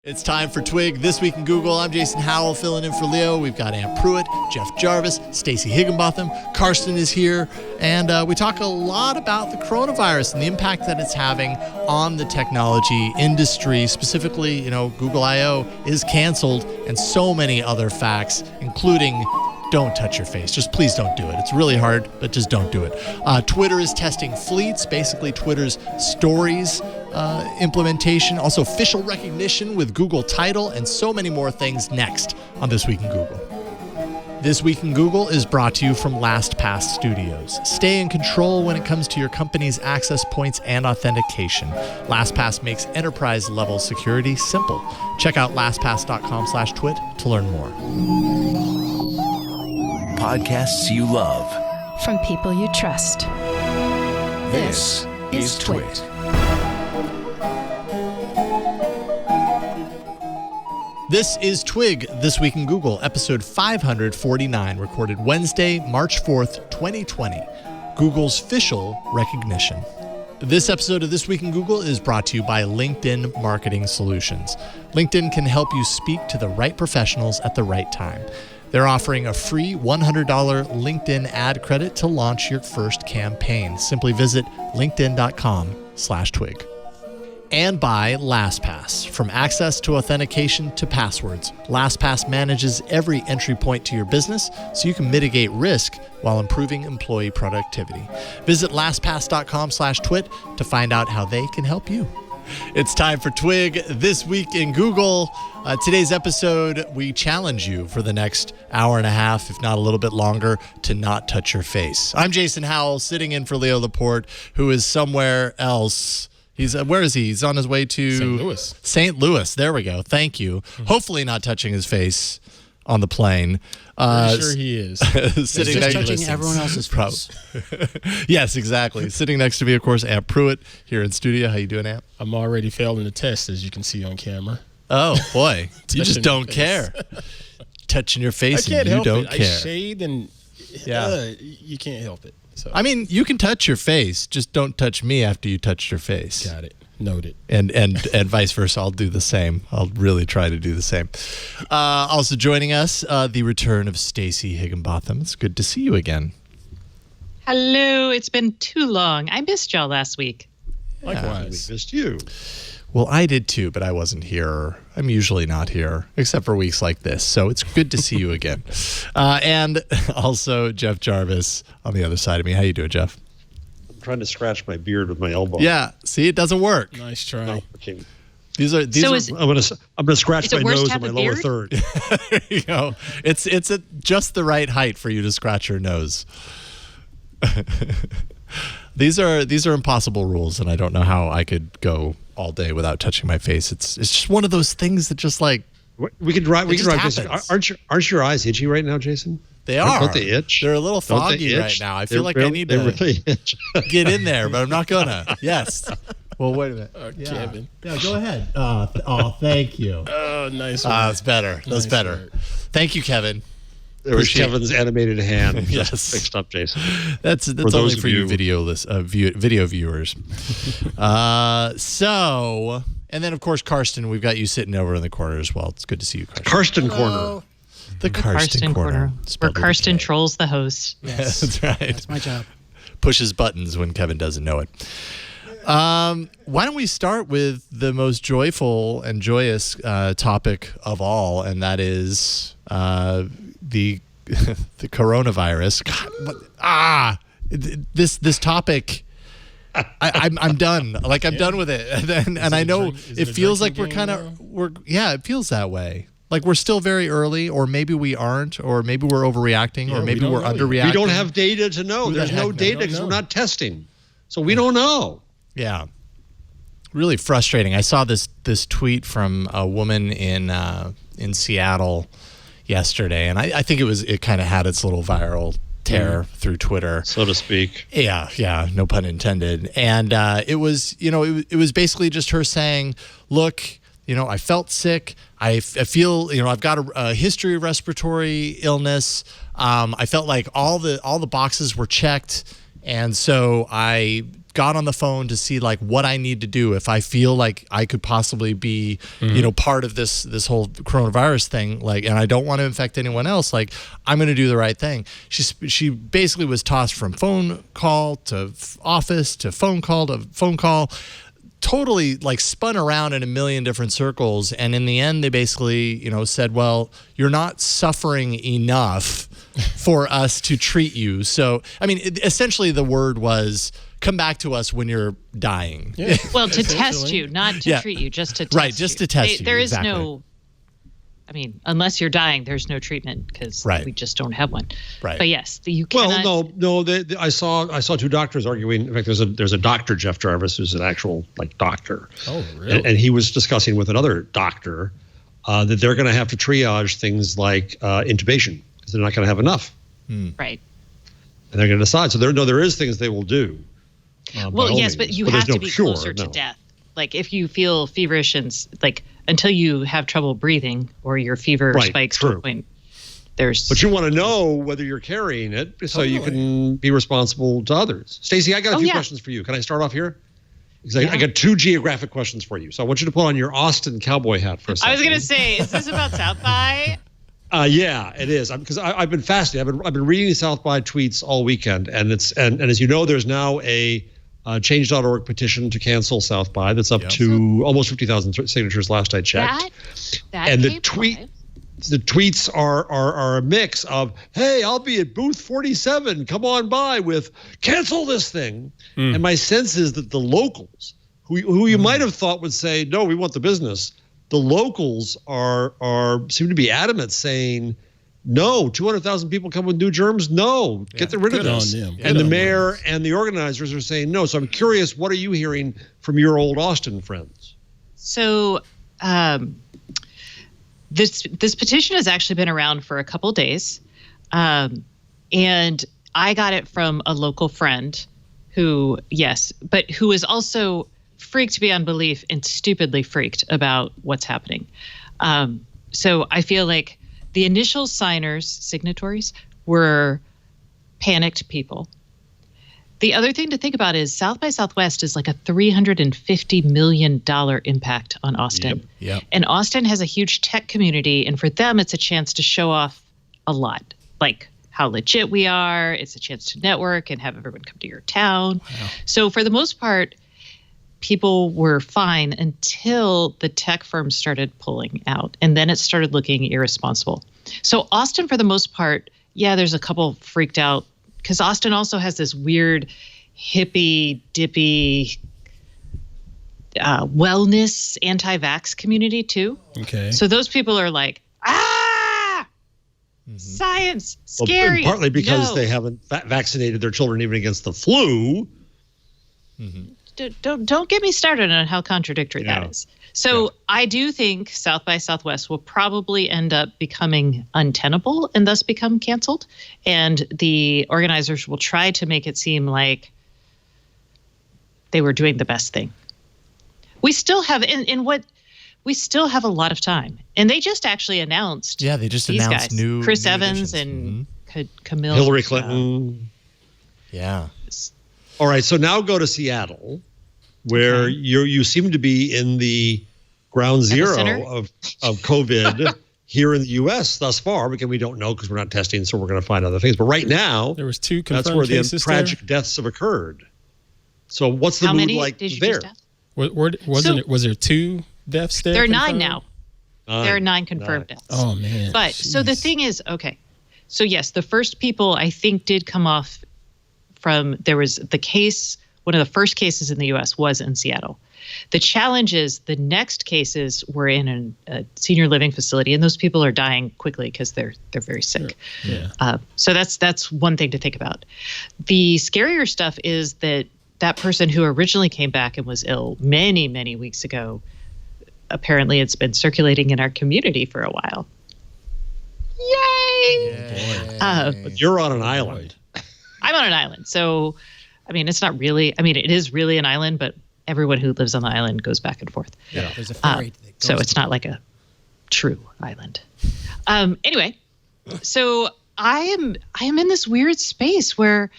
It's time for Twig This Week in Google. I'm Jason Howell filling in for Leo. We've got Aunt Pruitt, Jeff Jarvis, Stacey Higginbotham, Karsten is here, and we talk a lot about the coronavirus and the impact that it's having on the technology industry. Specifically, Google I/O is canceled, and so many other facts, including don't touch your face. Just please don't do it. It's really hard, but just don't do it. Twitter is testing fleets, basically Twitter's stories implementation, also facial recognition with Google Tidal, and so many more things next on This Week in Google. This Week in Google is brought to you from LastPass Studios. Stay in control when it comes to your company's access points and authentication. LastPass makes enterprise-level security simple. Check out lastpass.com/twit to learn more. Podcasts you love. From people you trust. This is Twit. This is Twig, This Week in Google, episode 549, recorded Wednesday, March 4th, 2020. Google's Fishal recognition. This episode of This Week in Google is brought to you by LinkedIn Marketing Solutions. LinkedIn can help you speak to the right professionals at the right time. They're offering a free $100 LinkedIn ad credit to launch your first campaign. Simply visit linkedin.com/twig. And by LastPass. From access to authentication to passwords, LastPass manages every entry point to your business so you can mitigate risk while improving employee productivity. Visit lastpass.com/twit to find out how they can help you. It's time for Twig This Week in Google. Today's episode, we challenge you for the next hour and a half, if not a little bit longer, to not touch your face. I'm Jason Howell, sitting in for Leo Laporte, who is somewhere else. Where is he? He's on his way to St. Louis. St. Louis. There we go. Thank you. Hopefully not touching his face on the plane. Pretty sure he is. Sitting just touching everyone else's face. Yes, exactly. Sitting next to me, of course, Aunt Pruitt here in studio. How you doing, Aunt? I'm already failing the test, as you can see on camera. Oh, boy. You just don't care. Touching your face and you don't care. I shade and you can't help it. So. I mean, you can touch your face. Just don't touch me after you touched your face. Got it. Noted. And vice versa. I'll do the same. I'll really try to do the same. Also joining us, the return of Stacey Higginbotham. It's good to see you again. Hello. It's been too long. I missed y'all last week. Likewise. We missed you. Well, I did too, but I wasn't here. I'm usually not here, except for weeks like this. So it's good to see you again. And also Jeff Jarvis on the other side of me. How you doing, Jeff? I'm trying to scratch my beard with my elbow. Yeah. See, it doesn't work. Nice try. No, okay. I'm gonna scratch my nose and my lower third. There you go. It's just the right height for you to scratch your nose. These are impossible rules, and I don't know how I could go all day without touching my face. It's just one of those things that just like we can drive. Jason. Aren't your eyes itchy right now, Jason? They are. Don't they itch? They're a little foggy right now. I feel like I need to really get in there, but I'm not gonna. Yes. Well, wait a minute. Kevin. Yeah, go ahead. Thank you. Oh, nice. That's better. That's better. Work. Thank you, Kevin. There was Kevin's animated hand. Yes. Just fixed up, Jason. That's only for you video viewers. So, and then of course, Karsten, we've got you sitting over in the corner as well. It's good to see you, Karsten. Karsten Corner. The Karsten Corner. Where Karsten trolls the host. Yes. That's right. That's my job. Pushes buttons when Kevin doesn't know it. Why don't we start with the most joyful and joyous topic of all, and that is the coronavirus. God, this topic. I'm done. Like I'm done with it, and I know it feels like it feels that way. Like we're still very early, or maybe we aren't, or maybe we're overreacting, or maybe we're underreacting. We don't have data to know. There's no data because we're not testing, so we don't know. Yeah, really frustrating. I saw this tweet from a woman in Seattle yesterday, and I think it kind of had its little viral tear through Twitter, so to speak. Yeah, no pun intended. And it was basically just her saying, "Look, I felt sick. I feel, I've got a history of respiratory illness. I felt like all the boxes were checked, and so I got on the phone to see like what I need to do if I feel like I could possibly be, part of this whole coronavirus thing, like, and I don't want to infect anyone else, like I'm going to do the right thing. She basically was tossed from phone call to office to phone call, totally like spun around in a million different circles. And in the end, they basically, said, well, you're not suffering enough for us to treat you. So, I mean, essentially the word was, come back to us when you're dying. Yeah. Well, to test you, not to treat you, just to test you. Right, just to test you. There is exactly. no, I mean, unless you're dying, there's no treatment because we just don't have one. Right. But yes, you cannot. Well, no. I saw two doctors arguing. In fact, there's a doctor, Jeff Jarvis, who's an actual doctor. Oh, really? And he was discussing with another doctor that they're going to have to triage things like intubation because they're not going to have enough. Right. And they're going to decide. So there is things they will do. Well, yes, but you have to be closer to death. Like if you feel feverish and like until you have trouble breathing or your fever spikes to a point, there's. But you want to know whether you're carrying it so you can be responsible to others. Stacey, I got a few questions for you. Can I start off here? Because I got two geographic questions for you. So I want you to put on your Austin cowboy hat for a second. I was going to say, is this about South by? Yeah, it is. Because I've been fascinated. I've been reading South by tweets all weekend, and as you know, there's now a change.org petition to cancel South by that's up to almost 50,000 signatures last I checked. And the tweets are a mix of, hey, I'll be at booth 47, come on by, with cancel this thing. And my sense is that the locals, who you might have thought would say, no, we want the business, the locals seem to be adamant, saying, no, 200,000 people come with new germs. No, get rid of this. And the mayor and the organizers are saying no. So I'm curious, what are you hearing from your old Austin friends? So this petition has actually been around for a couple days. And I got it from a local friend who is also freaked beyond belief and stupidly freaked about what's happening. So I feel like the initial signatories were panicked people. The other thing to think about is South by Southwest is like a $350 million impact on Austin. Yep. And Austin has a huge tech community, and for them, it's a chance to show off a lot, like how legit we are. It's a chance to network and have everyone come to your town. Wow. So for the most part, people were fine until the tech firms started pulling out, and then it started looking irresponsible. So Austin, for the most part, there's a couple freaked out because Austin also has this weird hippie dippy wellness anti-vax community too. Okay. So those people are like, science, scary. Well, partly because they haven't vaccinated their children even against the flu. Don't get me started on how contradictory that is. So I do think South by Southwest will probably end up becoming untenable and thus become canceled. And the organizers will try to make it seem like they were doing the best thing. We still have we still have a lot of time. And they just actually announced. Yeah, they just announced guys, new Chris new Evans additions. and Camille. Hillary Clinton. Yeah. All right, so now go to Seattle, where you seem to be in the ground zero of COVID here in the U.S. thus far. Because we don't know because we're not testing, so we're going to find other things. But right now, there was 2 confirmed that's where the cases tragic deaths have occurred. So what's the mood like there? Was there 2 deaths there? There are 9 now. There are 9 confirmed deaths. Oh, man. But so the thing is, so yes, the first people I think did come off from, there was the case, one of the first cases in the U.S. was in Seattle. The challenge is the next cases were in a senior living facility, and those people are dying quickly because they're very sick. Sure. Yeah. So that's one thing to think about. The scarier stuff is that person who originally came back and was ill many, many weeks ago, apparently it's been circulating in our community for a while. Yay! But you're on an island. I'm on an island. So, I mean, it's not really, it is really an island, but everyone who lives on the island goes back and forth. Yeah, there's a ferry. So it's not like a true island. Anyway, so I am in this weird space where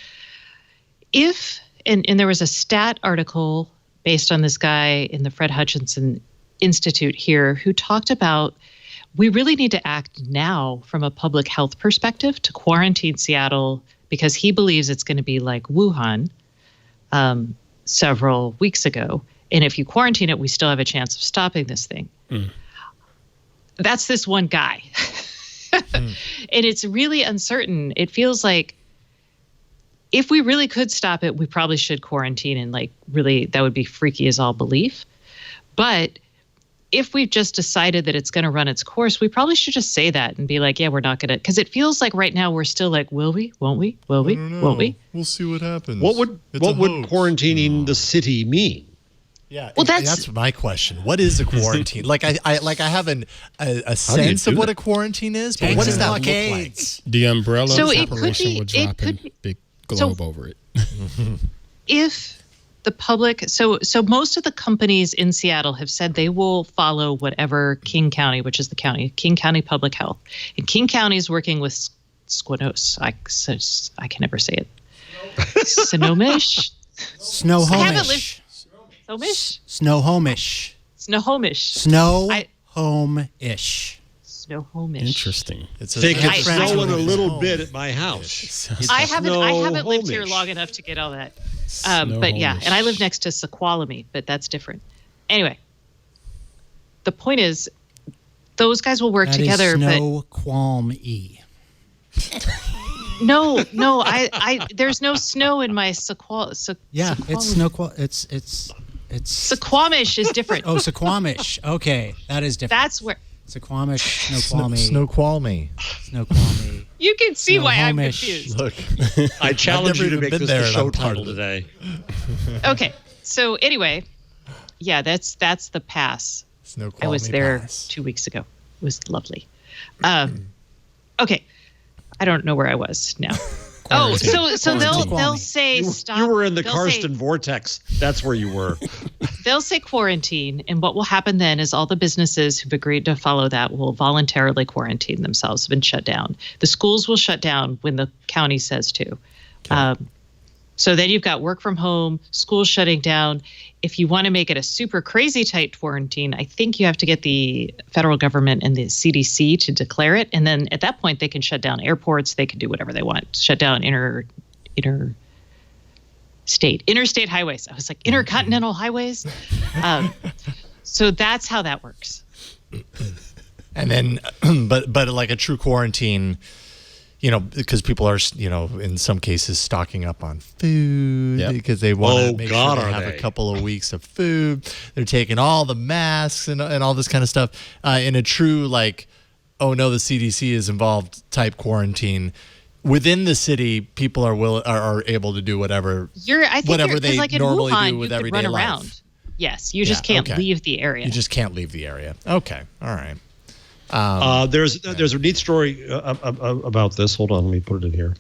if and there was a stat article based on this guy in the Fred Hutchinson Institute here who talked about we really need to act now from a public health perspective to quarantine Seattle because he believes it's going to be like Wuhan several weeks ago. And if you quarantine it, we still have a chance of stopping this thing. That's this one guy. And it's really uncertain. It feels like if we really could stop it, we probably should quarantine and like really that would be freaky as all belief. But if we've just decided that it's going to run its course, we probably should just say that and be like, yeah, we're not going to, because it feels like right now we're still like, will we, won't we, will we, won't we? We'll see what happens. What would quarantining the city mean? Yeah, well, that's my question. What is a quarantine? I have a sense of what a quarantine is, but what does that look like? The umbrella separation would drop a big globe over it. If the public, so most of the companies in Seattle have said they will follow whatever King County, which is the county, King County Public Health. And King County is working with Squanos. I can never say it. Snohomish? Snohomish. Snohomish? Snohomish. Snohomish. Snohomish. Snohomish. Interesting. They can snow in a little bit at my house. I haven't lived here long enough to get all that. But yeah, and I live next to Sequalamy, but that's different. Anyway, the point is, those guys will work together. Snoqualmie. No, I there's no snow in my Sequalamy. Yeah, it's Sequamish is different. Oh, Sequamish. Okay, that is different. That's where Sequamish, Snoqualmie. Snoqualmie. Snoqualmie. You can see why I'm confused. Look, I challenge you to make this the show I'm part title of it. today. Okay, so anyway, yeah, that's the pass. Snoqualmie I was there Pass. 2 weeks ago. It was lovely. Okay, I don't know where I was now. Oh, so they'll say stop. You were in the they'll Karsten say- vortex. That's where you were. They'll say quarantine, and what will happen then is all the businesses who've agreed to follow that will voluntarily quarantine themselves and shut down. The schools will shut down when the county says to. So then you've got work from home, schools shutting down. If you want to make it a super crazy tight quarantine, I think you have to get the federal government and the CDC to declare it. And then at that point, they can shut down airports. They can do whatever they want. Shut down interstate highways. I was like, intercontinental highways. So that's how that works. And then, but like a true quarantine, because people are, in some cases stocking up on food because they want to make sure they have a couple of weeks of food. They're taking all the masks and all this kind of stuff. In a true oh no, the CDC is involved type quarantine. Within the city, people are able to do whatever they like in normally Wuhan, do with you everyday could run life. around. Yes, you just can't leave the area. You just can't leave the area. Okay, all right. There's a neat story about this. Hold on, let me put it in here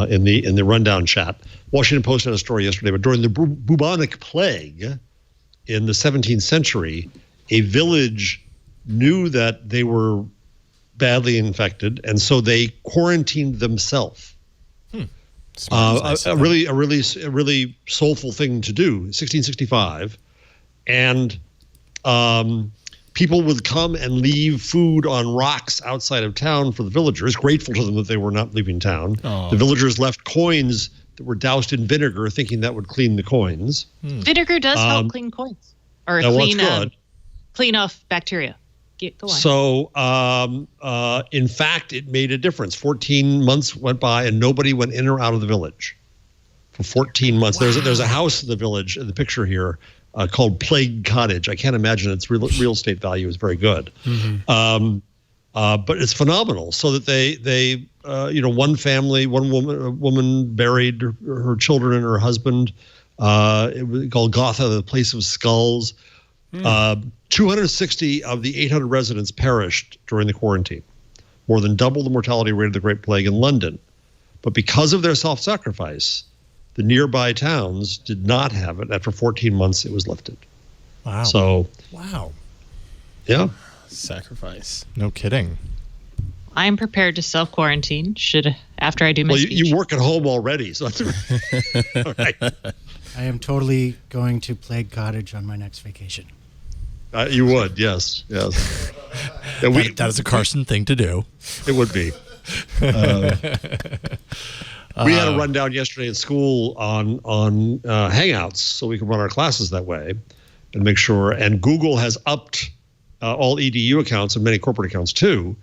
in the rundown chat. Washington Post had a story yesterday, but during the bubonic plague in the 17th century, a village knew that they were badly infected, and so they quarantined themselves. A really soulful thing to do. 1665, and people would come and leave food on rocks outside of town for the villagers, grateful to them that they were not leaving town. Oh. The villagers left coins that were doused in vinegar, thinking that would clean the coins. Vinegar does help clean coins, or clean off bacteria. Go on. So, in fact, it made a difference. 14 months went by, and nobody went in or out of the village for 14 months. Wow. There's a house in the village in the picture here called Plague Cottage. I can't imagine its real estate value is very good, but it's phenomenal. So that they one family, one woman buried her children and her husband. It was called Gotha, the place of skulls. 260 of the 800 residents perished during the quarantine, more than double the mortality rate of the Great Plague in London. But because of their self-sacrifice, the nearby towns did not have it. After 14 months, it was lifted. Wow. So. Wow. Yeah. Sacrifice. No kidding. I'm prepared to self-quarantine after I do my speech. You work at home already, so that's all right. I am totally going to Plague Cottage on my next vacation. You would, yes. And That is a Carson thing to do. It would be. We had a rundown yesterday at school on Hangouts, so we can run our classes that way and make sure. And Google has upped all EDU accounts and many corporate accounts too,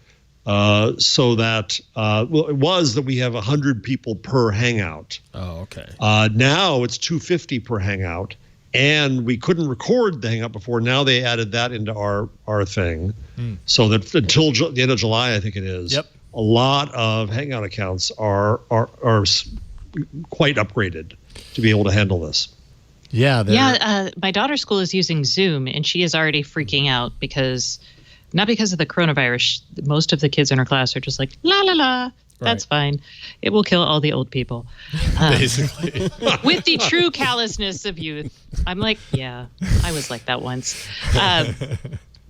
so that it was that we have 100 people per Hangout. Oh, okay. Now it's 250 per Hangout, and we couldn't record the Hangout before. Now they added that into our thing, so that until the end of July, I think it is. Yep. A lot of Hangout accounts are quite upgraded to be able to handle this. Yeah. My daughter's school is using Zoom, and she is already freaking out not because of the coronavirus. Most of the kids in her class are just like, la, la, la. That's fine. It will kill all the old people. Basically. With the true callousness of youth. I'm like, yeah, I was like that once.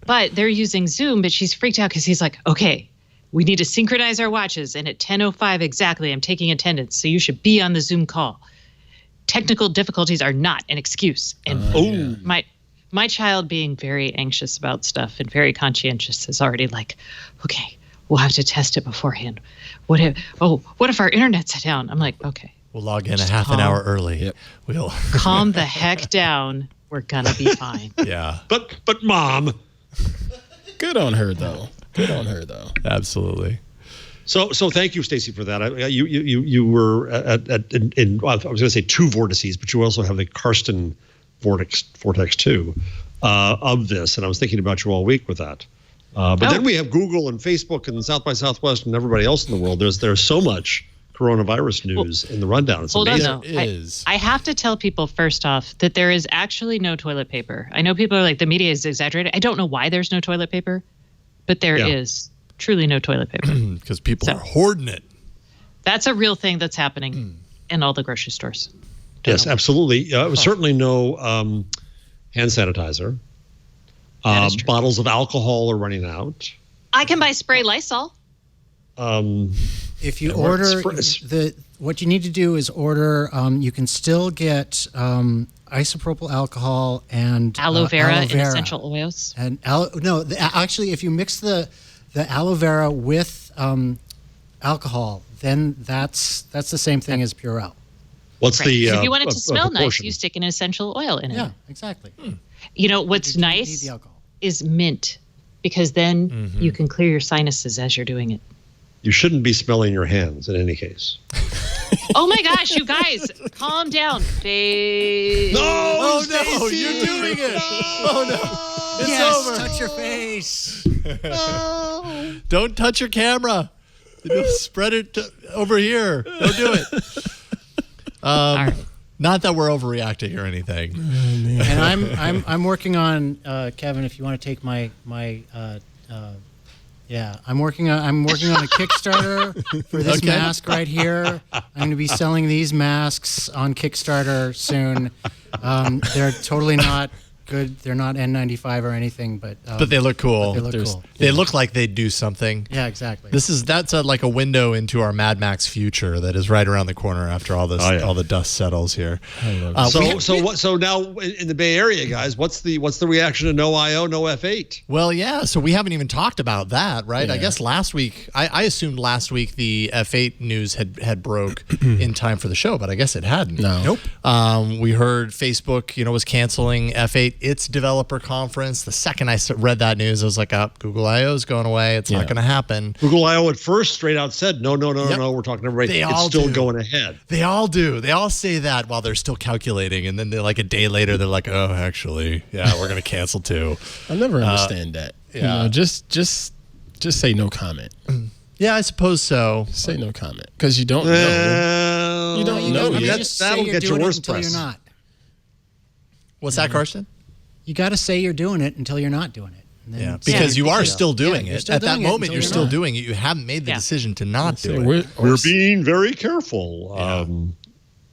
But they're using Zoom, but she's freaked out because he's like, okay, we need to synchronize our watches, and at 10:05 exactly, I'm taking attendance, so you should be on the Zoom call. Technical difficulties are not an excuse. And my child, being very anxious about stuff and very conscientious, is already like, okay, we'll have to test it beforehand. What if our internet's down? I'm like, okay. We'll log in a half an hour early. Yep. We'll calm the heck down. We're gonna be fine. Yeah. But Mom. Good on her though. Absolutely. So thank you, Stacey, for that. You were in I was going to say two vortices, but you also have the Karsten vortex too of this, and I was thinking about you all week with that. But then we have Google and Facebook and South by Southwest and everybody else in the world. There's so much coronavirus news in the rundown. It's amazing. Hold on, though. I have to tell people first off that there is actually no toilet paper. I know people are like, the media is exaggerated. I don't know why there's no toilet paper, but there is truly no toilet paper. Because people are hoarding it. That's a real thing that's happening in all the grocery stores. Yes, absolutely. Certainly no hand sanitizer. Bottles of alcohol are running out. I can buy spray Lysol. If you order what you need to do is order. You can still get isopropyl alcohol and aloe vera and essential oils. And actually, if you mix the aloe vera with alcohol, then that's the same thing as Purell. What's the? If you want it to smell nice, you stick an essential oil in it. Yeah, exactly. You know what's nice is mint, because then you can clear your sinuses as you're doing it. You shouldn't be smelling your hands in any case. Oh my gosh, you guys, calm down. No, you're doing it. Oh no, it's over. Touch your face. No. Don't touch your camera. You'll spread it over here. Don't do it. Not that we're overreacting or anything. And I'm working on Kevin. If you want to take my I'm working on a Kickstarter for this mask right here. I'm going to be selling these masks on Kickstarter soon. They're totally not good. They're not N95 or anything, but they look cool. They look cool. They look like they'd do something. Yeah, exactly. That's like a window into our Mad Max future that is right around the corner after all this all the dust settles here. So now in the Bay Area, guys, what's the reaction to no IO, no F8? Well, yeah. So we haven't even talked about that, right? Yeah. I guess last week, I assumed last week the F8 news had broke in time for the show, but I guess it hadn't. No. Nope. We heard Facebook, was canceling F8 its developer conference. The second I read that news, I was like, Google I/O is going away. It's not going to happen. Google I/O at first straight out said, no, we're talking to everybody. It's still going ahead. They all do. They all say that while they're still calculating. And then they're like a day later, they're like, oh, actually, we're going to cancel too. I never understand that. Yeah. Just say no comment. Yeah, I suppose so. Say no comment. Because you don't know. You don't know. That'll get you worse until press. you're not. What's that, Karsten? You got to say you're doing it until you're not doing it. Yeah, because you are still doing it. At that moment, you're still not. doing it. You haven't made the decision to not do it. We're being very careful.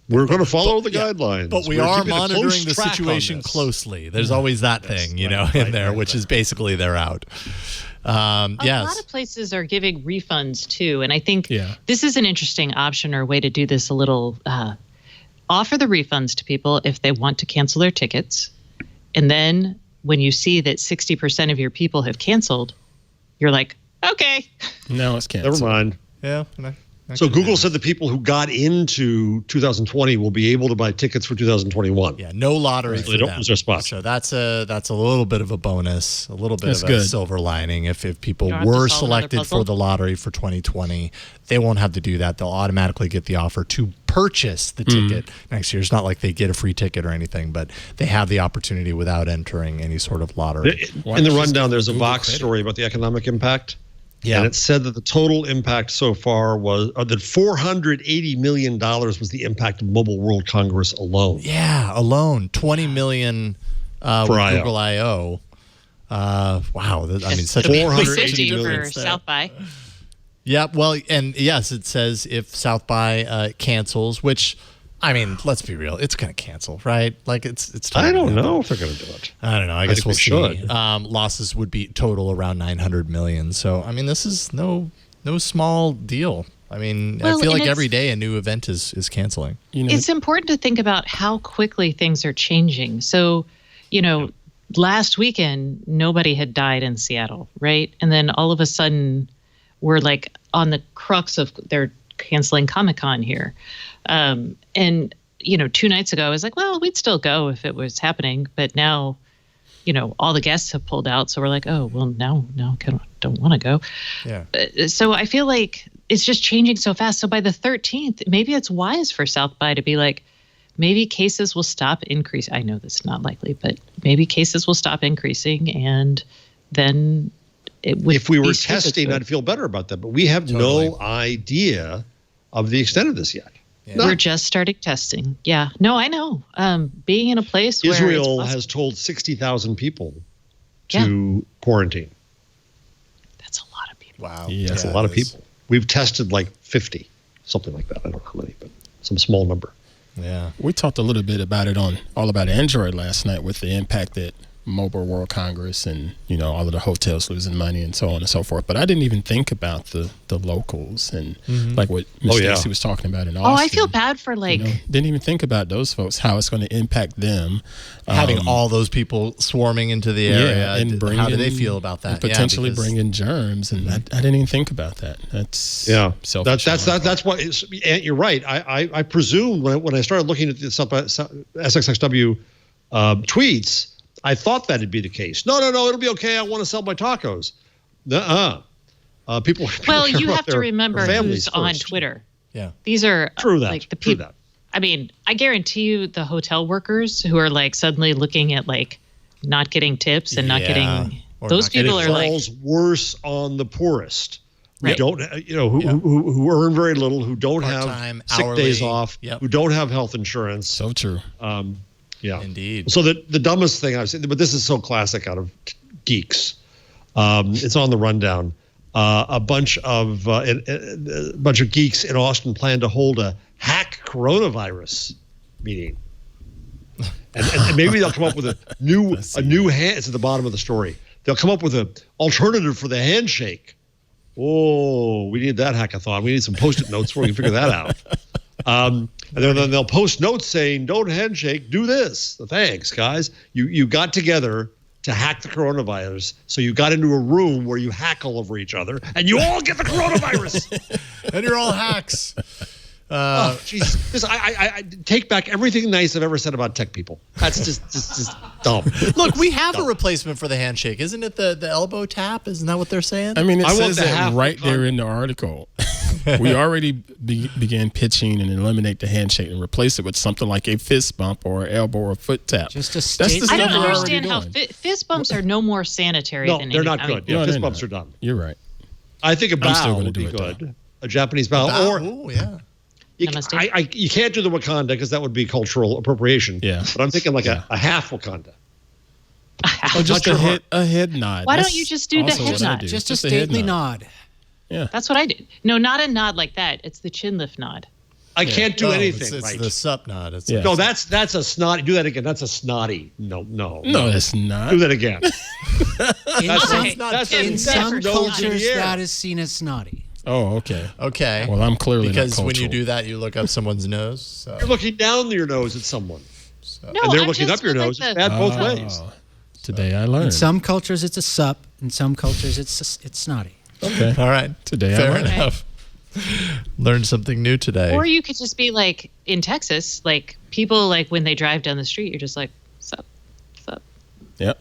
We're going to follow the guidelines. But we are monitoring the situation closely. There's always that thing, in there, which is basically they're out. A lot of places are giving refunds too. And I think this is an interesting option or way to do this a little offer the refunds to people if they want to cancel their tickets. And then when you see that 60% of your people have canceled, you're like, okay. Now it's canceled. Never mind. Yeah. So Google said the people who got into 2020 will be able to buy tickets for 2021. Yeah, no lottery for They don't them. lose their spots. So that's a little bit of a bonus, a little bit That's of a good. silver lining. If people You don't have to were solve another selected puzzle? for the lottery for 2020, they won't have to do that. They'll automatically get the offer to purchase the ticket next year. It's not like they get a free ticket or anything, but they have the opportunity without entering any sort of lottery. In the rundown, there's a Vox story about the economic impact. Yeah. And it said that the total impact so far was that $480 million was the impact of Mobile World Congress alone. Yeah, alone 20 million with For I/O. Google I/O. Wow, such It'll be 480 $50 million for South by. Yeah, well, and yes, it says if South by cancels, which, I mean, let's be real, it's going to cancel, right? Like it's. I totally don't gonna know if they're going to do it. I don't know. I guess think we'll we see. should. Losses would be total around 900 million. So I mean, this is no small deal. I mean, Well, I feel and like it's- every day a new event is canceling. It's important to think about how quickly things are changing. So, last weekend, nobody had died in Seattle, right? And then all of a sudden, we're like on the crux of they're canceling Comic-Con here. And, 2 nights ago, I was like, well, we'd still go if it was happening. But now, all the guests have pulled out. So we're like, oh, well, now don't want to go. Yeah. So I feel like it's just changing so fast. So by the 13th, maybe it's wise for South by to be like, maybe cases will stop increasing. I know that's not likely, but maybe cases will stop increasing, and then it would. If we were be stupid testing, to- I'd feel better about that. But we have Totally. no idea of the extent of this yet. We're just starting testing. Yeah. No, I know. Being in a place where Israel it's has told 60,000 people to quarantine. That's a lot of people. Wow. Yeah. That's a lot of people. We've tested like 50, something like that. I don't know how many, but some small number. Yeah. We talked a little bit about it on All About Android last night with the impact that Mobile World Congress and, all of the hotels losing money and so on and so forth. But I didn't even think about the locals and like what Ms. Stacey was talking about in Austin. Oh, I feel bad for Didn't even think about those folks, how it's going to impact them. Having all those people swarming into the area, and how do they feel about that? And potentially because- bringing germs, and I didn't even think about that. That's selfish. That's what you're right. I presume when I started looking at the SXSW tweets, I thought that'd be the case. No, it'll be okay. I want to sell my tacos. People Well, care you about have to their remember families who's on first. Twitter. Yeah. These are True that. like the True people. that. I mean, I guarantee you the hotel workers who are like suddenly looking at like not getting tips and not Yeah. getting Or those not getting- people And are it like falls worse on the poorest. Right. Who don't, who earn very little, who don't Part-time, have sick days hourly. off, Yep. who don't have health insurance. so true. Yeah, Indeed. So the dumbest thing I've seen, but this is so classic out of geeks. It's on the rundown. A bunch of geeks in Austin plan to hold a hack coronavirus meeting, and maybe they'll come up with a new hand. It's at the bottom of the story. They'll come up with an alternative for the handshake. Oh, we need that hackathon. We need some Post-it notes where we can figure that out. And then they'll post notes saying, "Don't handshake, do this." Thanks, guys. You got together to hack the coronavirus, so you got into a room where you hack all over each other, and you all get the coronavirus. And you're all hacks. Oh, jeez. I take back everything nice I've ever said about tech people. That's just dumb. Look, we have a replacement for the handshake. Isn't it the elbow tap? Isn't that what they're saying? I mean, it I want says the that half right con- there in the article. We already began pitching and eliminate the handshake and replace it with something like a fist bump or an elbow or a foot tap. Just a That's state- the I stuff don't we're already understand how doing. fist bumps are no more sanitary No, than they're not anything. good. I mean, Yeah, No, fist they're bumps not. are done. You're right. I think a I'm still bow gonna would do be it, though. good. A Japanese bow, or Oh, yeah. you, Namaste. you can't do the Wakanda because that would be cultural appropriation. Yeah. But I'm thinking like a half Wakanda. Oh, just your a head nod. Why don't That's you just do the also head what I nod? do. Just a head stately nod. Yeah. That's what I did. No, not a nod like that. It's the chin lift nod. I can't do anything It's right. the sup nod. It's Yeah. No, that's a snotty. Do that again. That's a snotty. No. No, that's not. Do that again. In That's some, a, that's a, in that's some a nose in cultures, the air. that is seen as snotty. Oh, okay. Okay. Well, I'm clearly not because when you cultural. do that, you look up someone's nose. So. You're looking down your nose at someone. No, And they're I'm looking just up your with, nose. like, It's bad both Oh, ways. Today I learned. In some cultures, it's a sup. In some cultures, it's snotty. Okay. All right. Today Fair I learned. enough. Learned something new today. Or you could just be like in Texas, like people like when they drive down the street, you're just like, sup, sup. Yep.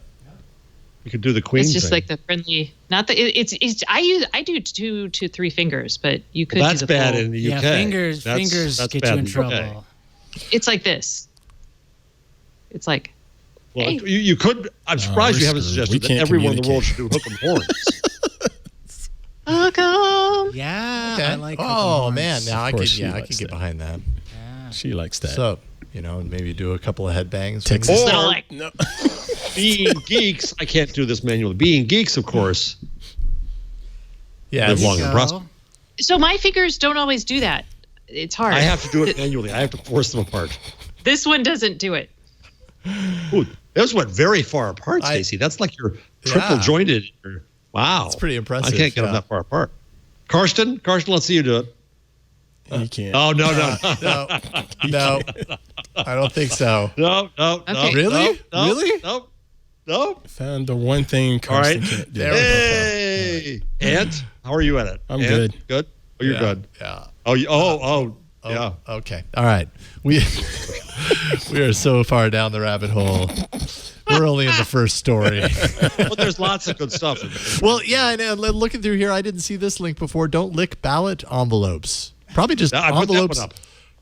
You could do the queen It's just thing. like the friendly. Not that it's. I do 2 to 3 fingers, but you could. That's do the bad full, in the UK. Yeah, fingers That's get bad you in the trouble. UK. It's like this. It's like. Well, Hey. you could. I'm surprised we're you haven't screwed. suggested We that can't everyone in the world communicate. should do hook 'em horns. Welcome. Yeah, Okay. I like. Oh hook 'em man, horns. now I Of could. course she Yeah, I likes could get that. behind that. She likes that. So, maybe do a couple of headbangs. Texas. Or- So like, No. Being geeks, I can't do this manually. Being geeks, of course. Yeah. Live There long you and go. prosper. so my fingers don't always do that. It's hard. I have to do it manually. I have to force them apart. This one doesn't do it. Ooh, those went very far apart, I- Stacey. That's like you're triple Yeah. jointed. Wow. It's pretty impressive, I can't get them yeah. that far apart. Karsten, let's see you do it. You can't. Oh, no. No, I don't think so. No. Okay. Really? No, Really? No. Found the one thing Karsten right. can't do. There we go. Hey, Ant, how are you at it? I'm Ant, good. Good? Oh, you're Yeah, good. Yeah. Yeah. Okay. All right. We are so far down the rabbit hole. We're only in the first story. But there's lots of good stuff. Well, yeah, and looking through here, I didn't see this link before. Don't lick ballot envelopes. Probably just I put that envelopes. one up.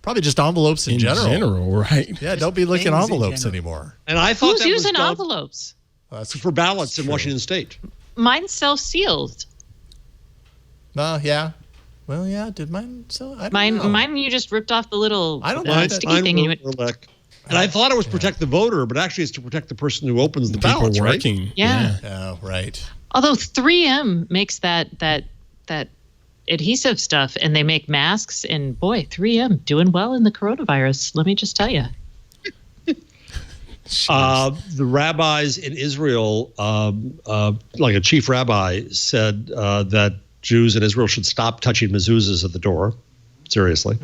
Probably just envelopes in general. right? Yeah, don't be licking Things in envelopes general. anymore. And I thought Who's that was using done envelopes? That's for ballots in Washington State. Mine's self-sealed. yeah. Well, yeah. Did mine? So I don't know. Mine. You just ripped off the little I don't uh, mind that. sticky thing. And you went, And I thought it was protect the voter, but actually it's to protect the person who opens the People ballots, right? working. Yeah. Oh, right. Although 3M makes that adhesive stuff, and they make masks, and boy, 3M doing well in the coronavirus. Let me just tell you. The rabbis in Israel, like a chief rabbi, said that Jews in Israel should stop touching mezuzahs at the door. Seriously,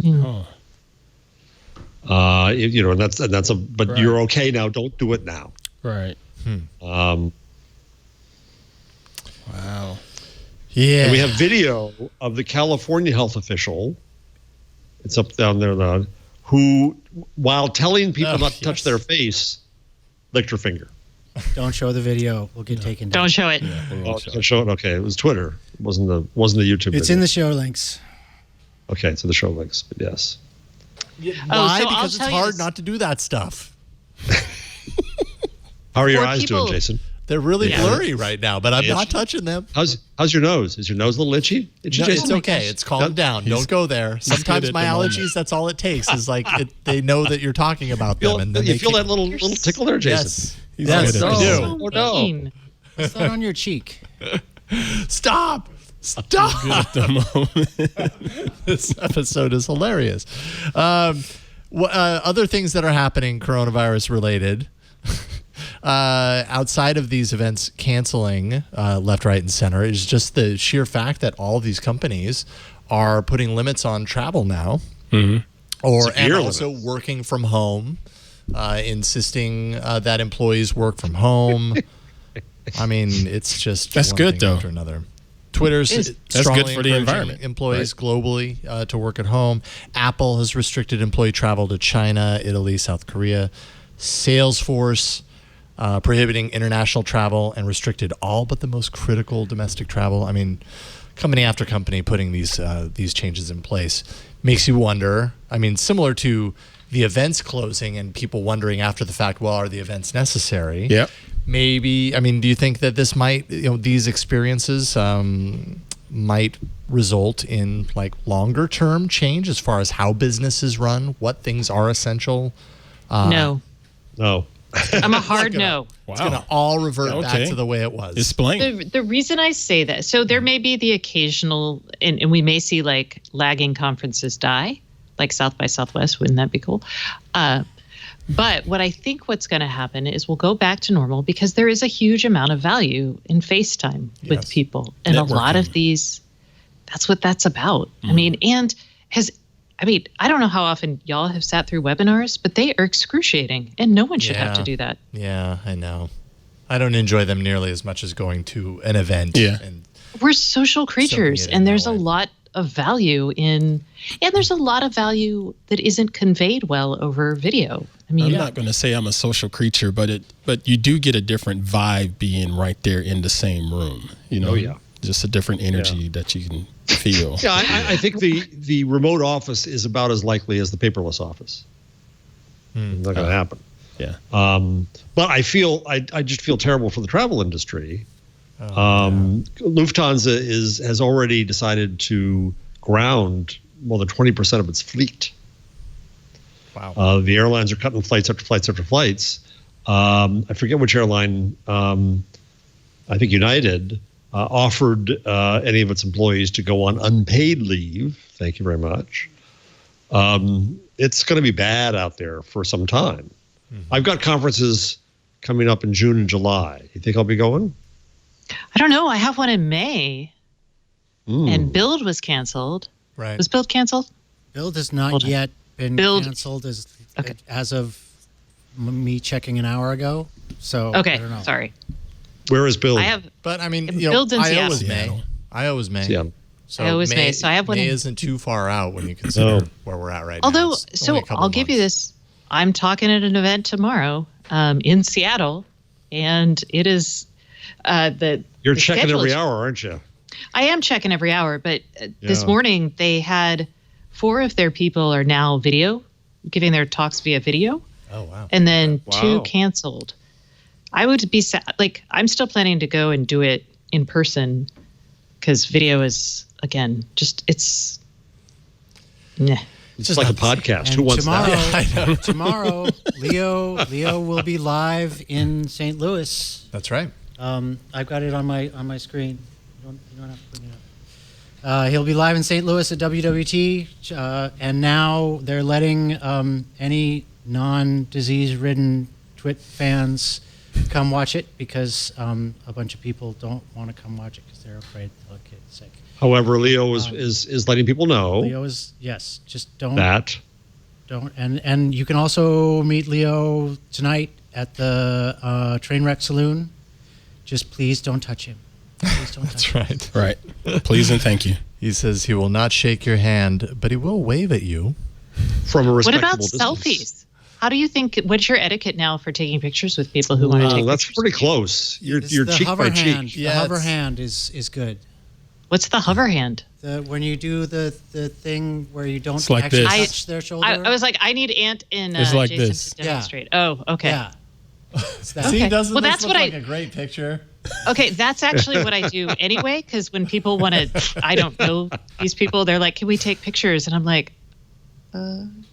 Oh, and that's a. But Right. you're okay now. Don't do it now. right. Um, Wow. Yeah. and we have video of the California health official. It's up down there now, who, while telling people Oh, not to touch yes. their face, licked her finger. Don't show the video. We'll get taken down. Don't show it. Oh, show it. Okay, it was Twitter. It wasn't the YouTube. It's video. in the show links. Okay, it's in the show links. But yes. Why? so I'll Because it's tell you hard this- not to do that stuff. How are your For eyes people- doing, Jason? They're really Yeah. blurry right now, but I'm Itchy. not touching them. How's your nose? Is your nose a little itchy? Itchy, No, Jason? it's okay. It's calmed down. Don't go there. Sometimes good my at the allergies, moment. that's all it takes. Is like they know that you're talking about them, Feel, and then you they feel kick- that little tickle there, Jason? Yes. He's Yes, good at I this. do. So Oh, no. mean. It's not on your cheek. Stop. Good at the moment. This episode is hilarious. Other things that are happening coronavirus related. Outside of these events canceling left, right, and center is just the sheer fact that all of these companies are putting limits on travel now, and Severe also limits. working from home, insisting that employees work from home. I mean, it's just That's one good, thing though. after another. Twitter's That's strongly good for the encouraging environment, employees globally to work at home. Apple has restricted employee travel to China, Italy, South Korea. Salesforce prohibiting international travel and restricted all but the most critical domestic travel. I mean, company after company putting these changes in place makes you wonder. I mean, similar to the events closing and people wondering after the fact, well, are the events necessary? Yep. Maybe. I mean, do you think that this might, these experiences might result in like longer term change as far as how businesses run, what things are essential? No. No. I'm a hard no. It's going to all revert back Okay. to the way it was. Explain. The reason I say that, so there may be the occasional, and we may see like lagging conferences die, like South by Southwest. Wouldn't that be cool? But what I think what's going to happen is we'll go back to normal because there is a huge amount of value in FaceTime with Yes. people. And a lot of Networking. these that's what that's about. I mean, I don't know how often y'all have sat through webinars, but they are excruciating, and no one should have to do that. Yeah, I know. I don't enjoy them nearly as much as going to an event. Yeah. And we're social creatures, and there's a lot of value and there's a lot of value that isn't conveyed well over video. I mean, I'm not going to say I'm a social creature, but you do get a different vibe being right there in the same room. You know, just a different energy that you can feel. Yeah, I think the remote office is about as likely as the paperless office. It's not going to happen. Yeah. But I just feel terrible for the travel industry. Lufthansa has already decided to ground more than 20% of its fleet. Wow. The airlines are cutting flights after flights after flights. I forget which airline. I think United offered any of its employees to go on unpaid leave. Thank you very much. It's going to be bad out there for some time. I've got conferences coming up in June and July. You think I'll be going? I don't know. I have one in May, and Build was canceled. Right. Was Build canceled? Build has not yet been canceled as of me checking an hour ago. So okay, I don't know. Sorry. Where is Build? But I mean, Build's in I.O. is Seattle. May. I.O. is May. Yeah. So I.O. is May. So I have one. May isn't too far out when you consider where we're at right now. Although, It's so only a couple I'll give you months. this. I'm talking at an event tomorrow in Seattle, and it is You're checking every hour, aren't you? I am checking every hour, but this morning they had 4 of their people are now giving their talks via video. Oh, wow. And then 2 canceled. I would be sad. Like, I'm still planning to go and do it in person because video is, again, it's nah. It's just like a podcast. Who wants tomorrow, that? Yeah, I know. Tomorrow, Leo will be live in St. Louis. That's right. I've got it on my screen. You don't have to bring it up. He'll be live in St. Louis at WWT, and now they're letting any non-disease-ridden Twit fans come watch it because a bunch of people don't want to come watch it because they're afraid they'll get sick. However, Leo is letting people know. Leo is just don't and you can also meet Leo tonight at the Trainwreck Saloon. Just please don't touch him. Please don't touch him. That's right. Right. Please and thank you. He says he will not shake your hand, but he will wave at you. From a What respectable about distance. selfies? How do you think? What's your etiquette now for taking pictures with people who want to take That's pictures? pretty close. You're The cheek hover by hand. cheek. The hover hand is good. What's the hover hand? When you do the thing where you don't It's like actually this. touch their shoulder. I was like, I need Ant and It's like Jason this. to demonstrate. Oh, okay. Yeah. It's that. Okay. doesn't Well, this that's look what like a great picture? Okay, that's actually what I do anyway, because when people want to, I don't know these people, they're like, can we take pictures? And I'm like,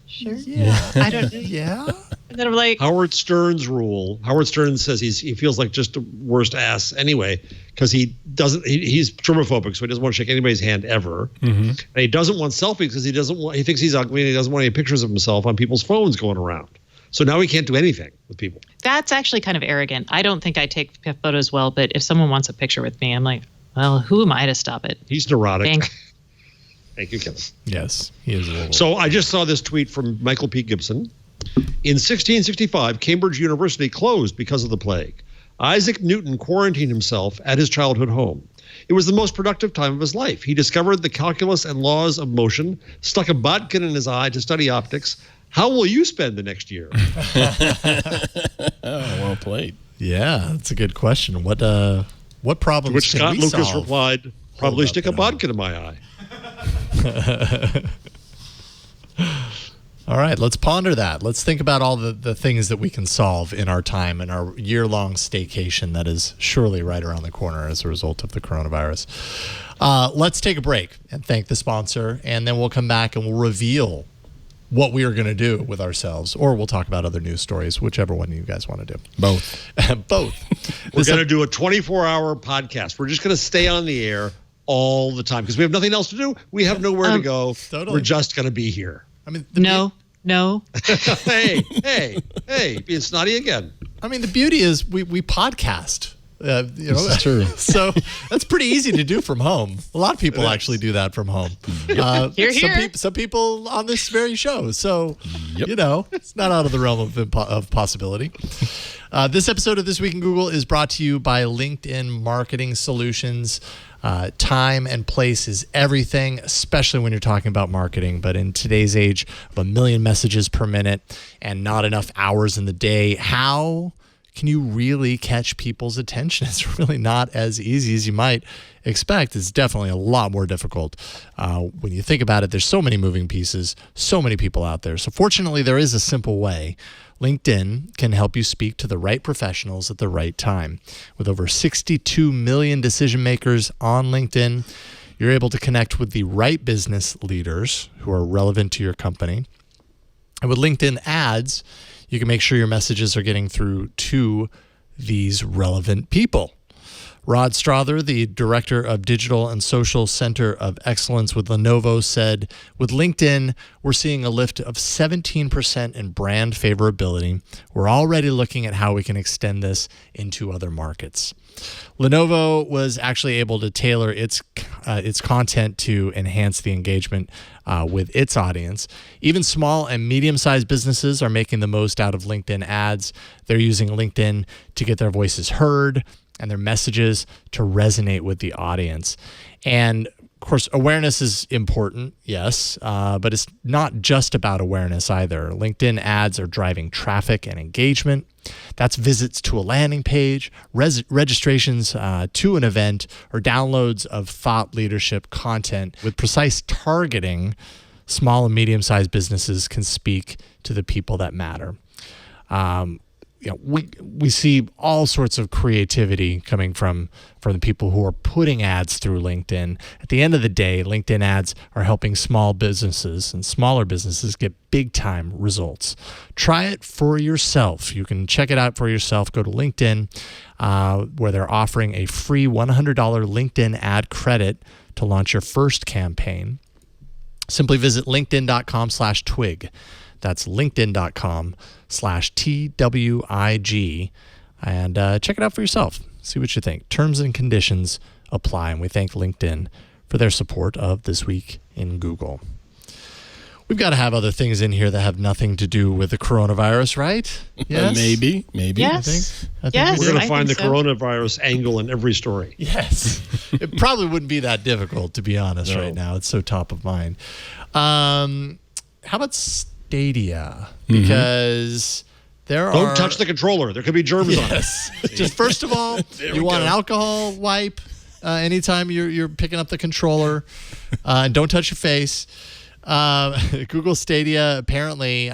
sure. Yeah. I don't know. Yeah. And then I'm like, Howard Stern's rule. Howard Stern says he feels like just the worst ass anyway because he's germophobic, so he doesn't want to shake anybody's hand ever, and he doesn't want selfies because he thinks he's ugly and he doesn't want any pictures of himself on people's phones going around. So now he can't do anything with people. that's actually kind of arrogant. I don't think I take photos well, but if someone wants a picture with me, I'm like, well, who am I to stop it? He's neurotic. Thank- Thank you, Kevin. Yes, he is a little. So I just saw this tweet from Michael P. Gibson. In 1665, Cambridge University closed because of the plague. Isaac Newton quarantined himself at his childhood home. It was the most productive time of his life. He discovered the calculus and laws of motion, stuck a bodkin in his eye to study optics. How will you spend the next year? Oh, well played. Yeah, that's a good question. What problems To which can Scott we Lucas solve? replied, probably up stick a and bodkin in my eye. All right, let's ponder that. Let's think about all the things that we can solve in our time and our year-long staycation that is surely right around the corner as a result of the coronavirus. Let's take a break and thank the sponsor, and then we'll come back and we'll reveal what we are going to do with ourselves, or we'll talk about other news stories, whichever one you guys want to do. Both. Both. We're going to do a 24-hour podcast. We're just going to stay on the air all the time because we have nothing else to do. We have nowhere to go. Totally. We're just going to be here. I mean, no. hey, being snotty again. I mean, the beauty is we podcast This is true. So that's pretty easy to do from home. A lot of people actually do that from home. Some people on this very show. So, it's not out of the realm of possibility. This episode of This Week in Google is brought to you by LinkedIn Marketing Solutions. Time and place is everything, especially when you're talking about marketing. But in today's age of 1 million messages per minute and not enough hours in the day, how can you really catch people's attention? It's really not as easy as you might expect. It's definitely a lot more difficult. When you think about it, there's so many moving pieces, so many people out there. So fortunately, there is a simple way. LinkedIn can help you speak to the right professionals at the right time. With over 62 million decision makers on LinkedIn, you're able to connect with the right business leaders who are relevant to your company. And with LinkedIn ads, you can make sure your messages are getting through to these relevant people. Rod Strother, the Director of Digital and Social Center of Excellence with Lenovo, said, with LinkedIn, we're seeing a lift of 17% in brand favorability. We're already looking at how we can extend this into other markets. Lenovo was actually able to tailor its content to enhance the engagement with its audience. Even small and medium-sized businesses are making the most out of LinkedIn ads. They're using LinkedIn to get their voices heard and their messages to resonate with the audience. And of course, awareness is important, yes, but it's not just about awareness either. LinkedIn ads are driving traffic and engagement. That's visits to a landing page, registrations to an event, or downloads of thought leadership content. With precise targeting, small and medium-sized businesses can speak to the people that matter. We see all sorts of creativity coming from the people who are putting ads through LinkedIn. At the end of the day, LinkedIn ads are helping small businesses and smaller businesses get big-time results. Try it for yourself. You can check it out for yourself. Go to LinkedIn, where they're offering a free $100 LinkedIn ad credit to launch your first campaign. Simply visit linkedin.com/twig. That's linkedin.com/TWIG. And check it out for yourself. See what you think. Terms and conditions apply. And we thank LinkedIn for their support of This Week in Google. We've got to have other things in here that have nothing to do with the coronavirus, right? Yes? Maybe. Yes. I think we're going to find the coronavirus angle in every story. Yes. It probably wouldn't be that difficult, to be honest, right now. It's so top of mind. How about Stadia? Because Don't touch the controller. There could be germs on it. Just first of all, you want an alcohol wipe anytime you're picking up the controller, and don't touch your face. Google Stadia, apparently,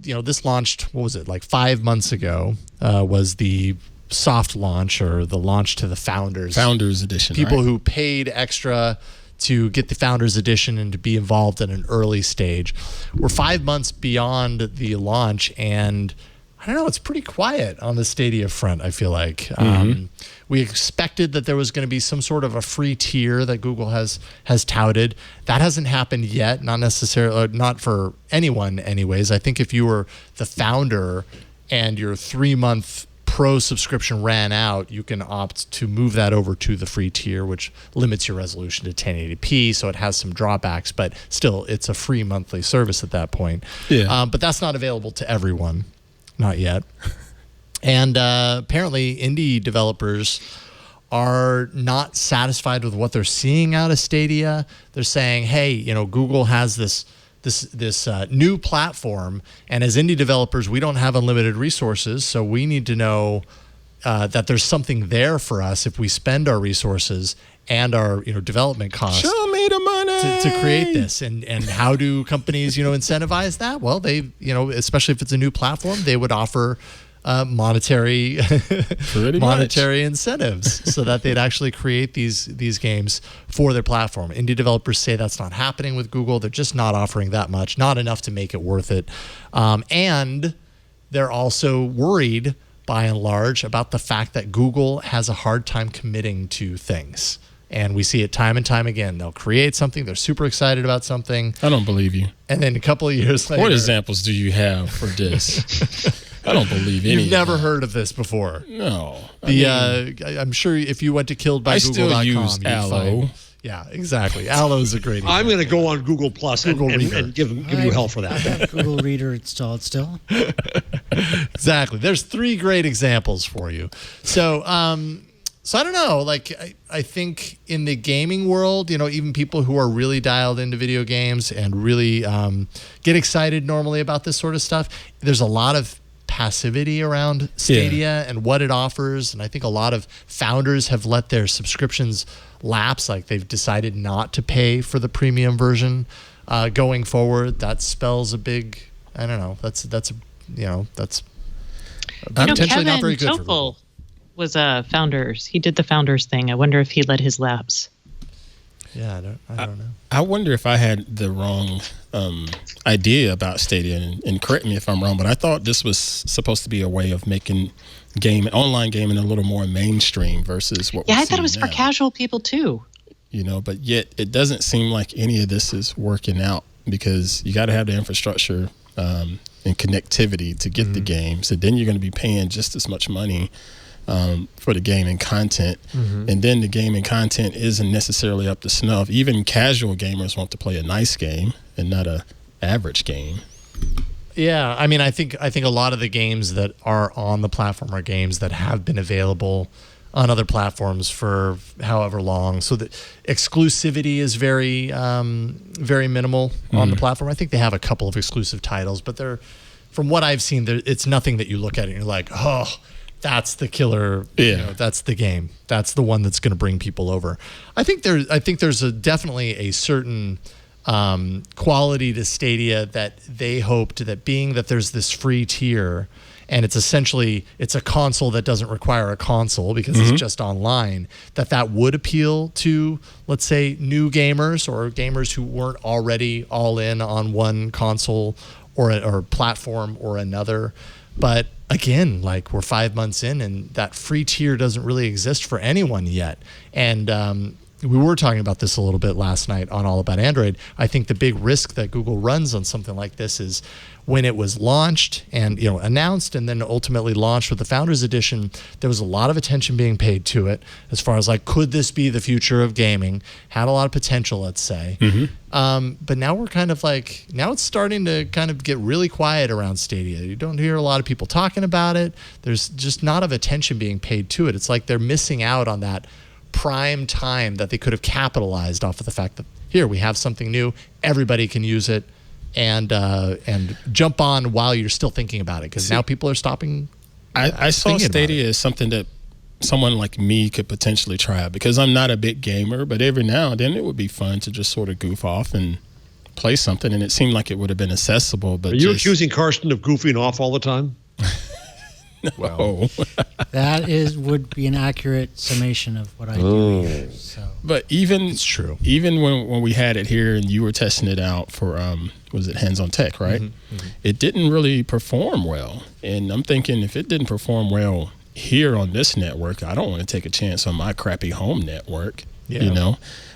this launched, what was it, like 5 months ago, was the soft launch, or the launch to the Founders Edition. People who paid extra to get the Founders Edition and to be involved at an early stage. We're 5 months beyond the launch, and I don't know, it's pretty quiet on the Stadia front, I feel like. We expected that there was going to be some sort of a free tier that Google has touted. That hasn't happened yet, not necessarily, not for anyone anyways. I think if you were the founder and your 3-month Pro subscription ran out, you can opt to move that over to the free tier, which limits your resolution to 1080p, so it has some drawbacks, but still, it's a free monthly service at that point. Yeah. But that's not available to everyone, not yet. And apparently, indie developers are not satisfied with what they're seeing out of Stadia. They're saying, hey, Google has this new platform, and as indie developers, we don't have unlimited resources, so we need to know that there's something there for us if we spend our resources and our development costs. Show me the money to create this. And how do companies incentivize that? Well, they especially if it's a new platform, they would offer monetary incentives so that they'd actually create these games for their platform. Indie developers say that's not happening with Google. They're just not offering that much, not enough to make it worth it. And they're also worried, by and large, about the fact that Google has a hard time committing to things. And we see it time and time again. They'll create something. They're super excited about something. I don't believe you. And then a couple of years later. What examples do you have for this? I don't believe any. You've never heard of this before. No. I'm sure if you went to killedbygoogle.com, still use you'd Allo. find. Yeah, exactly. Allo is a great example. I'm going to go on Google Plus and give you hell for I that. have Google Reader installed still. Exactly. There's 3 great examples for you. So, so I don't know. Like, I think in the gaming world, even people who are really dialed into video games and really get excited normally about this sort of stuff, there's a lot of passivity around Stadia and what it offers. And I think a lot of founders have let their subscriptions lapse. Like they've decided not to pay for the premium version going forward. That spells a big, I don't know. That's potentially Kevin not very good for Tofel people. was founders. He did the founders thing. I wonder if he let his lapse. Yeah, I don't know. I wonder if I had the wrong idea about Stadia, and correct me if I'm wrong, but I thought this was supposed to be a way of making online gaming a little more mainstream versus what. Yeah, I thought it was for casual people too. But yet it doesn't seem like any of this is working out because you got to have the infrastructure and connectivity to get the games, and then you're going to be paying just as much money for the gaming content, and then the gaming content isn't necessarily up to snuff. Even casual gamers want to play a nice game and not a average game. Yeah, I mean, I think a lot of the games that are on the platform are games that have been available on other platforms for however long. So the exclusivity is very, very minimal on the platform. I think they have a couple of exclusive titles, but they're, from what I've seen, it's nothing that you look at and you're like, oh, that's the killer. That's the game. That's the one that's going to bring people over. I think there's definitely a certain quality to Stadia that they hoped that, being that there's this free tier and it's a console that doesn't require a console because it's just online, that would appeal to, let's say, new gamers or gamers who weren't already all in on one console or platform or another. But again, like, we're 5 months in and that free tier doesn't really exist for anyone yet. And we were talking about this a little bit last night on All About Android. I think the big risk that Google runs on something like this is when it was launched and announced and then ultimately launched with the Founders Edition, there was a lot of attention being paid to it as far as like, could this be the future of gaming? Had a lot of potential, let's say. But now we're kind of like, now it's starting to kind of get really quiet around Stadia. You don't hear a lot of people talking about it. There's just not of attention being paid to it. It's like they're missing out on that prime time that they could have capitalized off of the fact that here we have something new, everybody can use it, and jump on while you're still thinking about it, because now people are stopping. I saw Stadia as something that someone like me could potentially try out, because I'm not a big gamer, but every now and then it would be fun to just sort of goof off and play something, and it seemed like it would have been accessible. But are you accusing Karsten of goofing off all the time? Well, that would be an accurate summation of what I do here. So. But even it's true. Even when we had it here and you were testing it out for was it Hands on Tech, right? It didn't really perform well, and I'm thinking if it didn't perform well here on this network, I don't want to take a chance on my crappy home network.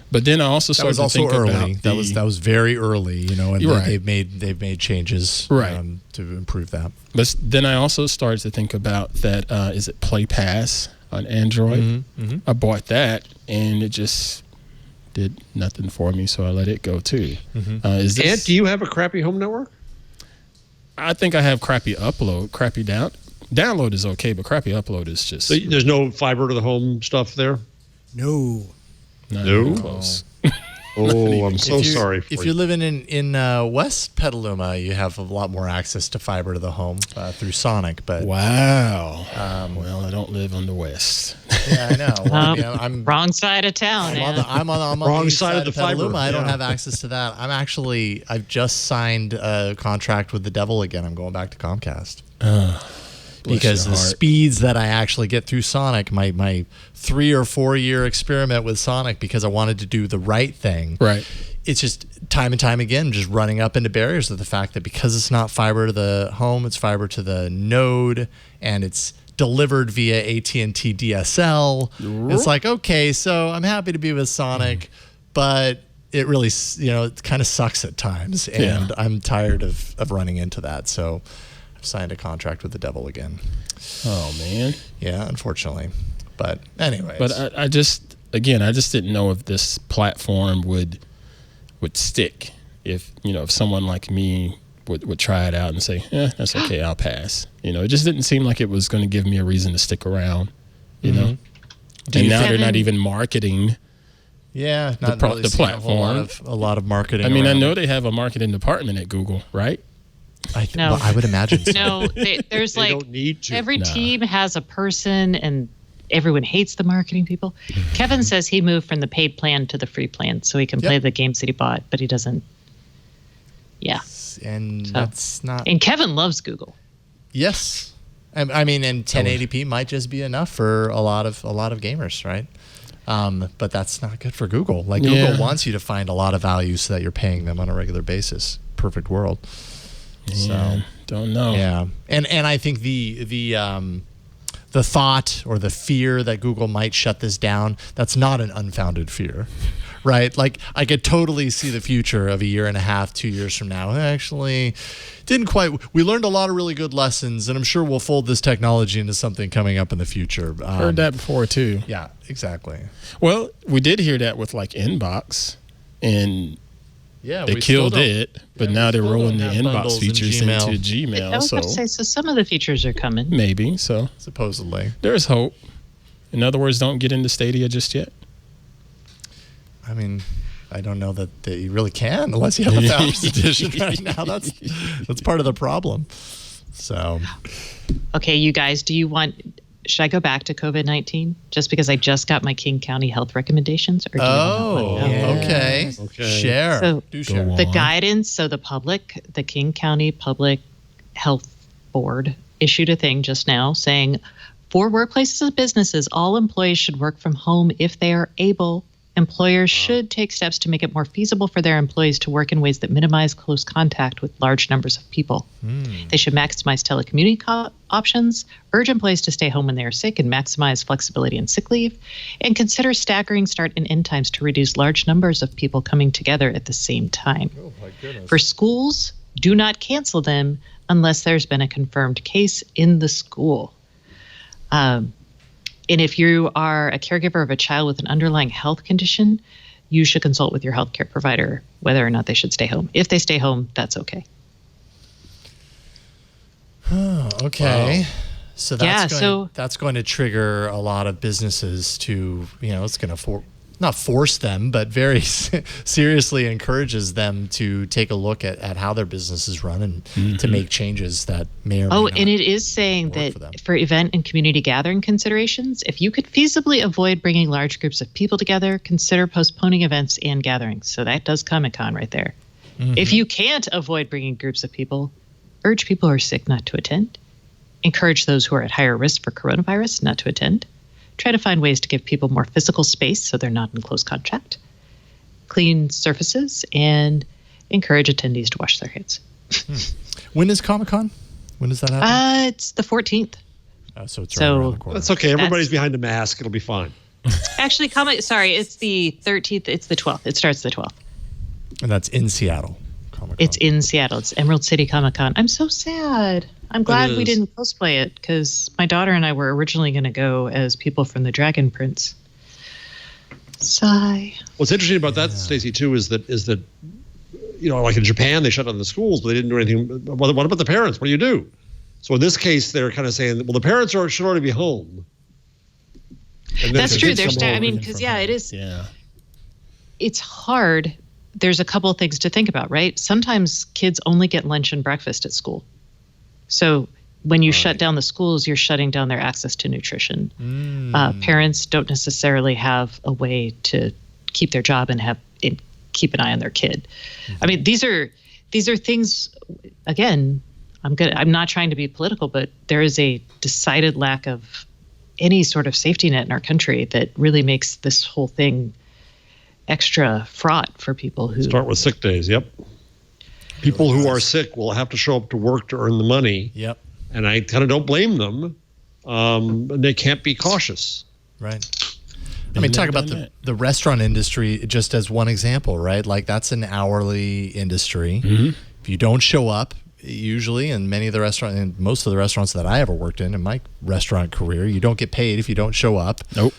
But then I also started to think about that was very early, and right. they've made changes to improve that. But then I also started to think about that. Is it Play Pass on Android? I bought that and it just did nothing for me, so I let it go too. And do you have a crappy home network? I think I have crappy upload, crappy download is okay, but crappy upload is just. So there's no fiber to the home stuff there? No. Not even close. Oh, I'm so sorry for you. If you're living in West Petaluma, you have a lot more access to fiber to the home through Sonic. But wow. Well, I don't live on the West. Yeah, I know. Well, I'm wrong side of town. I'm on the wrong east side of the Petaluma. fiber. I don't have access to that. I've just signed a contract with the devil again. I'm going back to Comcast. Because the speeds that I actually get through Sonic, my 3 or 4 year experiment with Sonic, because I wanted to do the right thing. Right. It's just time and time again, just running up into barriers of the fact that because it's not fiber to the home, it's fiber to the node, and it's delivered via AT&T DSL. It's like, okay, so I'm happy to be with Sonic, but it really, it kind of sucks at times, and I'm tired of running into that. So signed a contract with the devil again. Oh man. Yeah, unfortunately. But anyways. But I just didn't know if this platform would stick. If someone like me would try it out and say, that's okay, I'll pass. It just didn't seem like it was going to give me a reason to stick around. You know. And now they're not even marketing. Yeah, not the really platform. A lot of marketing. I mean, I know they have a marketing department at Google, right? Well, I would imagine so. No, there's They don't need to. every team has a person, and everyone hates the marketing people. Kevin says he moved from the paid plan to the free plan so he can play the games that he bought, but he doesn't. Yeah. And that's not. And Kevin loves Google. Yes. I mean, and 1080p might just be enough for a lot of gamers, right? But that's not good for Google. Like Google wants you to find a lot of value so that you're paying them on a regular basis. Perfect world. So don't know. Yeah, and I think the thought or the fear that Google might shut this down, that's not an unfounded fear, right? Like I could totally see the future of a year and a half, 2 years from now. Actually, didn't quite. We learned a lot of really good lessons, and I'm sure we'll fold this technology into something coming up in the future. Heard that before too. Yeah, exactly. Well, we did hear that with like Inbox, and they we killed still it, but now they're rolling the Inbox features into Gmail. I was about to say, so some of the features are coming. Maybe so. Supposedly, there's hope. In other words, don't get into Stadia just yet. I mean, I don't know that you really can unless you have a Founders Edition right now. That's part of the problem. So, okay, you guys, should I go back to COVID-19 just because I just got my King County health recommendations? Or do you okay. Share. So Do share. the guidance, so the King County Public Health Board issued a thing just now saying, for workplaces and businesses, all employees should work from home if they are able. Employers should take steps to make it more feasible for their employees to work in ways that minimize close contact with large numbers of people. They should maximize telecommuting options, urge employees to stay home when they are sick, and maximize flexibility in sick leave, and consider staggering start and end times to reduce large numbers of people coming together at the same time. Oh, my goodness. For schools, do not cancel them unless there's been a confirmed case in the school. And if you are a caregiver of a child with an underlying health condition, you should consult with your healthcare provider whether or not they should stay home. If they stay home, that's okay. Oh, okay. Wow. So that's going to trigger a lot of businesses to, it's going to not force them, but very seriously encourages them to take a look at how their business is run and to make changes that may or may not. And it is saying that for event and community gathering considerations, if you could feasibly avoid bringing large groups of people together, consider postponing events and gatherings. So that does Comic-Con right there. If you can't avoid bringing groups of people, urge people who are sick not to attend. Encourage those who are at higher risk for coronavirus not to attend. Try to find ways to give people more physical space so they're not in close contact. Clean surfaces and encourage attendees to wash their hands. When is Comic-Con? When does that happen? It's the 14th. So it's right around the corner. That's okay. Everybody's behind a mask. It'll be fine. Actually, it's the 13th. It's the 12th. It starts the 12th. And that's in Seattle. Comic-Con. It's in Seattle. It's Emerald City Comic-Con. I'm so sad. I'm glad we didn't cosplay it because my daughter and I were originally going to go as people from the Dragon Prince. Sigh. What's interesting about that, Stacey, too, is that like in Japan, they shut down the schools, but they didn't do anything. What about the parents? What do you do? So in this case, they're kind of saying, well, the parents should already be home. That's true. Because it is. Yeah. It's hard. There's a couple of things to think about, right? Sometimes kids only get lunch and breakfast at school. So when you shut down the schools, you're shutting down their access to nutrition. Parents don't necessarily have a way to keep their job and keep an eye on their kid. I mean, these are things. Again, I'm not trying to be political, but there is a decided lack of any sort of safety net in our country that really makes this whole thing extra fraught for people who start with sick days. Yep. People who are sick will have to show up to work to earn the money. Yep. And I kind of don't blame them. They can't be cautious. Right. I mean, talk about the restaurant industry just as one example, right? Like that's an hourly industry. If you don't show up, usually in many of the restaurants, and most of the restaurants that I ever worked in my restaurant career, you don't get paid if you don't show up. Nope.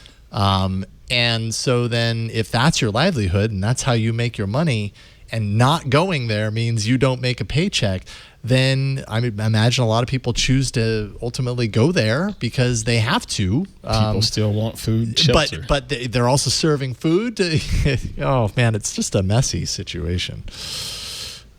And so then if that's your livelihood and that's how you make your money, and not going there means you don't make a paycheck, then I imagine a lot of people choose to ultimately go there because they have to. People still want food, shelter. But they're also serving food. Oh, man, it's just a messy situation.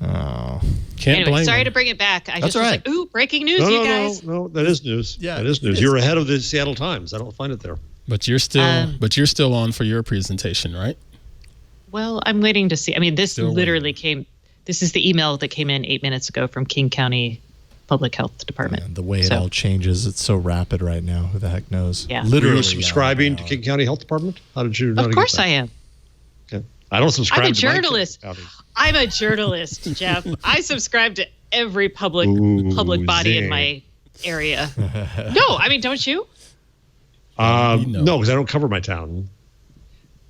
Oh. Can't blame sorry them. to bring it back. I That's just was all like, right. ooh, breaking news, you guys. No, that is news. Yeah, that is news. it is. You're ahead of the Seattle Times. I don't find it there. But you're still on for your presentation, right? Well, I'm waiting to see. I mean, this Still literally came. This is the email that came in 8 minutes ago from King County Public Health Department. And the way it all changes, it's so rapid right now. Who the heck knows? Yeah. Literally. Were you subscribing to King County Health Department? How did you? Of course I am. Okay. I don't subscribe. I'm a to my journalist. County. I'm a journalist, Jeff. I subscribe to every public body in my area. No, I mean, don't you? No, because I don't cover my town.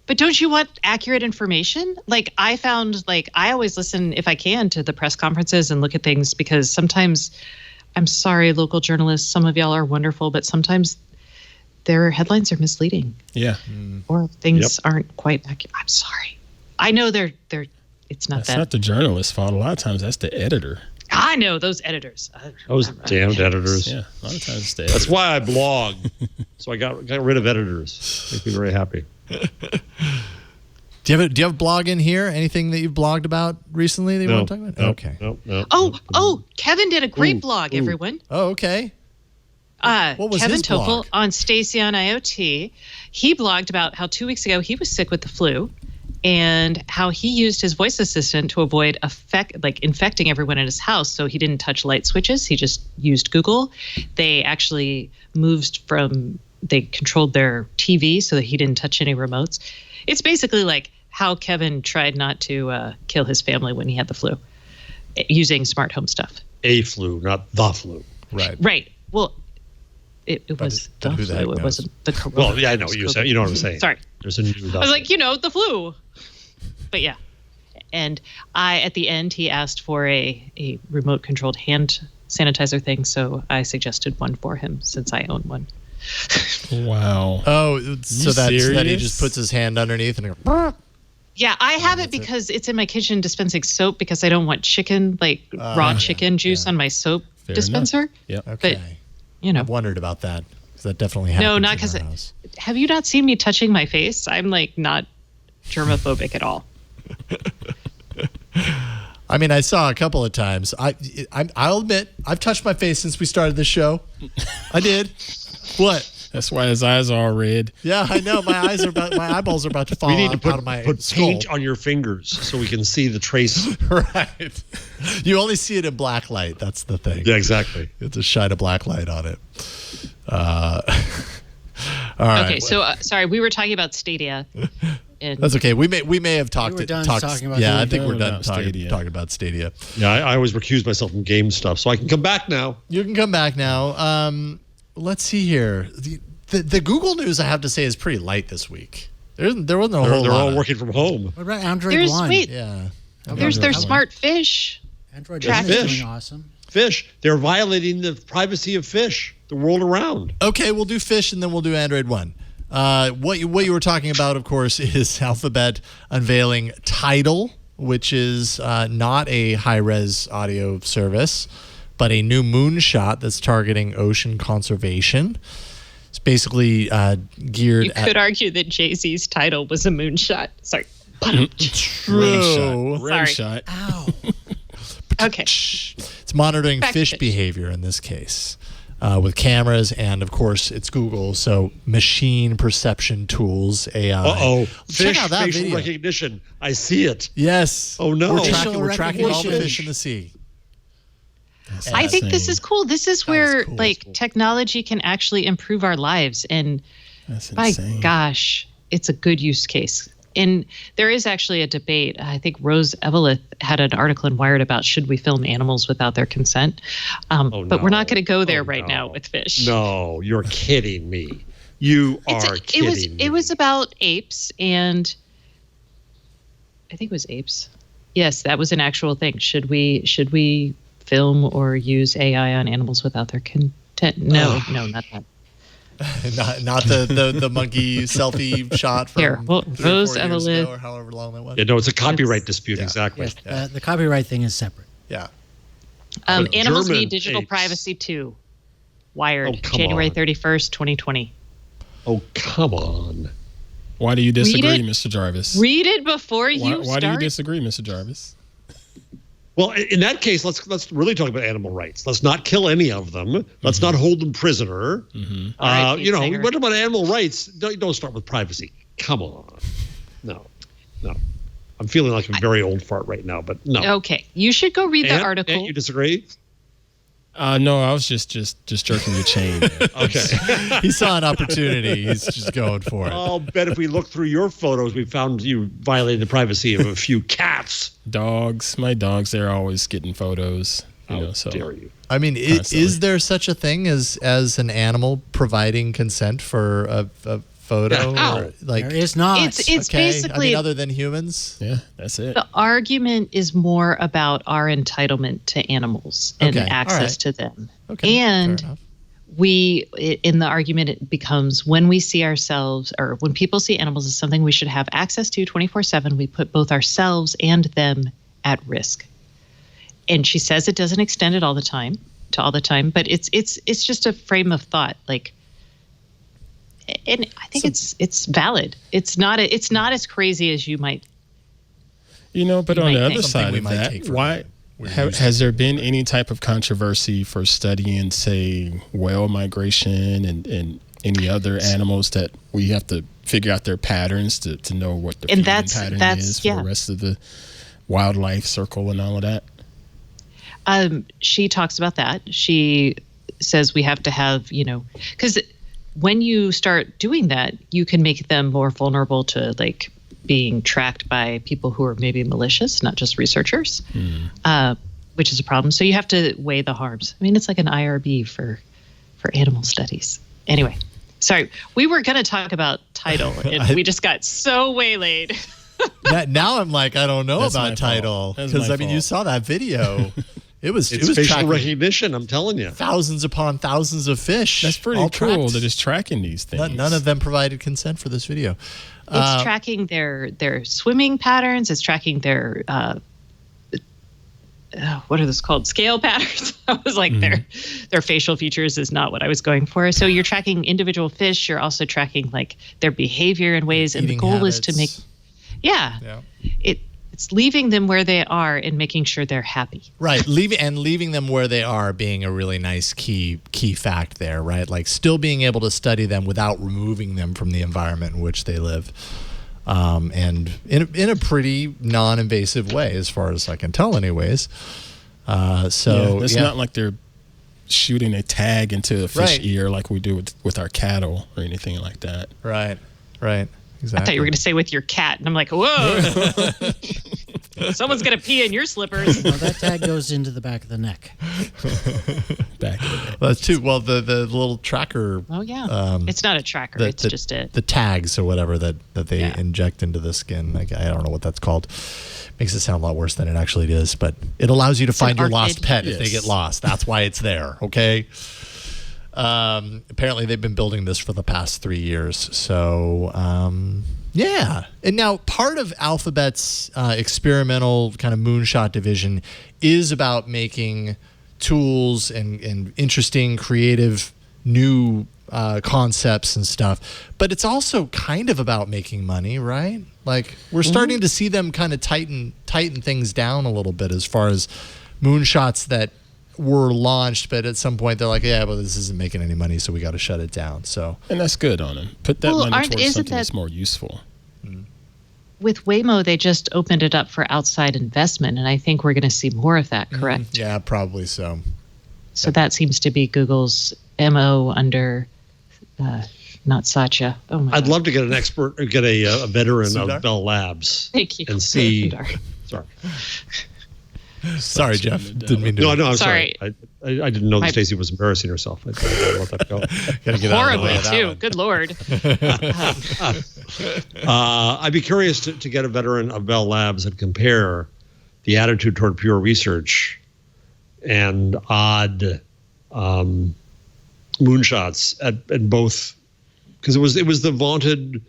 But don't you want accurate information? Like I found, I always listen if I can to the press conferences and look at things because sometimes, I'm sorry, local journalists, some of y'all are wonderful, but sometimes their headlines are misleading. Yeah. Or things aren't quite accurate. I'm sorry. I know they're it's not That's that. not the journalist's fault. A lot of times that's the editor. I know those editors. Those damned editors. Yeah, a lot of times it's the editor. That's why I blog. So I got rid of editors. Make me very happy. Do you have a blog in here? Anything that you've blogged about recently that you want to talk about? Okay. No. Kevin did a great blog, everyone. Oh, okay. What was Kevin his Topel blog? on Stacey on IoT. He blogged about how 2 weeks ago he was sick with the flu and how he used his voice assistant to avoid infecting everyone in his house. So he didn't touch light switches. He just used Google. They actually they controlled their TV so that he didn't touch any remotes. It's basically like how Kevin tried not to kill his family when he had the flu using smart home stuff. A flu, not the flu. Right. Well, it was the who the heck flu. It knows? wasn't the corona. Well, yeah, I know what you said. You know what I'm saying. Sorry. There's a new. I was like, the flu. But yeah. And at the end, he asked for a remote controlled hand sanitizer thing. So I suggested one for him since I own one. Wow. Oh, so that he serious? just puts his hand underneath and goes, Yeah, I have it because it's in my kitchen dispensing soap because I don't want chicken, raw chicken juice on my soap Fair dispenser. enough. Yep. okay. But, I've wondered about that because that definitely happens. No, not in because. our house. Have you not seen me touching my face? I'm not germophobic at all. I mean, I saw a couple of times. I'll admit, I've touched my face since we started the show. I did. What? That's why his eyes are all red. Yeah, I know. My eyeballs are about to fall We need to out of my put skull. paint on your fingers so we can see the trace. Right. You only see it in black light. That's the thing. Yeah, exactly. You have to shine a black light on it. All right. Okay, so sorry, we were talking about Stadia. And That's okay. We may have talked. We were done talked talking about yeah, I Stadia. think we're done About talking Stadia. about Stadia. Yeah, I always recuse myself from game stuff, so I can come back now. You can come back now. Let's see here. The Google news, I have to say, is pretty light this week. There wasn't a whole lot. They're all of- working from home. What about Android there's One? Yeah. there's their smart fish. Android Track One is fish. doing awesome. Fish. They're violating the privacy of fish, the world around. Okay, we'll do Fish and then we'll do Android One. What you were talking about, of course, is Alphabet unveiling Tidal, which is not a high-res audio service, but a new moonshot that's targeting ocean conservation. It's basically geared You at could argue that Jay-Z's title was a moonshot. Sorry. true. Rim Sorry. shot. Ow. Okay. It's monitoring Back to fish fish. behavior in this case. With cameras, and of course it's Google, so machine perception tools, AI. Uh-oh. Check Fish out that facial video. recognition. I see it. Yes. Oh, no. We're Facial tracking all the recognition. fish in the sea. I think this insane. is cool. This is where cool. technology can actually improve our lives. And That's by insane. gosh, it's a good use case. And there is actually a debate. I think Rose Eveleth had an article in Wired about should we film animals without their consent. But we're not going to go there now with fish. No, you're kidding me. You are kidding me. It was about apes, and I think it was apes. Yes, that was an actual thing. Should we film or use AI on animals without their consent. No, not that. not the monkey selfie shot from Here, well, 3 or 4 Rose years Evelyn- ago or however long that was. Yeah, no, it's a copyright dispute. Yes. Exactly. Yes, the copyright thing is separate. Yeah. Animals German Need Digital apes. Privacy 2. Wired, Oh, come January on. 31st, 2020. Oh, come on. Why do you disagree, it. Mr. Jarvis? Read it before you Why start. do you disagree, Mr. Jarvis? Well, in that case, let's really talk about animal rights. Let's not kill any of them. Let's not hold them prisoner. All right, Pete You know, Singer. what about animal rights? Don't start with privacy. Come on. No. I'm feeling like a very old fart right now, but no. Okay, you should go read the Ant, article. Ant, you disagree? No, I was just jerking your chain. Okay. He saw an opportunity. He's just going for it. I'll bet if we look through your photos, we found you violated the privacy of a few cats. My dogs, they're always getting photos. How So dare you? I mean, Constantly. is there such a thing as an animal providing consent for a photo? Yeah. Or, like, There is not. It's okay, basically I mean, other than humans. yeah, that's it. the argument is more about our entitlement to animals and Okay, all access right. to them. Okay, And fair enough. in the argument, it becomes when we see ourselves or when people see animals as something we should have access to 24/7, we put both ourselves and them at risk. And she says it doesn't extend it all the time, but it's just a frame of thought. Like, and I think it's valid. It's not as crazy as you might. But You on the might other think. side Something we of might that, take for why granted. has there been any type of controversy for studying, say, whale migration and any other animals that we have to figure out their patterns to know what the And feeding that's- pattern that's- is for yeah. the rest of the wildlife circle and all of that? She talks about that. She says we have to have, because when you start doing that, you can make them more vulnerable to like being tracked by people who are maybe malicious, not just researchers, which is a problem. So you have to weigh the harms. I mean, it's like an IRB for animal studies. Anyway, sorry, we were going to talk about Tidal, and we just got so waylaid. Now I'm like, I don't know That's about my Tidal fault. That's because my I mean, you fault. saw that video. It was It's facial tracking recognition, I'm telling you. thousands upon thousands of fish. That's pretty all cool tracked. that it's tracking these things. None of them provided consent for this video. It's tracking their swimming patterns. It's tracking their what are those called? Scale patterns. I was like, their facial features is not what I was going for. So you're tracking individual fish. You're also tracking like their behavior in ways, and the Eating goal is to make, habits. yeah. It's leaving them where they are and making sure they're happy. Right, leaving them where they are being a really nice key fact there, right? Like still being able to study them without removing them from the environment in which they live, and in a pretty non-invasive way, as far as I can tell, anyways. It's not like they're shooting a tag into a fish Right. ear like we do with our cattle or anything like that. Right, exactly. I thought you were going to say with your cat, and I'm like, whoa, someone's going to pee in your slippers. Well, that tag goes into the back of the neck. Back in the day. That's too. Well, the little tracker. Oh yeah, it's not a tracker. It's just it. The tags or whatever that they Yeah. inject into the skin. Like, I don't know what that's called. Makes it sound a lot worse than it actually is, but it allows you to find an your lost arcade. pet if they Yes. get lost. That's why it's there. Okay. Apparently, they've been building this for the past 3 years. So, yeah. And now part of Alphabet's experimental kind of moonshot division is about making tools and interesting, creative, new concepts and stuff. But it's also kind of about making money, right? Like we're starting to see them kind of tighten things down a little bit as far as moonshots that were launched, but at some point they're like, yeah, but this isn't making any money, so we got to shut it down. So And that's good on them. Put that money towards isn't something that- that's more useful. With Waymo, they just opened it up for outside investment, and I think we're going to see more of that, correct? yeah, probably so. So that seems to be Google's MO under, not Satya. Oh my I'd God. love to get an expert or get a veteran Sundar? of Bell Labs Thank you. and see. Sundar. Sorry. Sorry, Jeff. Didn't mean to. No, I'm Sorry. sorry. I didn't know that My- Stacey was embarrassing herself. I let that go. Gotta get out of the way Horribly of that too. one. Good Lord. I'd be curious to get a veteran of Bell Labs and compare the attitude toward pure research and odd moonshots at both, because it was the vaunted.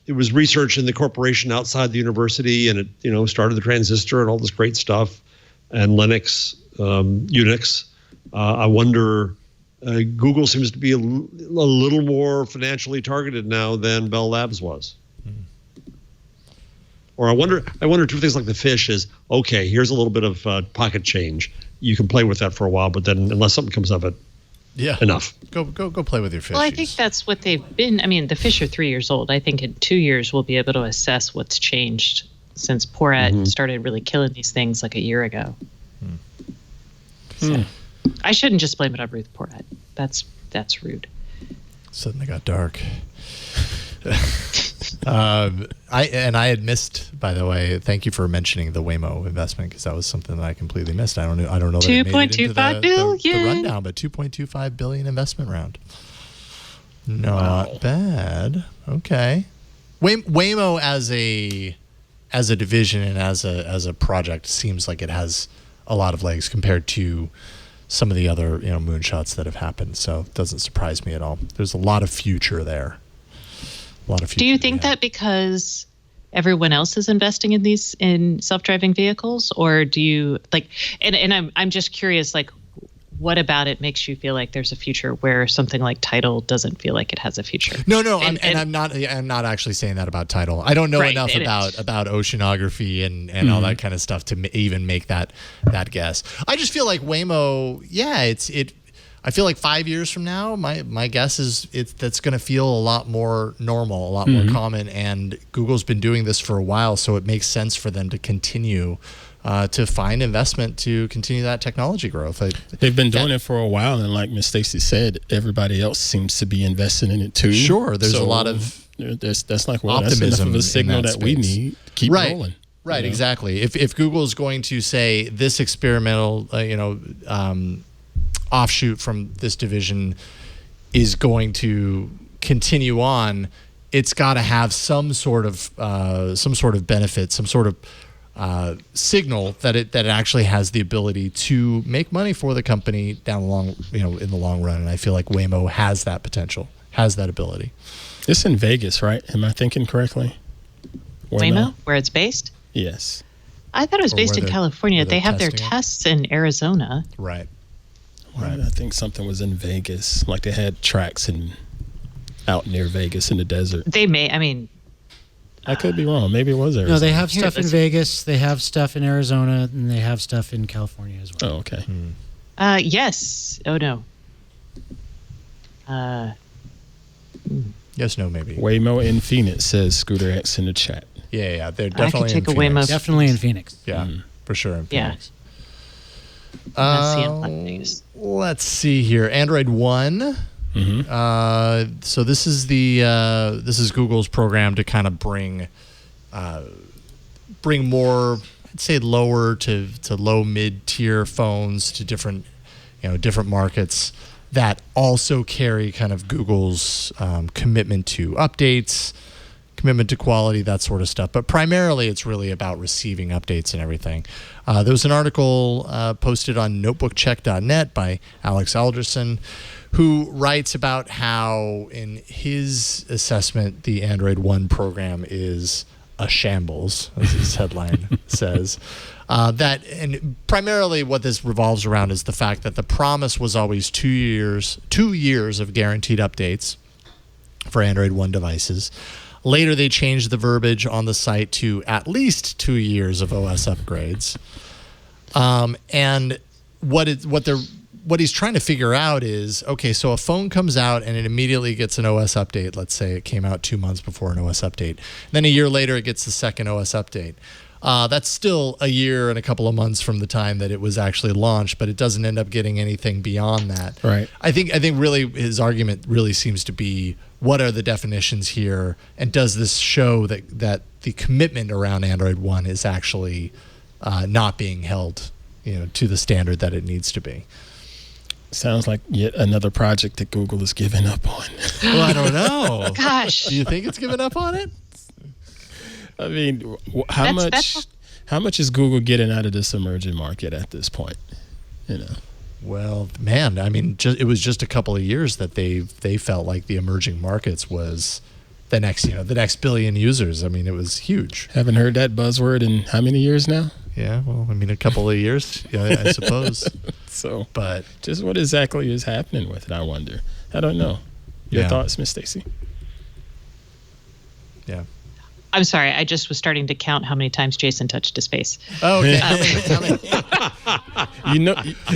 It was research in the corporation outside the university, and it started the transistor and all this great stuff, and Linux, Unix. I wonder. Google seems to be a little more financially targeted now than Bell Labs was. Or I wonder two things like the fish is, okay, here's a little bit of pocket change. You can play with that for a while, but then unless something comes of it, enough. Go play with your fish. Well, I think that's what they've been. I mean, the fish are 3 years old. I think in 2 years we'll be able to assess what's changed since Porat started really killing these things like a year ago. So, I shouldn't just blame it on Ruth Porat. That's rude. Suddenly got dark. I had missed, by the way. Thank you for mentioning the Waymo investment, because that was something that I completely missed. I don't know that it made it into the rundown, but $2.25 billion investment round. Not bad. Okay. Waymo as a division and as a project seems like it has a lot of legs compared to some of the other moonshots that have happened. So it doesn't surprise me at all. There's a lot of future there. Do you think that because everyone else is investing in self-driving vehicles, or do you like? And I'm just curious, like, what about it makes you feel like there's a future where something like Tidal doesn't feel like it has a future? No, I'm not actually saying that about Tidal. I don't know enough about oceanography and all that kind of stuff to even make that guess. I just feel like Waymo, I feel like 5 years from now, my guess is that's going to feel a lot more normal, a lot more common, and Google's been doing this for a while, so it makes sense for them to continue to find investment to continue that technology growth. They've been doing it for a while, and like Ms. Stacey said, everybody else seems to be investing in it too. Sure, there's a lot of that's like optimism. That's enough of a signal that we need. Keep rolling. Right, exactly. If Google is going to say this experimental, offshoot from this division is going to continue on, it's got to have some sort of benefit, some sort of signal that it actually has the ability to make money for the company in the long run. And I feel like Waymo has that potential, has that ability. It's in Vegas, right? Am I thinking correctly? Waymo, where it's based? Yes. I thought it was based in California. They have their tests in Arizona. Right. Right. I think something was in Vegas. Like they had tracks out near Vegas in the desert. They may. I mean, I could be wrong. Maybe it was Arizona. No, they have stuff in Vegas. They have stuff in Arizona, and they have stuff in California as well. Oh, okay. Yes. Oh no. Yes. No. Maybe. Waymo in Phoenix, says Scooter X in the chat. Yeah. They're definitely I could take in a Phoenix. Waymo. Definitely in Phoenix. Yeah, for sure in Phoenix. Let's see here. Android One. So this is Google's program to kind of bring more, I'd say, lower to low mid tier phones to different markets that also carry kind of Google's commitment to updates, commitment to quality, that sort of stuff. But primarily, it's really about receiving updates and everything. There was an article posted on notebookcheck.net by Alex Alderson, who writes about how, in his assessment, the Android One program is a shambles, as his headline says. And primarily what this revolves around is the fact that the promise was always 2 years of guaranteed updates for Android One devices. Later, they changed the verbiage on the site to at least 2 years of OS upgrades. And what he's trying to figure out is, okay, so a phone comes out and it immediately gets an OS update. Let's say it came out 2 months before an OS update. Then a year later, it gets the second OS update. That's still a year and a couple of months from the time that it was actually launched, but it doesn't end up getting anything beyond that. Right. I think really his argument really seems to be, what are the definitions here, and does this show that the commitment around Android One is actually not being held, to the standard that it needs to be? Sounds like yet another project that Google has given up on. Well, I don't know. Gosh. Do you think it's given up on it? I mean, how much is Google getting out of this emerging market at this point? Well, man, I mean, it was just a couple of years that they felt like the emerging markets was the next billion users. I mean, it was huge. Haven't heard that buzzword in how many years now? Yeah, well, I mean, a couple of years, I suppose. So, but just what exactly is happening with it, I wonder. I don't know. Your thoughts, Miss Stacey? Yeah. I'm sorry. I just was starting to count how many times Jason touched his face. Oh, okay.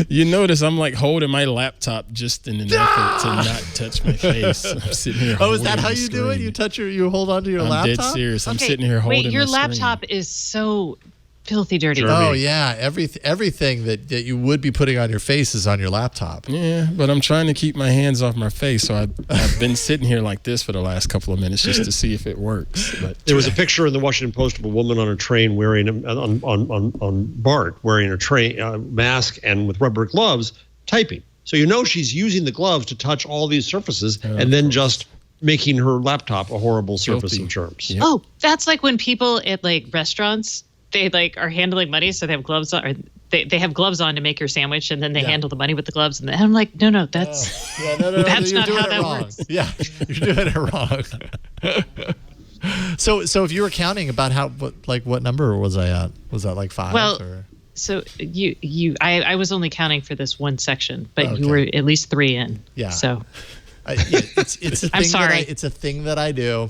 You notice I'm like holding my laptop just in an effort to not touch my face. I'm sitting here. Oh, is that how you do it? You hold on to your laptop? I'm dead serious. I'm sitting here holding. Wait, your my laptop screen. is so filthy dirty. Oh yeah, everything that you would be putting on your face is on your laptop. Yeah, but I'm trying to keep my hands off my face, so I've been sitting here like this for the last couple of minutes just to see if it works. But there was a picture in the Washington Post of a woman on a train wearing on BART wearing a train mask and with rubber gloves typing. So she's using the gloves to touch all these surfaces and then just making her laptop a horrible surface of germs. Yep. Oh, that's like when people at like restaurants. They like are handling money, so they have gloves on, or they have gloves on to make your sandwich, and then they handle the money with the gloves. And I'm like, no, that's that's not how that works. Yeah, you're doing it wrong. So if you were counting about what number was I at? Was that like 5? Well, or? So I was only counting for this one section, but you were at least 3 in. Yeah. So it's a thing. I'm sorry. It's a thing that I do.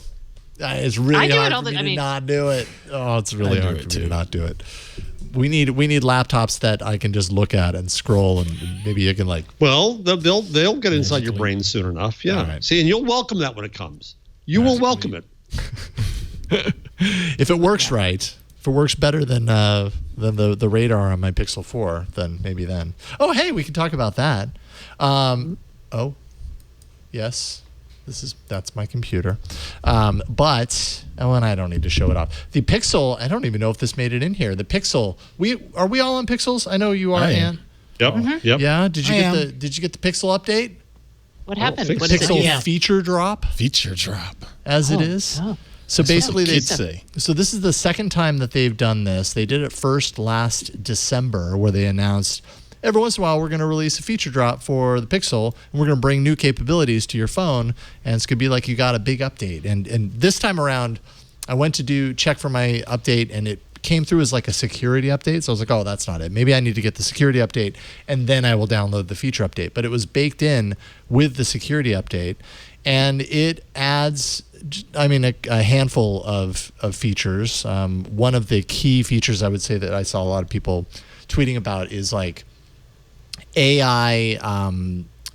It's really hard for me to not do it. Oh, it's really hard for me to not do it. We need laptops that I can just look at and scroll, and maybe you can like. Well, they'll get inside your brain soon enough. Yeah. Right. See, and you'll welcome that when it comes. You will welcome it. If it works right, if it works better than the radar on my Pixel 4, then maybe then. Oh, hey, we can talk about that. Yes. That's my computer. And I don't need to show it off. The Pixel, I don't even know if this made it in here. The Pixel, are we all on Pixels? I know you are, Ann. Yep. Mm-hmm. Yep. Yeah. Did you get the Pixel update? What happened? What Pixel feature drop? Feature drop. As it is. Oh. So basically, so this is the second time that they've done this. They did it first last December, where they announced every once in a while we're going to release a feature drop for the Pixel, and we're going to bring new capabilities to your phone, and it's going to be like you got a big update. And this time around, I went to check for my update, and it came through as like a security update. So I was like, oh, that's not it. Maybe I need to get the security update, and then I will download the feature update. But it was baked in with the security update, and it adds, a handful of features. One of the key features I would say that I saw a lot of people tweeting about is like AI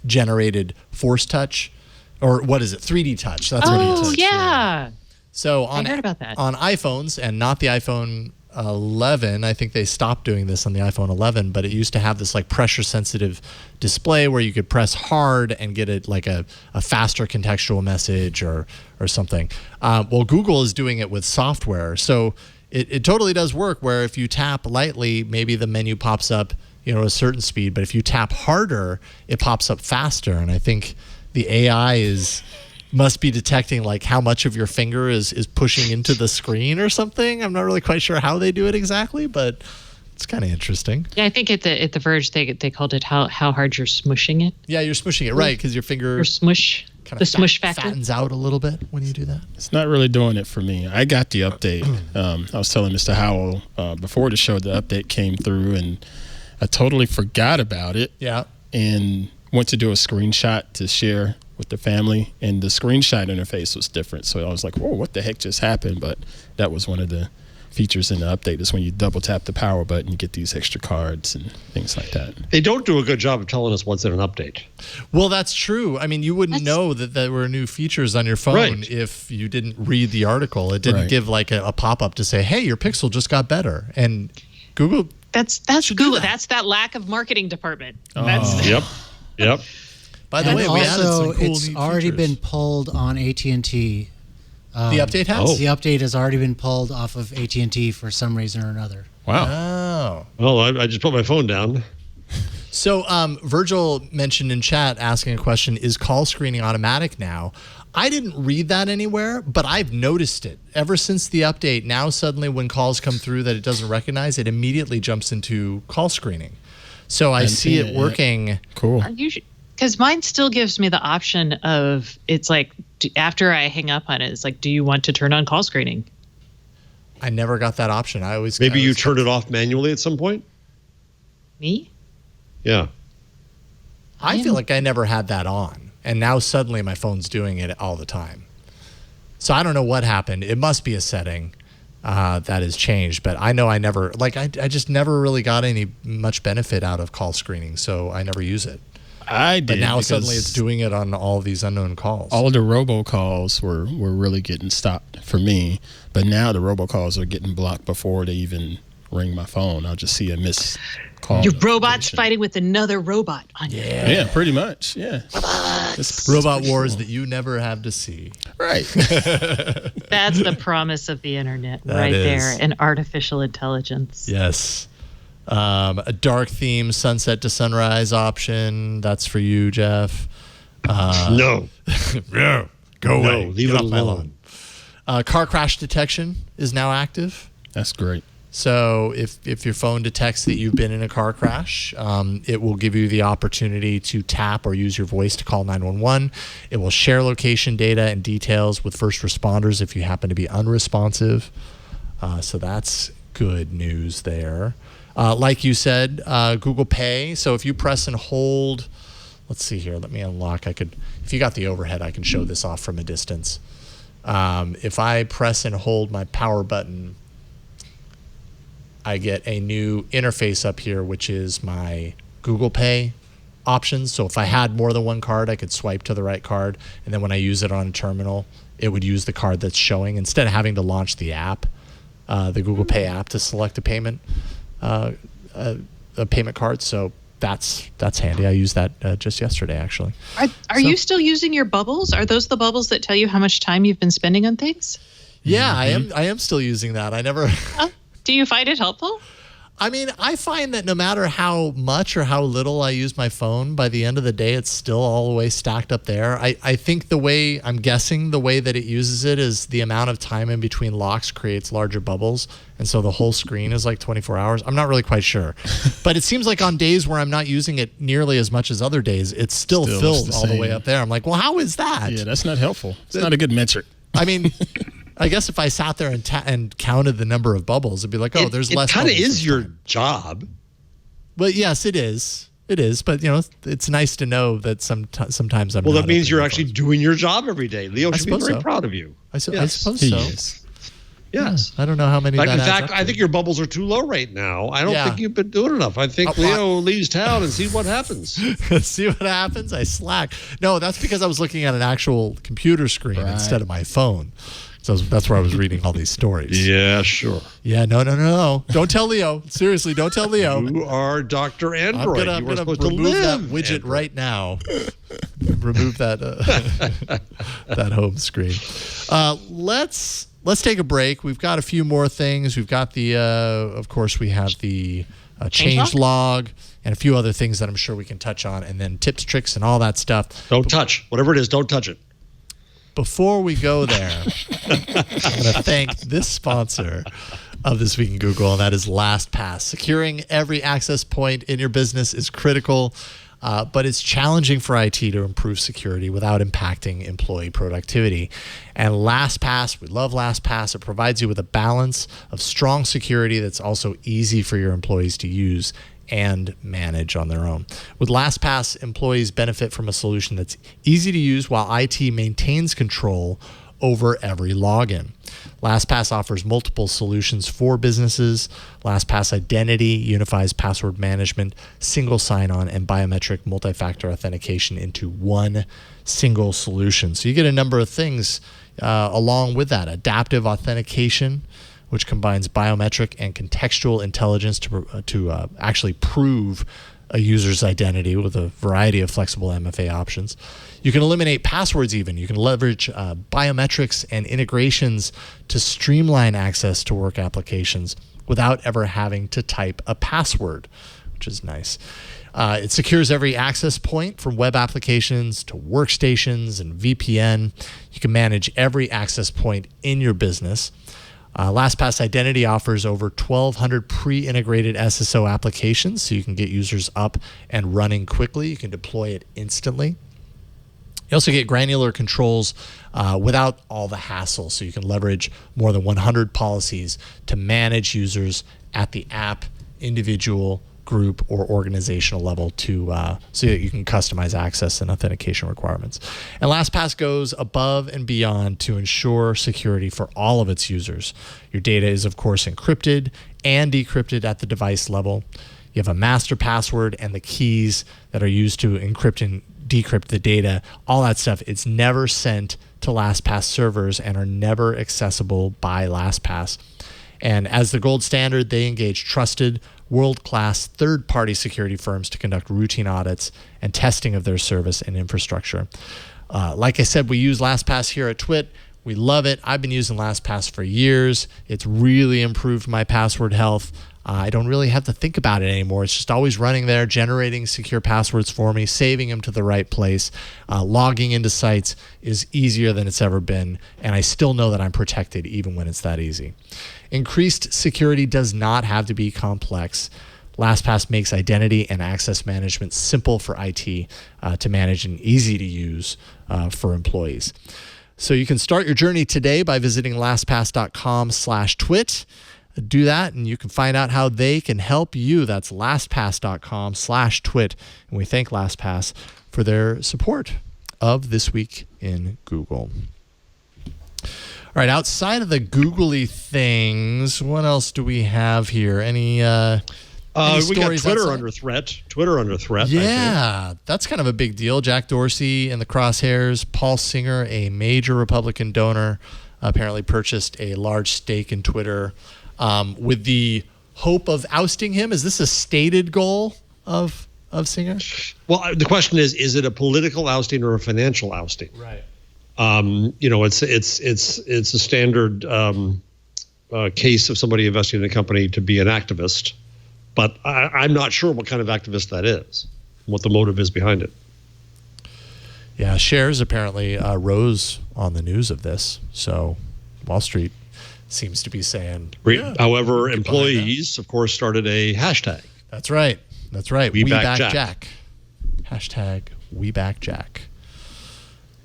generated force touch, or what is it? 3D touch. That's what it is. Oh yeah. So I heard about that. On iPhones, and not the iPhone 11. I think they stopped doing this on the iPhone 11, but it used to have this like pressure sensitive display where you could press hard and get it like a faster contextual message or something. Well, Google is doing it with software, so it totally does work. Where if you tap lightly, maybe the menu pops up a certain speed, but if you tap harder, it pops up faster. And I think the AI must be detecting like how much of your finger is pushing into the screen or something. I'm not really quite sure how they do it exactly, but it's kind of interesting. Yeah, I think at the Verge they called it how hard you're smushing it. Yeah, you're smushing it, right? Because your finger or smush the smush factor fattens out a little bit when you do that. It's not really doing it for me. I got the update. I was telling Mr. Howell before the show the update came through, and I totally forgot about it. Yeah. And went to do a screenshot to share with the family, and the screenshot interface was different. So I was like, whoa, what the heck just happened? But that was one of the features in the update, is when you double tap the power button, you get these extra cards and things like that. They don't do a good job of telling us what's in an update. Well, that's true. I mean, you wouldn't know that there were new features on your phone if you didn't read the article. It didn't give like a pop-up to say, hey, your Pixel just got better. And Google... That's Google. That's that lack of marketing department. Yep. By the way, we added some cool it's already been pulled on AT&T. The update has? The update has already been pulled off of AT&T for some reason or another. Wow. Oh. Well, I just put my phone down. So Virgil mentioned in chat, asking a question, is call screening automatic now? I didn't read that anywhere, but I've noticed it. Ever since the update, now suddenly when calls come through that it doesn't recognize, it immediately jumps into call screening. So I And see it yeah. working. Cool. Are you? Because mine still gives me the option of it's like after I hang up on it, it's like, do you want to turn on call screening? I never got that option. Maybe you turned it off manually at some point? Me? Yeah. I feel like I never had that on. And now suddenly my phone's doing it all the time. So I don't know what happened. It must be a setting that has changed. But I know I never, like, I just never really got much benefit out of call screening. So I never use it. I did. But now because suddenly it's doing it on all these unknown calls. all the robocalls were really getting stopped for me. But now the robocalls are getting blocked before they even ring my phone. I'll just see a missed call. Your robot's fighting with another robot on you. Yeah, pretty much. Yeah. Robot wars that you never have to see. Right. That's the promise of the internet That right is. there, and artificial intelligence. Yes. A dark theme sunset to sunrise option. That's for you, Jeff. No. No. Go away. No, leave Get it off my alone. lawn. Car crash detection is now active. That's great. So if your phone detects that you've been in a car crash, it will give you the opportunity to tap or use your voice to call 911. It will share location data and details with first responders if you happen to be unresponsive. So that's good news there. Like you said, Google Pay. So if you press and hold, let's see here. Let me unlock. If you got the overhead, I can show this off from a distance. If I press and hold my power button, I get a new interface up here, which is my Google Pay options. So if I had more than one card, I could swipe to the right card. And then when I use it on a terminal, it would use the card that's showing instead of having to launch the app, the Google Pay app to select a payment card. So that's handy. I used that just yesterday, actually. Are you still using your bubbles? Are those the bubbles that tell you how much time you've been spending on things? Yeah, I am still using that. I never... Do you find it helpful? I mean, I find that no matter how much or how little I use my phone, by the end of the day, it's still all the way stacked up there. I think the way that it uses it is the amount of time in between locks creates larger bubbles. And so the whole screen is like 24 hours. I'm not really quite sure. But it seems like on days where I'm not using it nearly as much as other days, it's still filled all the way up there. I'm like, well, how is that? Yeah, that's not helpful. It's not a good metric. I mean... I guess if I sat there and counted the number of bubbles, it'd be like, there's less. It kind of bubbles is this your time. job. But yes, it is. It is. But it's nice to know that sometimes I'm. Well, not that means opening you're my actually phone. doing your job every day. Leo should be suppose very so. proud of you. I Yes. suppose He so. is. Yes. I don't know how many. In that adds fact, up I to. think your bubbles are too low right now. I don't Yeah. think you've been doing enough. I think Leo leaves town and see what happens. See what happens. I slack. No, that's because I was looking at an actual computer screen instead of my phone. So that's where I was reading all these stories. Yeah, sure. Yeah, no. Don't tell Leo. Seriously, don't tell Leo. You are Dr. Android. I'm you were gonna supposed to remove that live widget Android. right now. Remove that that home screen. Let's take a break. We've got a few more things. We've got the, of course, we have the change log and a few other things that I'm sure we can touch on, and then tips, tricks, and all that stuff. Don't touch. Whatever it is, don't touch it. Before we go there, I'm going to thank this sponsor of This Week in Google, and that is LastPass. Securing every access point in your business is critical, but it's challenging for IT to improve security without impacting employee productivity. And LastPass, we love LastPass. It provides you with a balance of strong security that's also easy for your employees to use and manage on their own. With LastPass, employees benefit from a solution that's easy to use while IT maintains control over every login. LastPass offers multiple solutions for businesses. LastPass Identity unifies password management, single sign-on, and biometric multi-factor authentication into one single solution. So you get a number of things along with that. Adaptive authentication, which combines biometric and contextual intelligence to actually prove a user's identity with a variety of flexible MFA options. You can eliminate passwords even. You can leverage biometrics and integrations to streamline access to work applications without ever having to type a password, which is nice. It secures every access point from web applications to workstations and VPN. You can manage every access point in your business. LastPass Identity offers over 1,200 pre-integrated SSO applications, so you can get users up and running quickly. You can deploy it instantly. You also get granular controls without all the hassle, so you can leverage more than 100 policies to manage users at the app, individual, group, or organizational level so that you can customize access and authentication requirements. And LastPass goes above and beyond to ensure security for all of its users. Your data is, of course, encrypted and decrypted at the device level. You have a master password and the keys that are used to encrypt and decrypt the data. All that stuff, it's never sent to LastPass servers and are never accessible by LastPass. And as the gold standard, they engage trusted, world-class third-party security firms to conduct routine audits and testing of their service and infrastructure. Like I said, we use LastPass here at Twit. We love it. I've been using LastPass for years. It's really improved my password health. I don't really have to think about it anymore. It's just always running there, generating secure passwords for me, saving them to the right place. Logging into sites is easier than it's ever been, and I still know that I'm protected even when it's that easy. Increased security does not have to be complex. LastPass makes identity and access management simple for IT to manage and easy to use for employees. So you can start your journey today by visiting lastpass.com/twit. Do that, and you can find out how they can help you. That's lastpass.com/twit. And we thank LastPass for their support of This Week in Google. All right, outside of the googly things, what else do we have here? Any we got stories Twitter outside? under threat. Twitter under threat. Yeah, that's kind of a big deal. Jack Dorsey in the crosshairs. Paul Singer, a major Republican donor, apparently purchased a large stake in Twitter with the hope of ousting him. Is this a stated goal of Singer? Well, the question is it a political ousting or a financial ousting? Right. It's a standard case of somebody investing in a company to be an activist, but I'm not sure what kind of activist that is, what the motive is behind it. Yeah, shares apparently rose on the news of this. So Wall Street seems to be saying. However, employees, of course, started a hashtag. That's right. We back Jack. Hashtag We back Jack.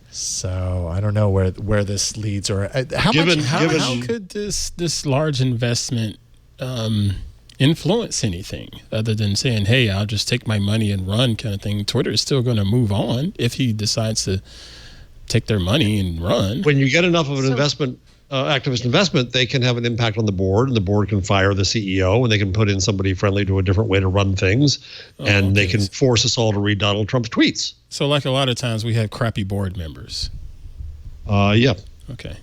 So I don't know where this leads, or how could this large investment influence anything other than saying, "Hey, I'll just take my money and run," kind of thing. Twitter is still going to move on if he decides to take their money and run. When you get enough of an investment, activist investment, they can have an impact on the board, and the board can fire the CEO, and they can put in somebody friendly to a different way to run things, and they can force us all to read Donald Trump's tweets. So, like a lot of times, we have crappy board members. Yeah. Okay.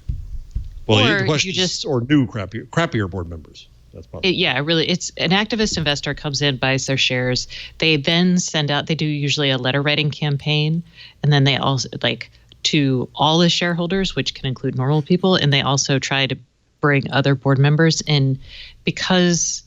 Well, the question is, or new crappier board members. That's possible. It's an activist investor comes in, buys their shares. They then they do usually a letter writing campaign, and then they also to all the shareholders, which can include normal people, and they also try to bring other board members in, because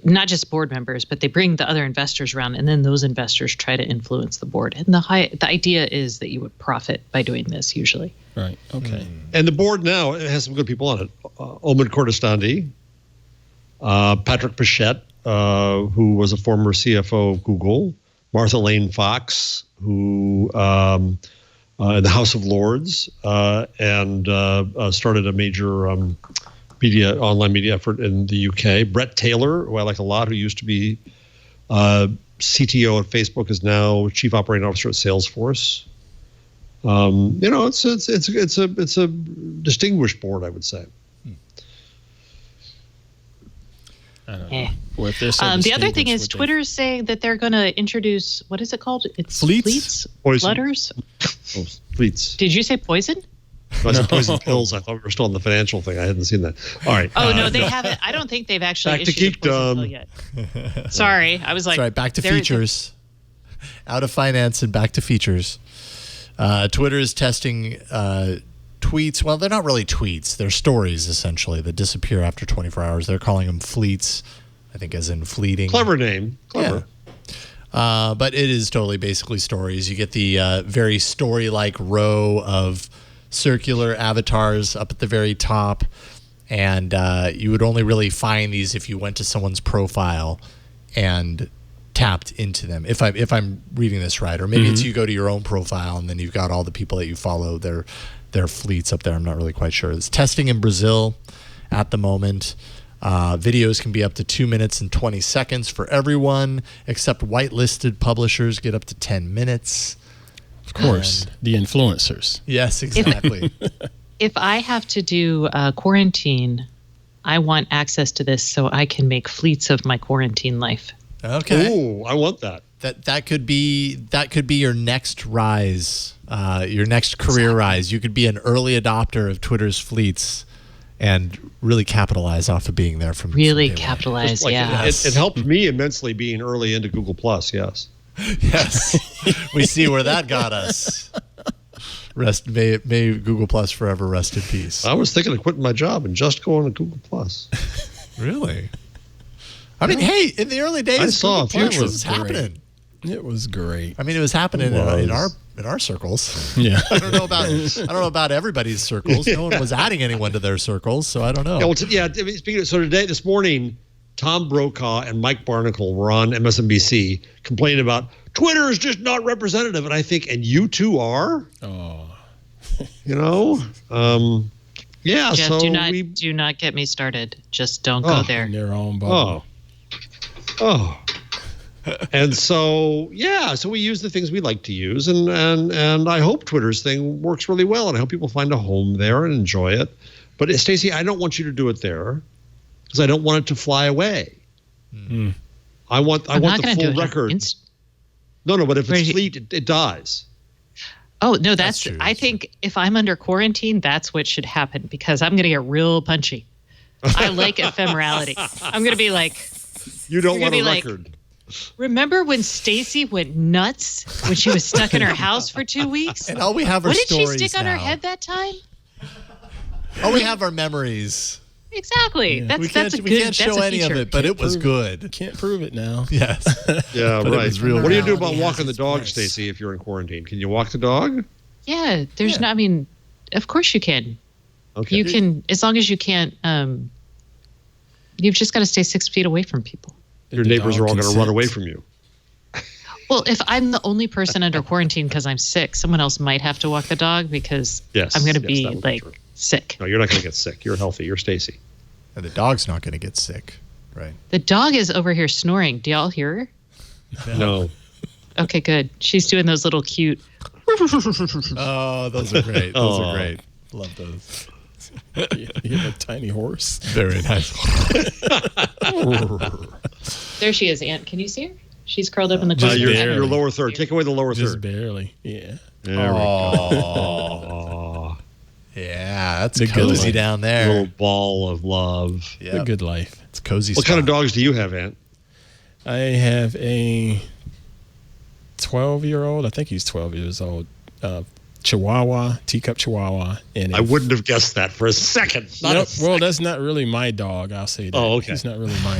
not just board members, but they bring the other investors around, and then those investors try to influence the board. And the idea is that you would profit by doing this usually. Right. Okay. And the board now has some good people on it. Omid Kordestandi, Patrick Pichette, who was a former CFO of Google, Martha Lane Fox, who in the House of Lords, and started a major online media effort in the UK. Brett Taylor, who I like a lot, who used to be CTO at Facebook, is now Chief Operating Officer at Salesforce. It's a distinguished board, I would say. I don't know. Well, the other thing is Twitter is saying that they're going to introduce, what is it called? It's fleets? Flutters? Oh, fleets. Did you say poison? No, I said poison pills. I thought we were still on the financial thing. I hadn't seen that. All right. Oh, no, they haven't. I don't think they've actually Back to issued a poison pill geekdom. yet. Sorry. I was like. That's right. Back to features. Out of finance and back to features. Twitter is testing tweets. Well, they're not really tweets. They're stories, essentially, that disappear after 24 hours. They're calling them fleets, I think, as in fleeting. Clever name. Clever. Yeah. But it is totally basically stories. You get the very story-like row of circular avatars up at the very top. and you would only really find these if you went to someone's profile and tapped into them. If I'm reading this right, or maybe it's you go to your own profile and then you've got all the people that you follow, their fleets up there. I'm not really quite sure. It's testing in Brazil at the moment. Videos can be up to 2 minutes and 20 seconds for everyone, except whitelisted publishers get up to 10 minutes. Of course, the influencers. Yes, exactly. If I have to do quarantine, I want access to this so I can make fleets of my quarantine life. Okay. Ooh, I want that. That could be your next rise, your next career rise. You could be an early adopter of Twitter's fleets and really capitalize off of being there from Really day one. capitalize, Like, yeah. It helped me immensely being early into Google Plus. Yes. Yes, we see where that got us. May Google Plus forever rest in peace. I was thinking of quitting my job and just going to Google Plus. Really? I mean, hey, in the early days, I saw Google a Plus future. was happening. It was great. I mean, it was happening in our circles. Yeah. I don't know about everybody's circles. No one was adding anyone to their circles, so I don't know. This morning, Tom Brokaw and Mike Barnacle were on MSNBC complaining about Twitter is just not representative, and I think, and you two are. Oh. Yeah. Jeff, so do not get me started. Just don't go there. In their own bubble. Oh. And so we use the things we like to use, and I hope Twitter's thing works really well, and I hope people find a home there and enjoy it. But Stacey, I don't want you to do it there because I don't want it to fly away. Mm. I want the full record. No, but if it's fleet, it dies. Oh no, that's true. I think if I'm under quarantine, that's what should happen because I'm going to get real punchy. I like ephemerality. I'm going to be like, you don't want a like, record. Remember when Stacey went nuts when she was stuck in her house for 2 weeks? And all we have are what did she stories stick on her now. head that time? All we have are memories. Exactly. Yeah. That's We can't that's show a any feature. of it, but it was good. Can't prove it now. Yes. Yeah, But it right. was real What do you do about Morality walking the has its dog, price. Stacey, if you're in quarantine? Can you walk the dog? Yeah, there's no. I mean, of course you can. Okay. You can as long as you can't. You've just got to stay 6 feet away from people. Your neighbors are all going to run away from you. Well, if I'm the only person under quarantine because I'm sick, someone else might have to walk the dog because Yes, I'm going to yes, be that would be like true. sick. No, you're not going to get sick. You're healthy. You're Stacey. And the dog's not going to get sick, right? The dog is over here snoring. Do y'all hear her? No. Okay, good. She's doing those little cute. Oh, those are great. Those are great. Love those. You have a tiny horse. Very nice. There she is, Aunt. Can you see her? She's curled up in the corner. Your lower third. Take away the lower Just third. barely. Yeah. There we go. Oh. Yeah, that's The good cozy life. down A there. little ball of love. Yeah, The good life. it's cozy. What kind of dogs do you have, Aunt? I have a 12-year-old. I think he's 12 years old. Chihuahua, teacup Chihuahua. And I wouldn't have guessed that for a second. Not a Well, second. that's not really my dog. I'll say that. Oh, okay. He's not really my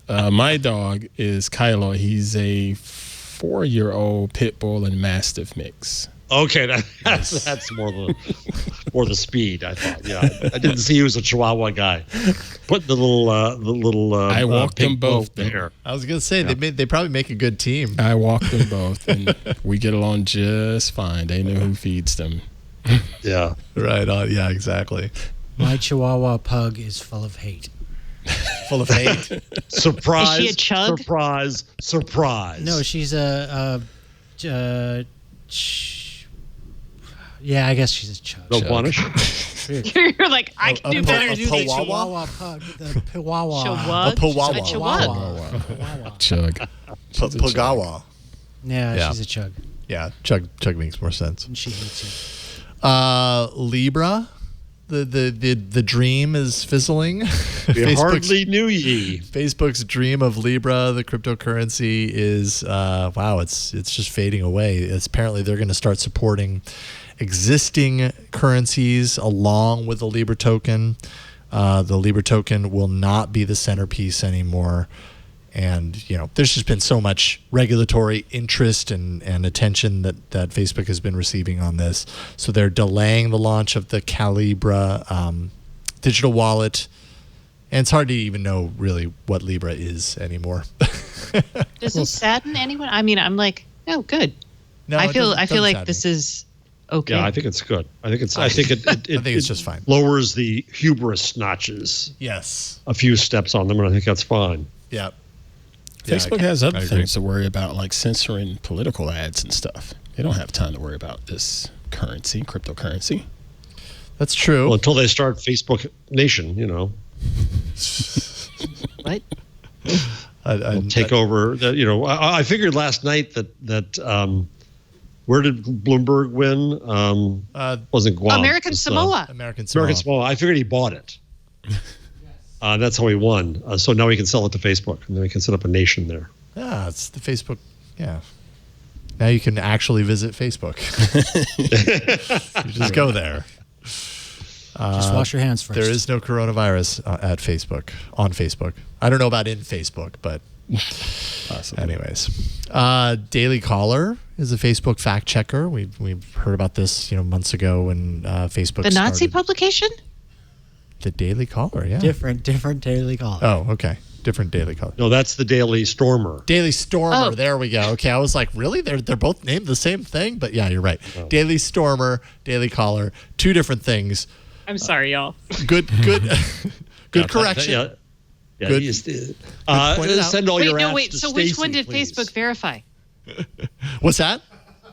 dog. My dog is Kylo. He's a 4-year-old pit bull and mastiff mix. Okay, that's more the speed. I thought. Yeah, I didn't see you as a Chihuahua guy. Put the little. I walked them pink both bow there. I was gonna say they probably make a good team. I walk them both, and we get along just fine. They know who feeds them. Yeah. Right on. Yeah, exactly. My Chihuahua pug is full of hate. Full of hate. Surprise! Is she a chug? Surprise! No, she's yeah, I guess she's a chug. No punish. You're like, I can do better. a The Chihuahua? Chihuahua pug, the Chihuahua. Chihuahua? A Chihuahua. A Chihuahua. Chihuahua. Chug. Pagawa. Yeah, Yeah. she's a chug, Yeah, chug makes more sense. and she hates you. Libra, the dream is fizzling. We hardly knew ye. Facebook's dream of Libra, the cryptocurrency, is it's just fading away. It's apparently they're going to start supporting existing currencies along with the Libra token. The Libra token will not be the centerpiece anymore. And, there's just been so much regulatory interest and attention that Facebook has been receiving on this. So they're delaying the launch of the Libra digital wallet. And it's hard to even know really what Libra is anymore. Does this sadden anyone? I mean, I'm like, no, good. No, I feel like sadden this is okay. Yeah, I think it's good. I think it's just fine. Lowers the hubris notches. Yes. A few steps on them, and I think that's fine. Yeah. Facebook has other I agree. things to worry about, like censoring political ads and stuff. They don't have time to worry about this cryptocurrency. That's true. Well, until they start Facebook Nation, What? They'll take over. I figured last night that where did Bloomberg win? Wasn't Guam? American Samoa. American Samoa. I figured he bought it. That's how he won. So now he can sell it to Facebook, and then he can set up a nation there. Yeah, it's the Facebook. Yeah. Now you can actually visit Facebook. You just go there. Just wash your hands first. There is no coronavirus at Facebook, on Facebook. I don't know about in Facebook, but Possibly. anyways. Daily Caller is a Facebook fact checker. We've heard about this, months ago when Facebook The Nazi started. publication? The Daily Caller, yeah. Different Daily Caller. Oh, okay. Different Daily Caller. No, that's the Daily Stormer. Daily Stormer. Oh. There we go. Okay, I was like, really? They're both named the same thing? But yeah, you're right. Oh. Daily Stormer, Daily Caller, two different things. I'm sorry, y'all. Good correction. Yeah. Good. Send all Wait, your no, apps wait. to So which Stacey, one did please. Facebook verify? What's that?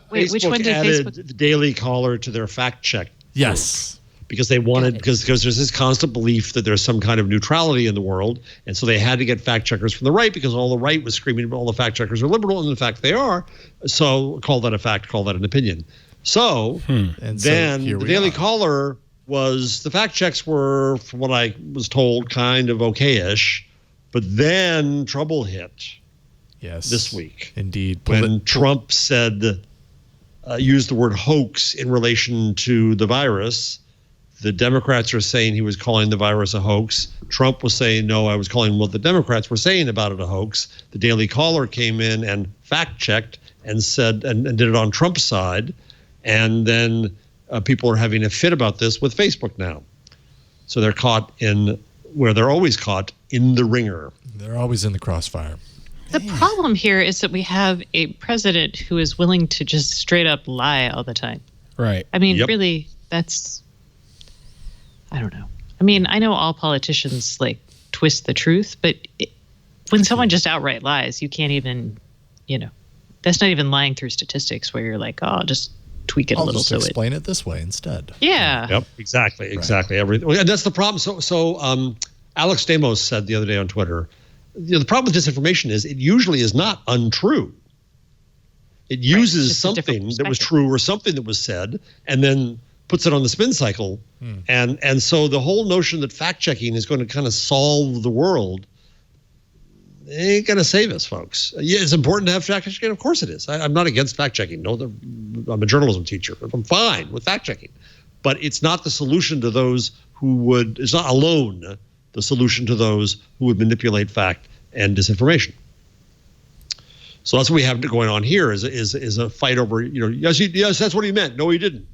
Wait, which one did added Facebook? the Daily Caller to their fact check? Yes. Because they wanted, because there's this constant belief that there's some kind of neutrality in the world, and so they had to get fact checkers from the right because all the right was screaming all the fact checkers are liberal, and in fact they are. So call that a fact, call that an opinion. So And so then here the we Daily are. Caller was, the fact checks were, from what I was told, kind of okay-ish, but then trouble hit Yes. this week. Indeed. When Trump said, used the word hoax in relation to the virus. The Democrats are saying he was calling the virus a hoax. Trump was saying, no, I was calling what the Democrats were saying about it a hoax. The Daily Caller came in and fact-checked and said, and did it on Trump's side. And then people are having a fit about this with Facebook now. So they're caught in where they're always caught, in the ringer. They're always in the crossfire. The problem here is that we have a president who is willing to just straight up lie all the time. Right. I mean, Yep. really, that's, I don't know. I mean, I know all politicians twist the truth, but when someone just outright lies, you can't even, that's not even lying through statistics where you're like, oh, I'll just tweak it a I'll little just so it. explain it this way instead. Yeah. Yep, exactly. Everything, and that's the problem. So Alex Stamos said the other day on Twitter, the problem with disinformation is it usually is not untrue. It uses Just a different something that was perspective. true or something that was said, and then puts it on the spin cycle. And so the whole notion that fact checking is going to kind of solve the world ain't going to save us, folks. Yeah, it's important to have fact checking. Of course it is. I'm not against fact checking. No, I'm a journalism teacher. I'm fine with fact checking, but it's not the solution to those who would. It's not alone the solution to those who would manipulate fact and disinformation. So that's what we have going on here is a fight over, yes, that's what he meant. No, he didn't.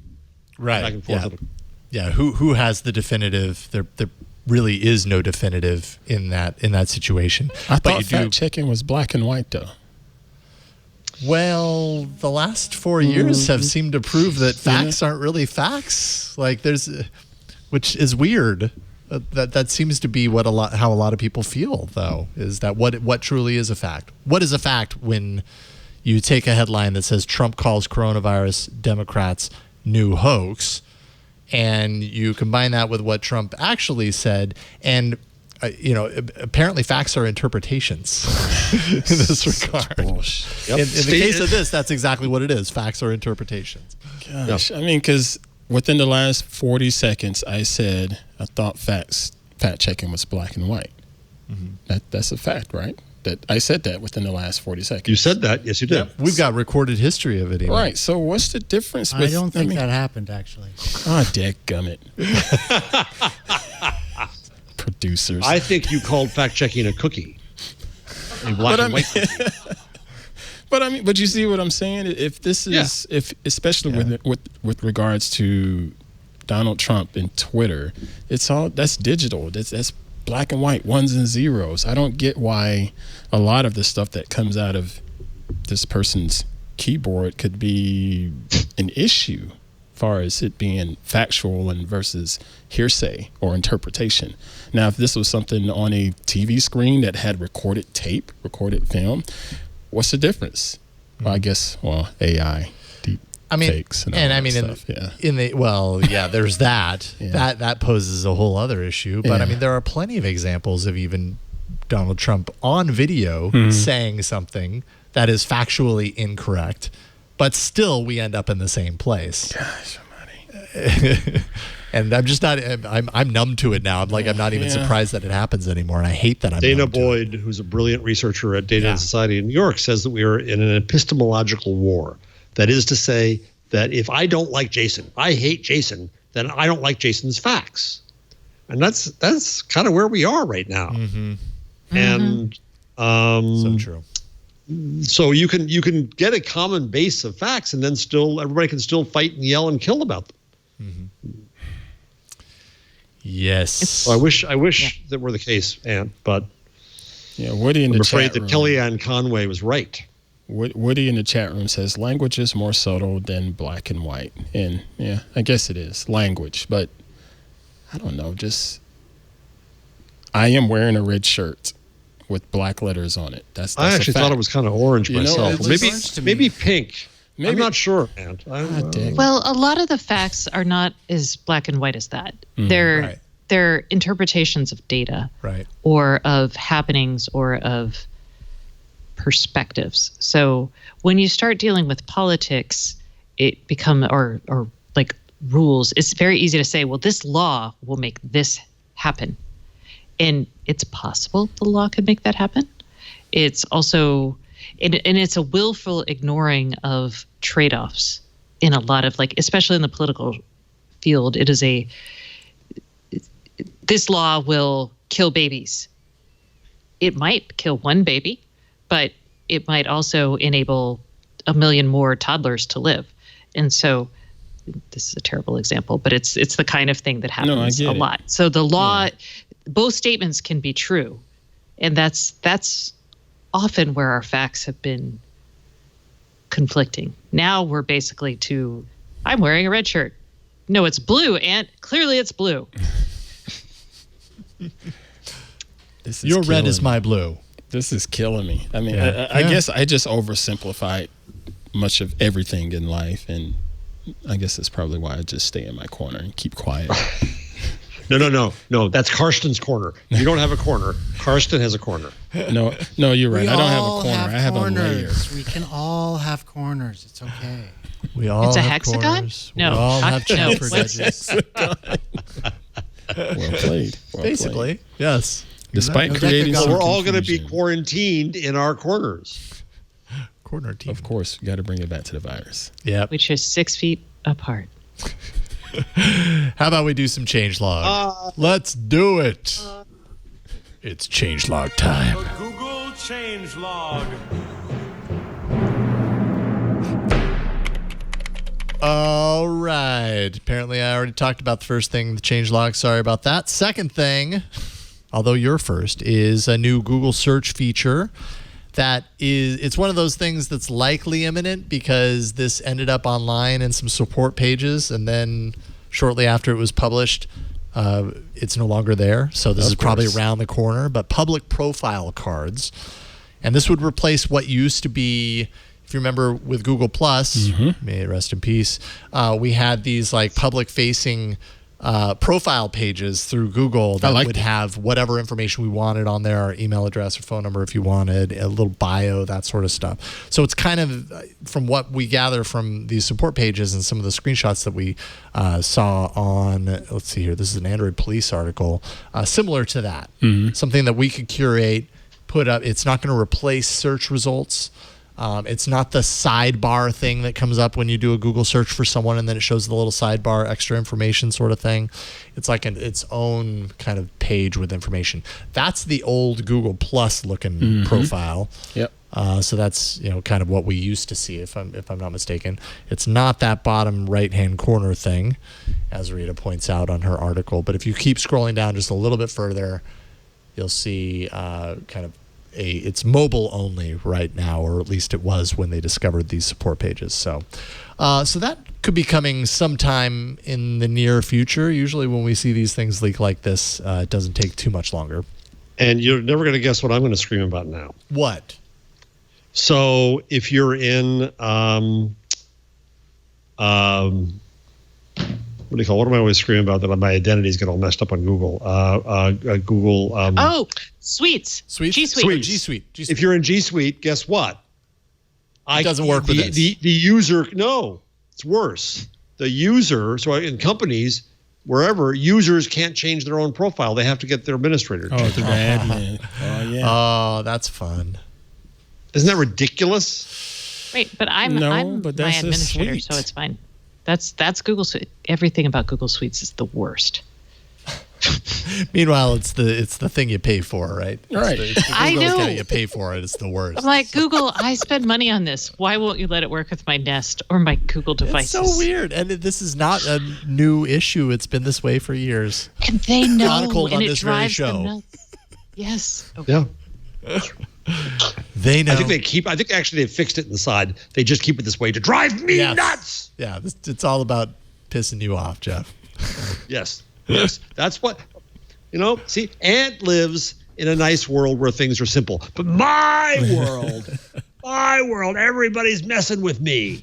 Right. Back and forth. Yeah. Who has the definitive? There really is no definitive in that situation. I But thought you fact do. checking was black and white, though. Well, the last 4 years have seemed to prove that facts aren't really facts. Which is weird. That seems to be how a lot of people feel, though, is that what truly is a fact. What is a fact when you take a headline that says Trump calls coronavirus Democrats new hoax, and you combine that with what Trump actually said, and apparently facts are interpretations in this regard. Yep. In the case of this, that's exactly what it is. Facts are interpretations. Gosh, I mean, because within the last 40 seconds, I said I thought fact checking was black and white. Mm-hmm. That's a fact, right? That I said that within the last 40 seconds. You said that. Yes, you did. We've got recorded history of it. Even. Right. So what's the difference? I don't think that happened, actually. Oh, dadgummit. Producers. I think you called fact checking a cookie. a black and white. But you see what I'm saying? If this is, especially with regards to Donald Trump and Twitter, that's digital. That's black and white, ones and zeros. I don't get why a lot of the stuff that comes out of this person's keyboard could be an issue, as far as it being factual and versus hearsay or interpretation. Now, if this was something on a TV screen that had recorded tape, recorded film, what's the difference? Well, I guess, AI, deep fakes and all that stuff. There's that. That poses a whole other issue. But I mean, there are plenty of examples of even Donald Trump on video saying something that is factually incorrect, but still we end up in the same place. Gosh almighty. And I'm just not. I'm numb to it now. I'm not even surprised that it happens anymore, and I hate that I'm. Dana Boyd, who's a brilliant researcher at Data and Society in New York, says that we are in an epistemological war. That is to say that if I don't like Jason, I hate Jason, then I don't like Jason's facts, and that's kind of where we are right now. And so true. So you can get a common base of facts, and then everybody can still fight and yell and kill about them. Yes. So I wish that were the case, Ant, but Woody in the I'm afraid chat that Kellyanne Conway was right. Woody in the chat room says language is more subtle than black and white, and I guess it is language, but I don't know. I am wearing a red shirt with black letters on it. That's I actually thought it was kind of orange myself. Maybe pink. Maybe. I'm not sure, man. Well, a lot of the facts are not as black and white as that. They're interpretations of data, or of happenings, or of perspectives. So when you start dealing with politics, it or like rules. It's very easy to say, well, this law will make this happen, and it's possible the law could make that happen. It's also and it's a willful ignoring of trade-offs in a lot of, especially in the political field. It is this law will kill babies. It might kill one baby, but it might also enable 1 million more toddlers to live. And so this is a terrible example, but it's the kind of thing that happens a lot. So the law, both statements can be true. And that's often where our facts have been conflicting. Now we're basically I'm wearing a red shirt. No, it's blue, and clearly it's blue. Your red is my blue. This is killing me. I mean, I guess I just oversimplified much of everything in life, and I guess that's probably why I just stay in my corner and keep quiet. No. That's Karsten's corner. You don't have a corner. Karsten has a corner. No, you're right. I don't have a corner. I have a layer. We can all have corners. It's okay. We all it's a have hexagon? corners. No. We all have No. chamfer judges. Well played. Basically, yes. Despite creating some we're all going to be confusion. quarantined in our corners. Corner team. Of course, we got to bring it back to the virus. Yeah. Which is 6 feet apart. How about we do some changelog? Let's do it. It's changelog time. Google changelog. All right. Apparently, I already talked about the first thing, the changelog. Sorry about that. Second thing, although you're first, is a new Google search feature it's one of those things that's likely imminent because this ended up online in some support pages, and then shortly after it was published, it's no longer there. So this is probably around the corner. But public profile cards, and this would replace what used to be, if you remember, with Google Plus, may it rest in peace, we had these public facing profile pages through Google that would have whatever information we wanted on there, our email address or phone number if you wanted, a little bio, that sort of stuff. So it's kind of, from what we gather from these support pages and some of the screenshots that we saw on, let's see here, this is an Android Police article, similar to that. Something that we could curate, put up. It's not going to replace search results, It's not the sidebar thing that comes up when you do a Google search for someone and then it shows the little sidebar extra information sort of thing. It's like its own kind of page with information. That's the old Google Plus looking profile. Yep. So that's kind of what we used to see, if I'm not mistaken. It's not that bottom right-hand corner thing, as Rita points out on her article. But if you keep scrolling down just a little bit further, you'll see it's mobile only right now, or at least it was when they discovered these support pages. So that could be coming sometime in the near future. Usually when we see these things leak like this, it doesn't take too much longer. And you're never going to guess what I'm going to scream about now. What? So if you're in, what do you call? What am I always screaming about that my identities get all messed up on Google? Google. Suites. G Suite. If you're in G Suite, guess what? It doesn't work with this. The user. No, it's worse. The user. So in companies, wherever, users can't change their own profile. They have to get their administrator. Oh, the admin. Oh, yeah. Oh, that's fun. Isn't that ridiculous? Wait, but I'm my administrator, so it's fine. That's Google Suite. Everything about Google Suites is the worst. Meanwhile, it's the thing you pay for, right? Right. It's the I know. account you pay for it. It's the worst. I'm like, Google, I spend money on this. Why won't you let it work with my Nest or my Google devices? It's so weird. And this is not a new issue. It's been this way for years. And they know. Chronicled and on it this very drives show. them nuts. Yes. Oh. Yeah. They know. I think actually they fixed it inside. They just keep it this way to drive me nuts. Yeah, it's all about pissing you off, Jeff. Yes. That's what, see, Ant lives in a nice world where things are simple. But my world, everybody's messing with me.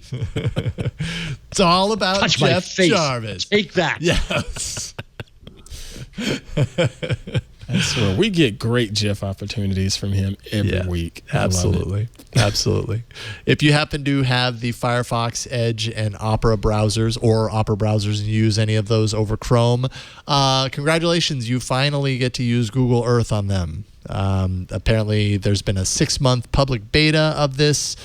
It's all about Touch Jeff my face. Jarvis. Take that. Yes. I swear, we get great Jeff opportunities from him every week. Absolutely. Absolutely. If you happen to have the Firefox, Edge, and Opera browsers, or Opera browsers, and use any of those over Chrome, congratulations, you finally get to use Google Earth on them. Apparently, there's been a 6-month public beta of this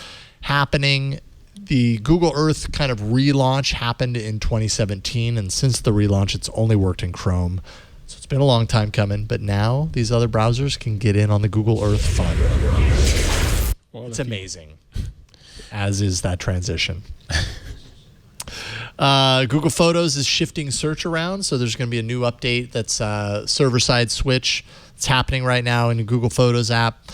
happening. The Google Earth kind of relaunch happened in 2017, and since the relaunch, it's only worked in Chrome. So it's been a long time coming, but now these other browsers can get in on the Google Earth fun. Well, it's amazing, as is that transition. Google Photos is shifting search around, so there's going to be a new update that's server-side switch. It's happening right now in the Google Photos app.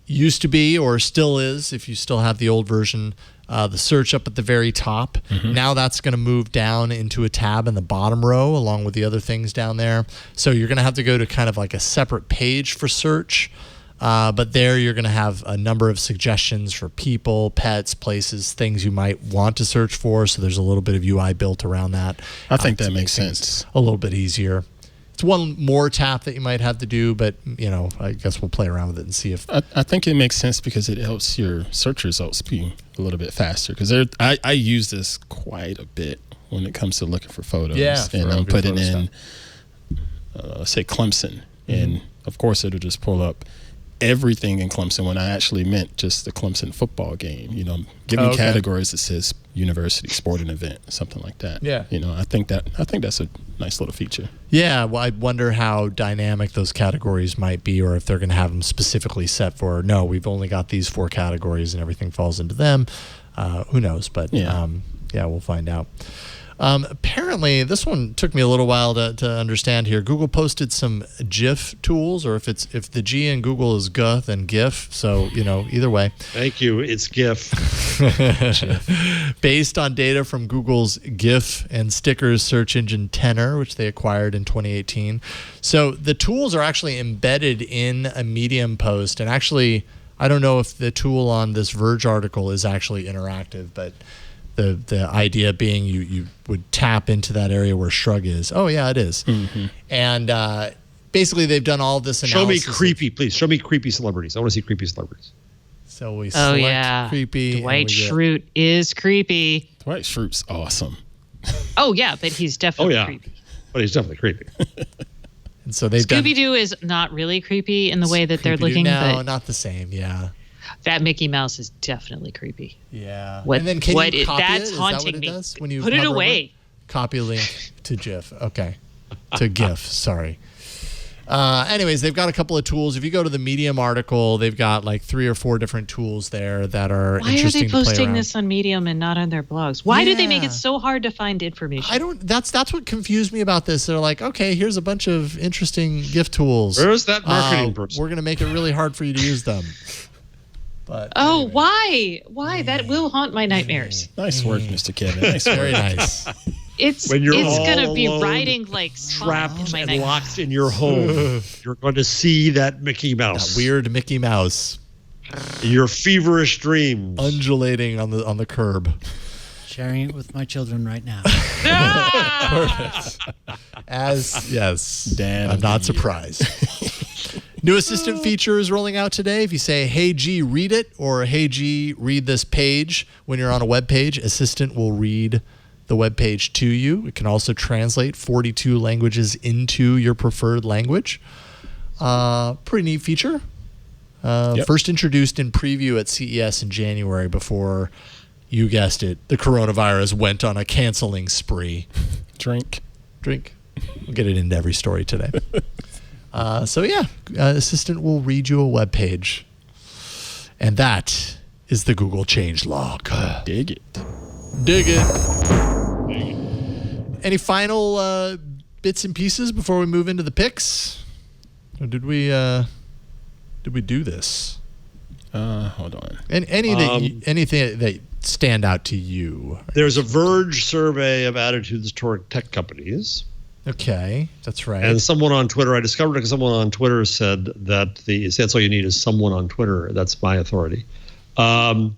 Used to be, or still is, if you still have the old version, the search up at the very top. Mm-hmm. Now that's going to move down into a tab in the bottom row along with the other things down there. So you're going to have to go to kind of like a separate page for search. But there you're going to have a number of suggestions for people, pets, places, things you might want to search for. So there's a little bit of UI built around that. I think that makes sense. A little bit easier. It's one more tap that you might have to do, but I guess we'll play around with it and see if. I think it makes sense because it helps your search results be a little bit faster. Because I use this quite a bit when it comes to looking for photos. Yeah, and I'm putting in, say Clemson, and of course it'll just pull up everything in Clemson when I actually meant just the Clemson football game. Give me categories that says university, sporting event, something like that. Yeah. I think that's a nice little feature. Yeah, well, I wonder how dynamic those categories might be, or if they're going to have them specifically set for, no, we've only got these 4 categories and everything falls into them. Who knows? But yeah, we'll find out. Apparently, this one took me a little while to understand here. Google posted some GIF tools, or if the G in Google is GUF, then GIF. So, either way. Thank you. It's GIF. Based on data from Google's GIF and stickers search engine Tenor, which they acquired in 2018. So the tools are actually embedded in a Medium post. And actually, I don't know if the tool on this Verge article is actually interactive, but the idea being you would tap into that area where Shrug is. Oh, yeah, it is. Mm-hmm. And basically they've done all this analysis. Please. Show me creepy celebrities. I want to see creepy celebrities. So we select creepy. Dwight Schrute is creepy. Dwight Schrute's awesome. Oh, yeah, but he's definitely creepy. But he's definitely creepy. And so they've Scooby-Doo is not really creepy in the way that they're looking. No, but not the same, yeah. That Mickey Mouse is definitely creepy. Yeah. What, and then can what you copy that's it? Is haunting that what it me. does? When you Put it hover over away. Copy a link to GIF. Okay. To GIF, sorry. Anyways, they've got a couple of tools. If you go to the Medium article, they've got like 3 or 4 different tools there that are Why are interesting they to play posting around. this on Medium and not on their blogs? Why do they make Yeah. it so hard to find information? That's what confused me about this. They're like, okay, here's a bunch of interesting GIF tools. Where's that marketing person? We're going to make it really hard for you to use them. But Oh, anyway. why? Why? That will haunt my nightmares. Nice work, Mr. Kevin. Nice work. Very nice. It's When you're gonna all be alone, riding like Spawn in Trapped my and nightmares. locked in your home. You're going to see that Mickey That Mouse. weird Mickey Mouse Your feverish dreams. undulating on the curb. Sharing it with my children right now. Yes, Dad I'm of not the year. surprised. New assistant feature is rolling out today. If you say, "Hey G, read it," or "Hey G, read this page," when you're on a web page, Assistant will read the web page to you. It can also translate 42 languages into your preferred language. Pretty neat feature. Yep. First introduced in preview at CES in January before, you guessed it, the coronavirus went on a canceling spree. Drink. We'll get it into every story today. Assistant will read you a web page. And that is the Google changelog. Dig it. Dig it. Any final bits and pieces before we move into the picks? Or did we do this? Hold on. And anything that stand out to you? There's a Verge survey of attitudes toward tech companies. Okay, that's right. And someone on Twitter, I discovered it because someone on Twitter said that that's all you need is someone on Twitter. That's my authority. That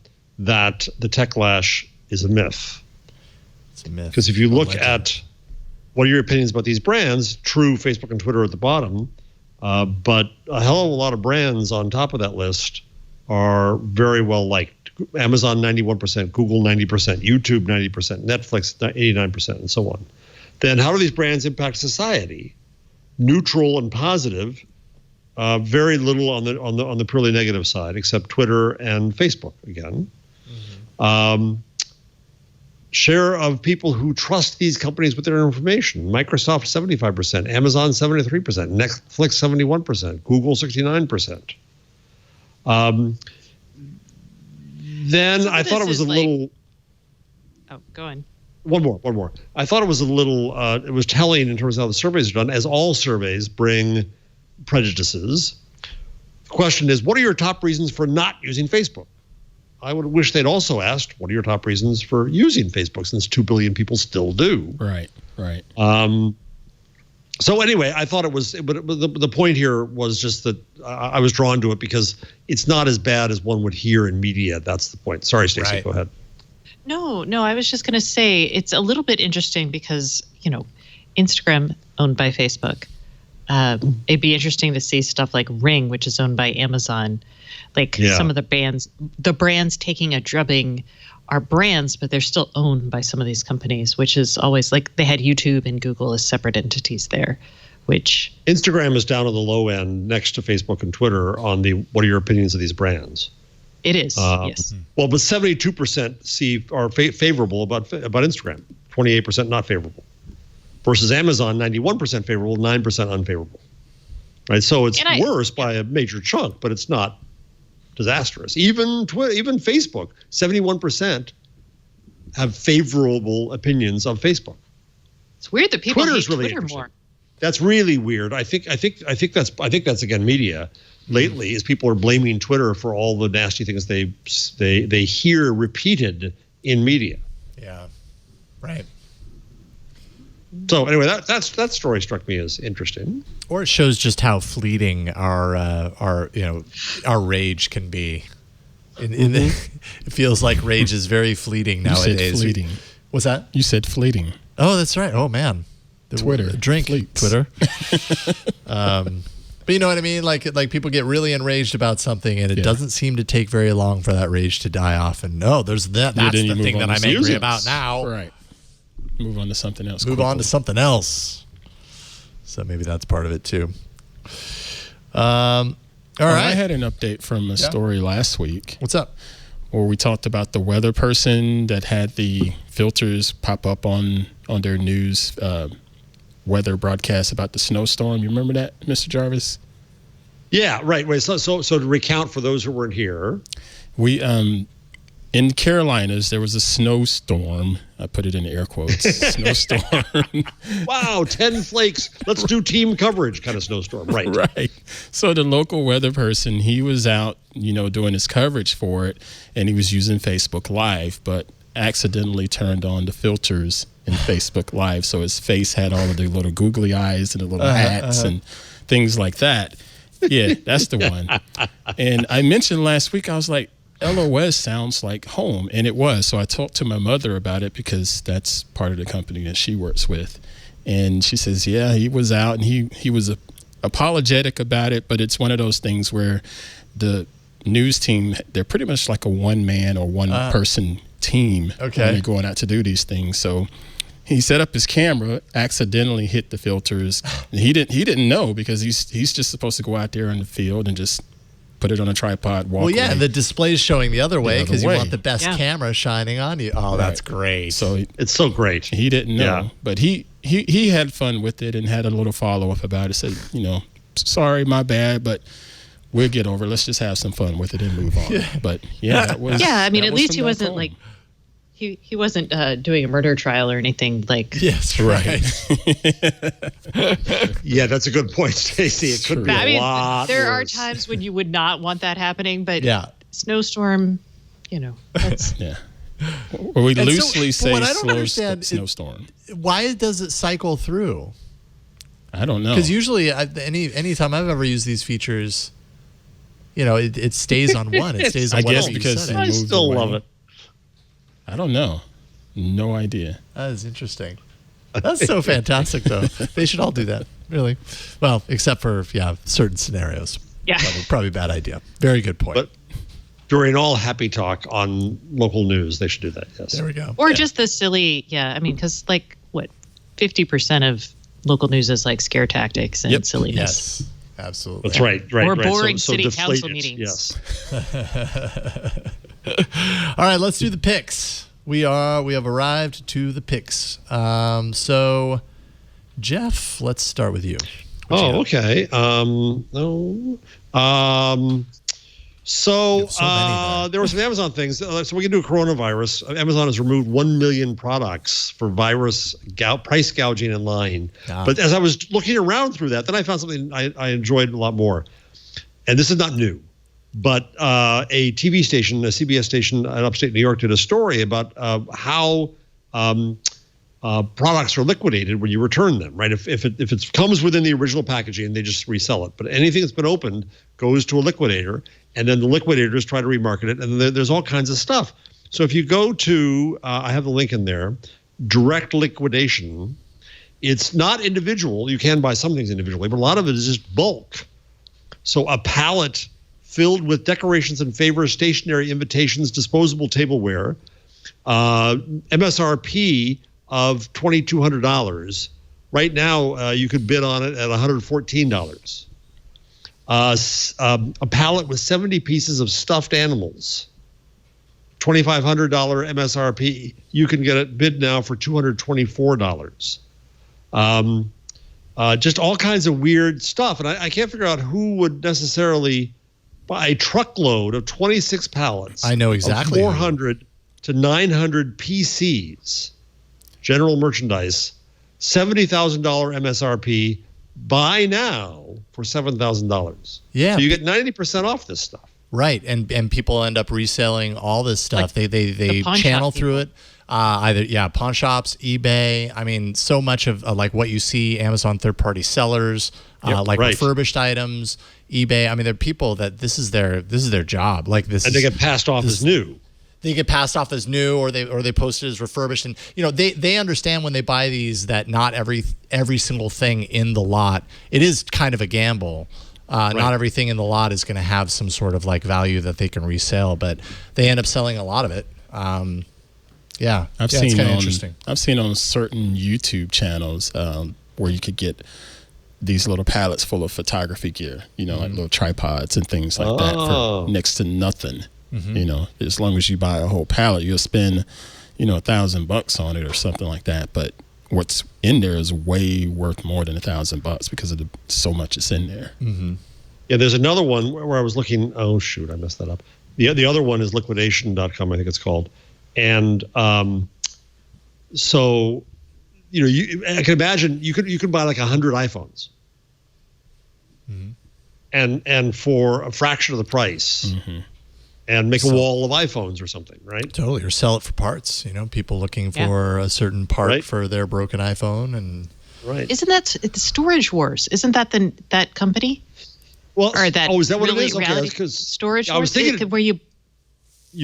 the Techlash is a myth. It's a myth. Because if you look Legend. at what are your opinions about these brands, true, Facebook and Twitter are at the bottom, but a hell of a lot of brands on top of that list are very well liked. Amazon 91%, Google 90%, YouTube 90%, Netflix 89%, and so on. Then how do these brands impact society? Neutral and positive. Very little on the purely negative side, except Twitter and Facebook again. Mm-hmm. Share of people who trust these companies with their information: Microsoft 75%, Amazon 73%, Netflix 71%, Google 69%. Then I thought it was a little. Oh, go on. One more. I thought it was a little, it was telling in terms of how the surveys are done, as all surveys bring prejudices. The question is, what are your top reasons for not using Facebook? I would wish they'd also asked, what are your top reasons for using Facebook, since 2 billion people still do? Right. So anyway, I thought it was, but the point here was just that I was drawn to it because it's not as bad as one would hear in media. That's the point. Sorry, Stacey, Right. go ahead. No, I was just going to say it's a little bit interesting because, Instagram owned by Facebook. It'd be interesting to see stuff like Ring, which is owned by Amazon. Some of the brands taking a drubbing are brands, but they're still owned by some of these companies, which is always like they had YouTube and Google as separate entities there, which Instagram is down on the low end next to Facebook and Twitter on the what are your opinions of these brands? it is. Yes. Well, but 72% are favorable about Instagram, 28% not favorable, versus Amazon 91% favorable, 9% unfavorable. Right, so it's worse by a major chunk, but it's not disastrous. Even Facebook, 71% have favorable opinions of Facebook. It's weird that people Twitter's hate really Twitter more. That's really weird. I think that's again media. Lately, is people are blaming Twitter for all the nasty things they hear repeated in media. Yeah, right. So anyway, that story struck me as interesting. Or it shows just how fleeting our rage can be. It feels like rage is very fleeting nowadays. You said fleeting. What's that? You said fleeting. Oh, that's right. Oh man, Twitter. Drink Fleets. Twitter. But you know what I mean? Like people get really enraged about something, and it doesn't seem to take very long for that rage to die off. And that's the thing that I'm angry about now. Right. Move on to something else. Move on to something else. So maybe that's part of it too. All right. I had an update from a story last week. What's up? Where we talked about the weather person that had the filters pop up on their news weather broadcast about the snowstorm. You remember that, Mr. Jarvis? Yeah, right. Wait, so to recount for those who weren't here, we in the Carolinas there was a snowstorm. I put it in air quotes. Snowstorm. Wow, 10 flakes. Let's do team coverage kind of snowstorm. Right. Right. So the local weather person, he was out, doing his coverage for it, and he was using Facebook Live, but accidentally turned on the filters in Facebook Live, so his face had all of the little googly eyes and the little hats and things like that. Yeah, that's the one. And I mentioned last week, I was like, LOS sounds like home, and it was. So I talked to my mother about it because that's part of the company that she works with, and she says, yeah, he was out and he was apologetic about it, but it's one of those things where the news team, they're pretty much like a one-man or one-person team when they're going out to do these things. So he set up his camera, accidentally hit the filters. He didn't know because he's just supposed to go out there in the field and just put it on a tripod, walk away. And the display's showing the other way because you want the best camera shining on you. Oh, that's great. So it's so great. He didn't know, but he had fun with it and had a little follow-up about it. Said, sorry, my bad, but we'll get over it. Let's just have some fun with it and move on. But that was. Yeah, I mean, at least he wasn't like. He wasn't doing a murder trial or anything like. Yes, right. Yeah, that's a good point, Stacey. It could be a lot there are worse. times when you would not want that happening, but snowstorm, that's. Yeah. Well, we loosely say what I don't understand snowstorm. Why does it cycle through? I don't know. Because usually, any time I've ever used these features, it stays on one. It stays on I one. guess because I still love it. I don't know. No idea. That is interesting. That's so fantastic, though. They should all do that, really. Well, except for, certain scenarios. Yeah. Probably a bad idea. Very good point. But during all happy talk on local news, they should do that, yes. There we go. Or just the silly, because 50% of local news is like scare tactics and silliness. Yes, absolutely. That's right. Or boring so city deflate council it, meetings. Yes. All right, let's do the picks. We have arrived to the picks. So, Jeff, let's start with you. Okay. So there were some Amazon things. So we can do a coronavirus. Amazon has removed 1 million products for virus price gouging in line. But as I was looking around through that, then I found something I enjoyed a lot more. And this is not new. But a TV station, a CBS station in upstate New York, did a story about how products are liquidated when you return them, right? If it comes within the original packaging, they just resell it. But anything that's been opened goes to a liquidator, and then the liquidators try to remarket it, and there's all kinds of stuff. So if you go to, I have the link in there, direct liquidation, it's not individual. You can buy some things individually, but a lot of it is just bulk. So a pallet filled with decorations and favors, stationery, invitations, disposable tableware, MSRP of $2,200. Right now, you could bid on it at $114. A pallet with 70 pieces of stuffed animals, $2,500 MSRP. You can get it bid now for $224. Just all kinds of weird stuff. And I can't figure out who would necessarily buy a truckload of 26 pallets. I know exactly. 400 to 900 PCs, general merchandise, $70,000 MSRP. Buy now for $7,000. Yeah. So you get 90% off this stuff. Right, and people end up reselling all this stuff. They channel through it. Either pawn shops, eBay. I mean, so much of like what you see, Amazon third-party sellers, refurbished items, eBay. I mean, there are people that this is their job. Like this, and they get passed off as new. They get passed off as new, or they post it as refurbished, and they understand when they buy these that not every single thing in the lot. It is kind of a gamble. Right. Not everything in the lot is going to have some sort of like value that they can resell, but they end up selling a lot of it. I've seen interesting. I've seen on certain YouTube channels where you could get these little pallets full of photography gear, like little tripods and things like that for next to nothing. As long as you buy a whole pallet, you'll spend, $1,000 on it or something like that. But what's in there is way worth more than $1,000 because of so much is in there. Yeah, there's another one where I was looking. Oh shoot, I messed that up. The other one is liquidation.com, I think it's called. And so, I can imagine you could buy like 100 iPhones, and for a fraction of the price, and make a wall of iPhones or something, right? Totally, or sell it for parts. People looking for a certain part for their broken iPhone, and Isn't that the Storage Wars? Isn't that that company? Well, or that is that what it is? Okay, because Storage I was Wars, thinking where you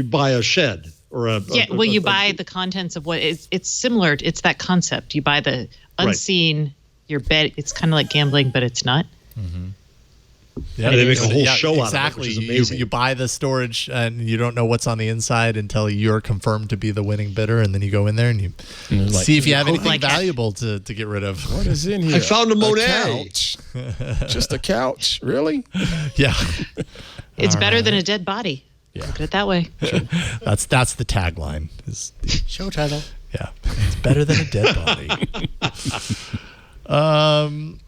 buy a shed or a you buy the contents of what it's similar. It's that concept. You buy the unseen. Your bet. It's kind of like gambling, but it's not. Yeah, they make a whole show out of it, exactly. which is amazing. You buy the storage and you don't know what's on the inside until you're confirmed to be the winning bidder, and then you go in there and you see if you have anything valuable to get rid of. What is in here? I found a Monet. Couch. Just a couch? Really? Yeah. It's better than a dead body. Yeah. Look at it that way. That's the tagline. Show title. Yeah, it's better than a dead body.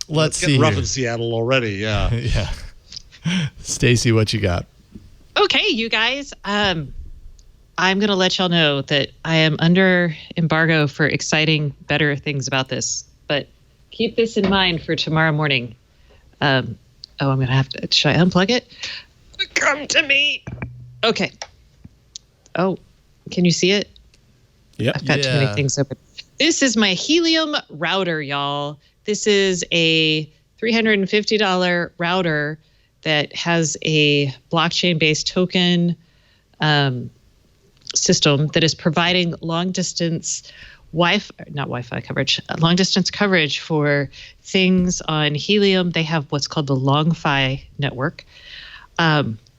Let's see. Rough in Seattle already. Yeah. Yeah. Stacey, what you got? Okay, you guys. I'm gonna let y'all know that I am under embargo for exciting, better things about this. But keep this in mind for tomorrow morning. I'm gonna have to. Should I unplug it? Come to me. Okay. Oh, can you see it? Yep. I've got too many things open. This is my Helium router, y'all. This is a $350 router that has a blockchain-based token system that is providing long-distance long-distance coverage for things on Helium. They have what's called the LongFi network.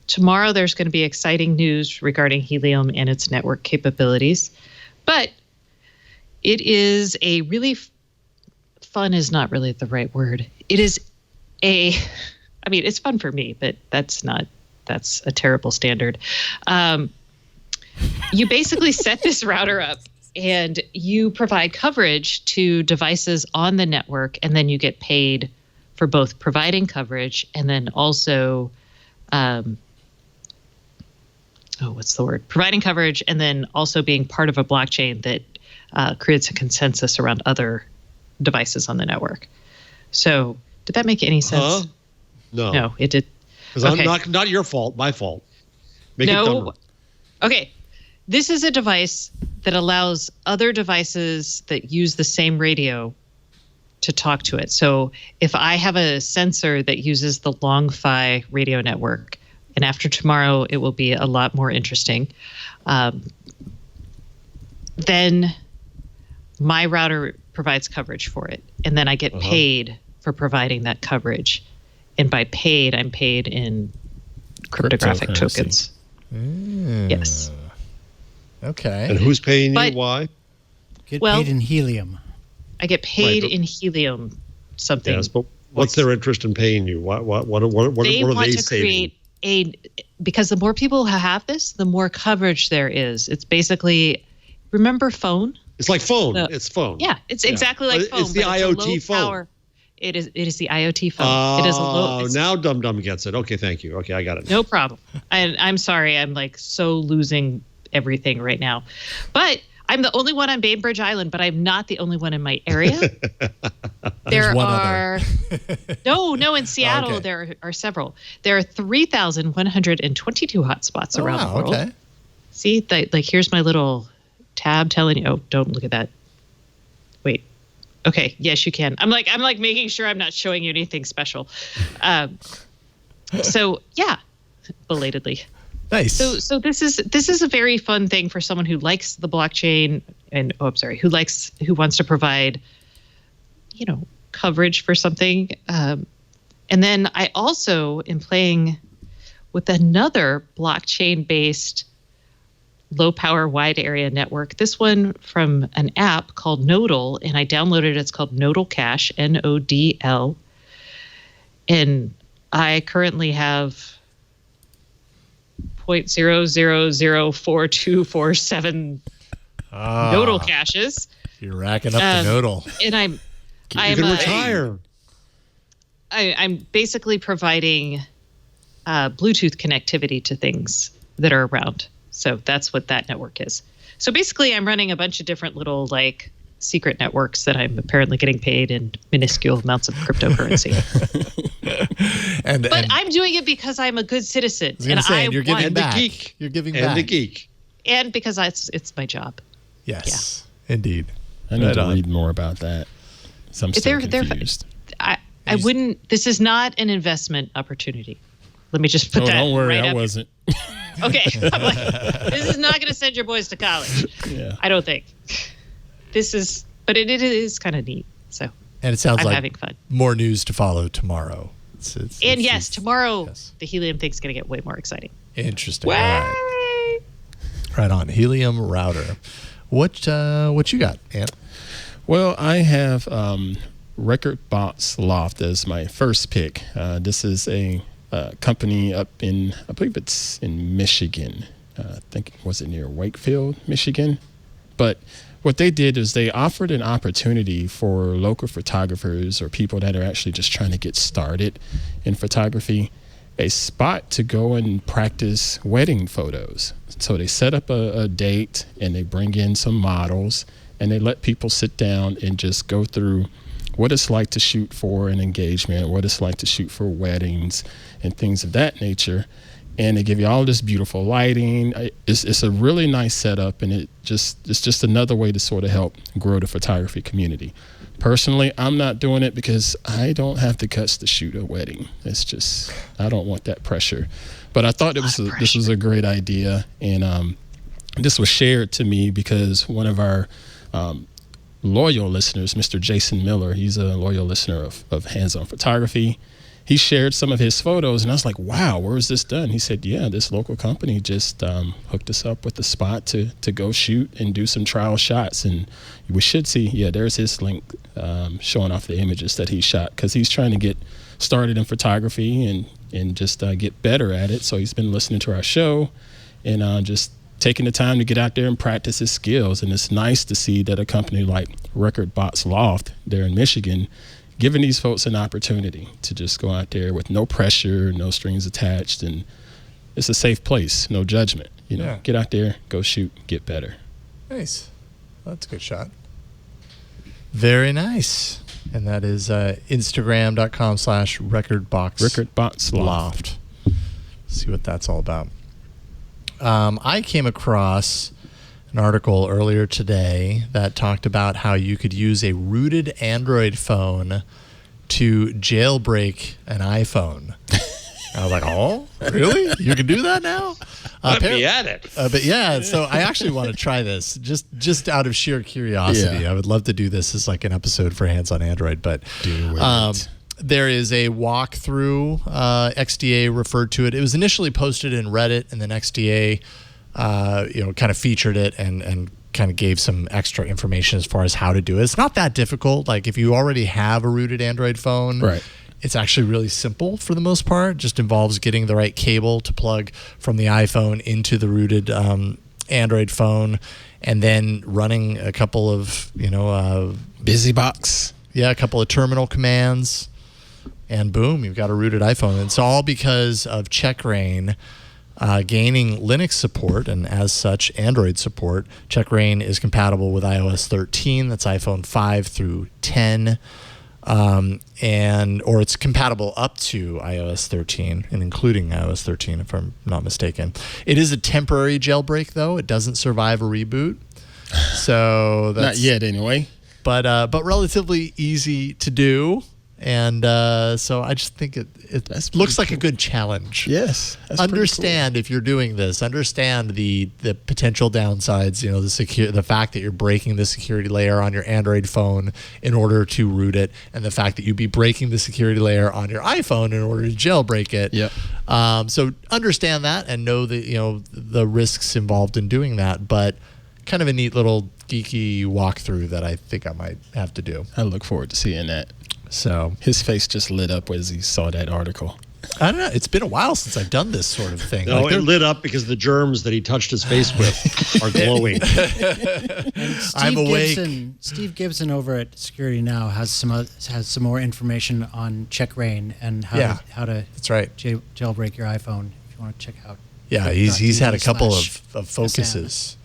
Tomorrow, there's going to be exciting news regarding Helium and its network capabilities. But it is a really fun is not really the right word. It is it's fun for me, but that's a terrible standard. You basically set this router up and you provide coverage to devices on the network, and then you get paid for both providing coverage and then also providing coverage and then also being part of a blockchain that creates a consensus around other devices on the network. So, did that make any sense? No, it did. Because I'm not your fault, my fault. Make it dumber. Okay. This is a device that allows other devices that use the same radio to talk to it. So, if I have a sensor that uses the LongFi radio network, and after tomorrow it will be a lot more interesting, then my router provides coverage for it, and then I get paid for providing that coverage. And by paid, I'm paid in cryptographic tokens. Yes. Okay. And who's paying you? Why? Get paid in Helium. I get paid in Helium something. Yes, but what's their interest in paying you? What are they saving? Because the more people who have this, the more coverage there is. It's basically, remember phone? It's like phone. It's phone. Yeah, it's exactly like phone. It's the IoT phone. Power. It is the IoT phone. It is a low. Now Dum Dum gets it. Okay, thank you. Okay, I got it. No problem. I'm sorry. I'm like so losing everything right now, but I'm the only one on Bainbridge Island. But I'm not the only one in my area. There are no in Seattle. There are several. There are 3,122 hotspots around the world. Okay. See, like here's my little tab telling you. Oh, don't look at that. Wait. Okay. Yes, you can. I'm like making sure I'm not showing you anything special. So yeah, belatedly. Nice. So this is a very fun thing for someone who likes the blockchain and who wants to provide, coverage for something. And then I also am playing with another blockchain-based low-power wide area network. This one from an app called Nodal, and I downloaded it. It's called Nodal Cash, Nodl. And I currently have 0.00042447 nodal caches. You're racking up the nodal. And I'm retire. I'm basically providing Bluetooth connectivity to things that are around. So that's what that network is. So basically, I'm running a bunch of different little like secret networks that I'm apparently getting paid in minuscule amounts of cryptocurrency. But I'm doing it because I'm a good citizen, you're giving back. You're giving back. And the geek. And because it's my job. Yes, indeed. I need to read more about that. So I'm still confused. I wouldn't. This is not an investment opportunity. Let me just put that. Don't worry, right I up. wasn't. Okay, I'm like, this is not going to send your boys to college. Yeah, I don't think. But it is kind of neat. So, and it sounds I'm like having fun. More news to follow tomorrow. Tomorrow the Helium thing's going to get way more exciting. Interesting. Right on. Helium router. What you got, Ant? Well, I have Record Box Loft as my first pick. This is a company up in, I believe it's in Michigan. I think, was it near Wakefield, Michigan? But what they did is they offered an opportunity for local photographers or people that are actually just trying to get started in photography, a spot to go and practice wedding photos. So they set up a date and they bring in some models and they let people sit down and just go through what it's like to shoot for an engagement, what it's like to shoot for weddings and things of that nature. And they give you all this beautiful lighting. It's a really nice setup, and it's just another way to sort of help grow the photography community. Personally, I'm not doing it because I don't have the guts to shoot a wedding. It's just, I don't want that pressure. But I thought this was a great idea, and this was shared to me because one of our loyal listeners, Mr. Jason Miller, he's a loyal listener of Hands-On Photography. He shared some of his photos, and I was like, wow, where is this done? He said, yeah, this local company just hooked us up with the spot to go shoot and do some trial shots. And we should see, there's his link showing off the images that he shot, because he's trying to get started in photography and just get better at it. So he's been listening to our show and just taking the time to get out there and practice his skills. And it's nice to see that a company like Record Box Loft there in Michigan giving these folks an opportunity to just go out there with no pressure, no strings attached, and it's a safe place, no judgment. Get out there, go shoot, get better. Nice. That's a good shot. Very nice. And that is Instagram.com/recordboxloft. See what that's all about. I came across an article earlier today that talked about how you could use a rooted Android phone to jailbreak an iPhone. I was like, oh, really? You can do that now? Let me at it. But yeah, so I actually want to try this just out of sheer curiosity. Yeah. I would love to do this as like an episode for Hands on Android, but do it. There is a walkthrough. XDA referred to it. It was initially posted in Reddit, and then XDA kind of featured it and kind of gave some extra information as far as how to do it. It's not that difficult. Like if you already have a rooted Android phone, right, it's actually really simple for the most part. It just involves getting the right cable to plug from the iPhone into the rooted Android phone, and then running a couple of BusyBox. Yeah, a couple of terminal commands, and boom, you've got a rooted iPhone. And it's all because of CheckRain gaining Linux support, and as such, Android support. CheckRain is compatible with iOS 13. That's iPhone 5 through 10. Or it's compatible up to iOS 13 and including iOS 13, if I'm not mistaken. It is a temporary jailbreak, though. It doesn't survive a reboot. So that's not yet, anyway. But relatively easy to do. And so I just think it looks like a good challenge. Yes. Understand if you're doing this. Understand the potential downsides. The fact that you're breaking the security layer on your Android phone in order to root it, and the fact that you'd be breaking the security layer on your iPhone in order to jailbreak it. Yep. So understand that and know that the risks involved in doing that. But kind of a neat little geeky walkthrough that I think I might have to do. I look forward to seeing that. So his face just lit up as he saw that article. I don't know. It's been a while since I've done this sort of thing. No, it lit up because the germs that he touched his face with are glowing. I'm awake. Steve Gibson over at Security Now has some more information on check-rain and how to that's right. Jailbreak your iPhone if you want to check out. Yeah, he's had a couple of focuses.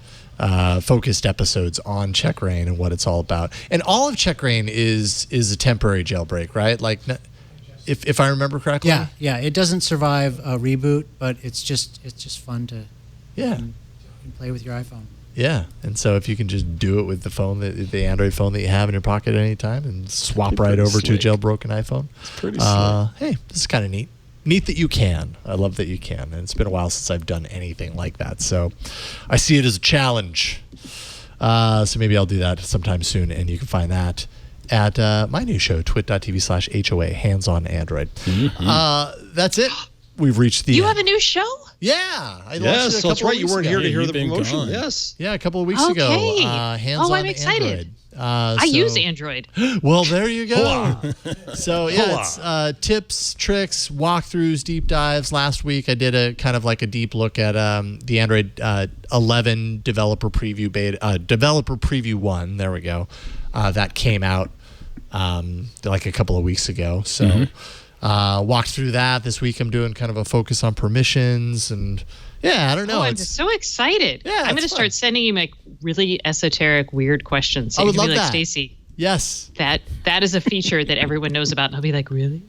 Focused episodes on check-rain and what it's all about. And all of check-rain is a temporary jailbreak, right? Like, if I remember correctly. Yeah. It doesn't survive a reboot, but it's just fun to you can play with your iPhone. Yeah, and so if you can just do it with the phone, the Android phone that you have in your pocket at any time, and swap right over to a jailbroken iPhone. It's pretty slick. Hey, this is kind of neat. Neat that you can. I love that you can. And it's been a while since I've done anything like that. So I see it as a challenge. So maybe I'll do that sometime soon. And you can find that at my new show, twit.tv/HOA, Hands on Android. That's it. We've reached the You end. have a new show? Yeah. I launched it a Yes, couple that's right. of You weeks weren't ago. here to hear you've the been promotion. gone. Yes. Yeah, a couple of weeks ago. Okay. Hands on I'm excited. Android. I use Android. Well, there you go. So Hola. it's tips, tricks, walkthroughs, deep dives. Last week I did a kind of like a deep look at the Android 11 developer preview beta, developer preview 1. There we go. That came out like a couple of weeks ago. So walked through that. This week I'm doing kind of a focus on permissions and I don't know. I'm so excited. Yeah, I'm going to it's start sending you like really esoteric, weird questions. So I would you can love be like, that. Stacey, Yes. that is a feature that everyone knows about. And I'll be like, really?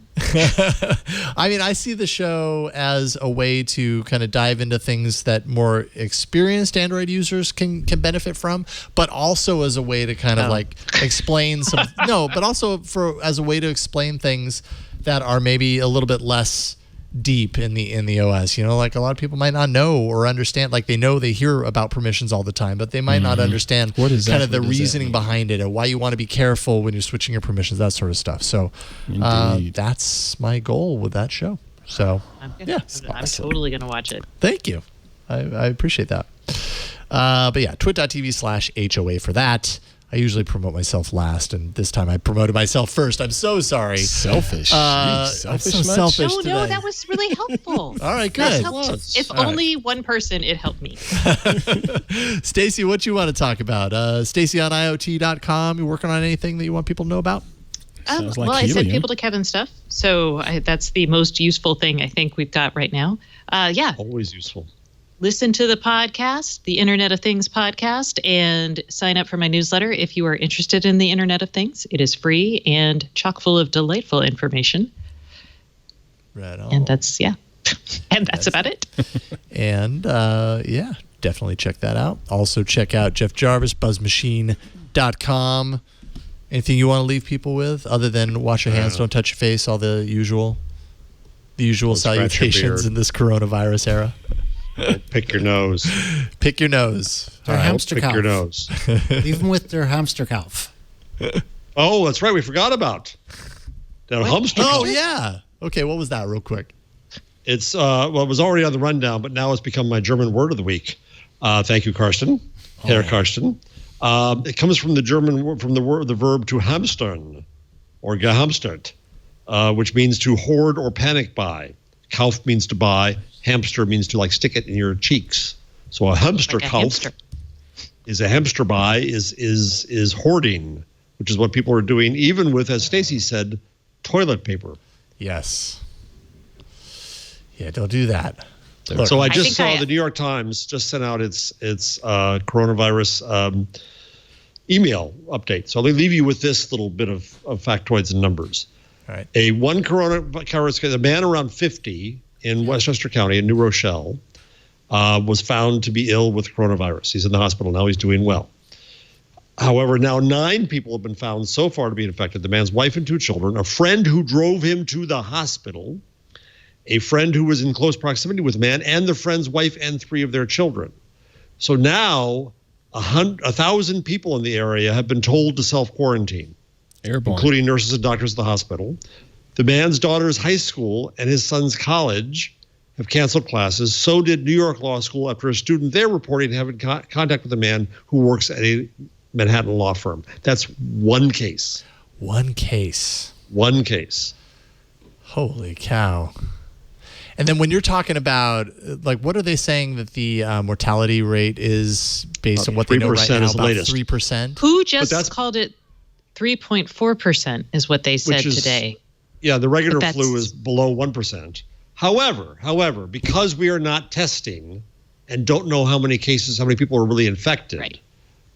I mean, I see the show as a way to kind of dive into things that more experienced Android users can benefit from, but also as a way to kind of like explain some but also as a way to explain things that are maybe a little bit less deep in the OS. Like a lot of people might not know or understand. Like they hear about permissions all the time, but they might not understand What kind of the does that reasoning mean? behind it and why you want to be careful when you're switching your permissions, that sort of stuff. So that's my goal with that show. So I'm totally going to watch it. thank you. I appreciate that. But yeah, twit.tv/HOA for that. I usually promote myself last, and this time I promoted myself first. I'm so sorry. Selfish. I'm Selfish so much? selfish No, today. that was really helpful. All right, That good. helped. If All right. only one person, it helped me. Stacey, what you want to talk about? Stacey on IoT.com. You working on anything that you want people to know about? Sounds like I send Helium. people to Kevin's stuff. So that's the most useful thing I think we've got right now. Always useful. Listen to the podcast, the Internet of Things podcast, and sign up for my newsletter if you are interested in the Internet of Things. It is free and chock full of delightful information. Right on. And that's about it. And definitely check that out. Also check out Jeff Jarvis, buzzmachine.com. Anything you want to leave people with other than wash your hands, don't touch your face, all the usual scratch your salutations beard. in this coronavirus era? Pick your nose. Pick your nose. Their hamster Pick calf. your nose. Leave them with their hamster calf. Oh, that's right. We forgot about that hamster. Oh, yeah. Okay, what was that real quick? It's it was already on the rundown, but now it's become my German word of the week. Thank you, Karsten. Herr Karsten. It comes from the German word, from the verb to hamstern or gehamstert, which means to hoard or panic buy. Kauf means to buy. Hamster means to like stick it in your cheeks. So a hamster Like a kauf hamster. is a hamster buy is hoarding, which is what people are doing, even with, as Stacey said, toilet paper. Yes. Yeah, don't do that. Look, So I I just think saw the New York Times just sent out its coronavirus email update. So I'll leave you with this little bit of factoids and numbers. all right. A man around 50 in Westchester County in New Rochelle was found to be ill with coronavirus. He's in the hospital now. He's doing well. However, now 9 people have been found so far to be infected. The man's wife and 2 children, a friend who drove him to the hospital, a friend who was in close proximity with the man, and the friend's wife and 3 of their children. So now 1,000 people in the area have been told to self-quarantine, Airborne. including nurses and doctors at the hospital. The man's daughter's high school and his son's college have canceled classes. So did New York Law School after a student there reporting having contact with a man who works at a Manhattan law firm. That's one case. One case. One case. Holy cow. And then when you're talking about, like, what are they saying that the mortality rate is based on what they know right now? Is the about latest. 3%? Who just called it 3.4% is what they said today. Yeah, the regular flu is below 1%. However, because we are not testing and don't know how many cases, how many people are really infected, right.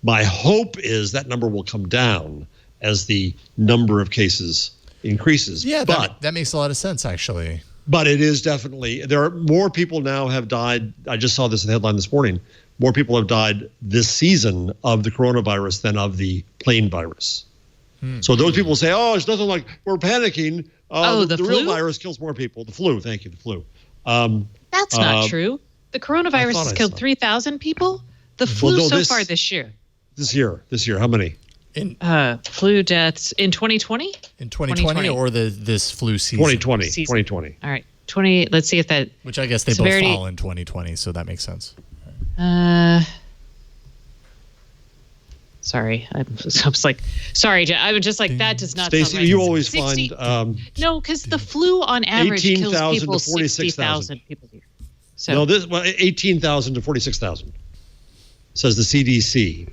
My hope is that number will come down as the number of cases increases. Yeah, that makes a lot of sense, actually. But it is definitely, there are more people now have died. I just saw this in the headline this morning. More people have died this season of the coronavirus than of the plain virus. So those people say, oh, it's nothing like we're panicking. The flu? real virus kills more people. The flu, thank you, the flu. That's not true. The coronavirus has killed 3,000 people. The flu so far this year. This year, how many? Flu deaths in 2020? In 2020 or this flu season? 2020. All right. 20. Let's see if that. Which I guess they both fall in 2020, so that makes sense. Sorry. I was like, sorry, I was just like, that does not Stacey, sound right. you always find. No, because the flu on average kills people 60,000 people a year. So. No, 18,000 to 46,000, says the CDC.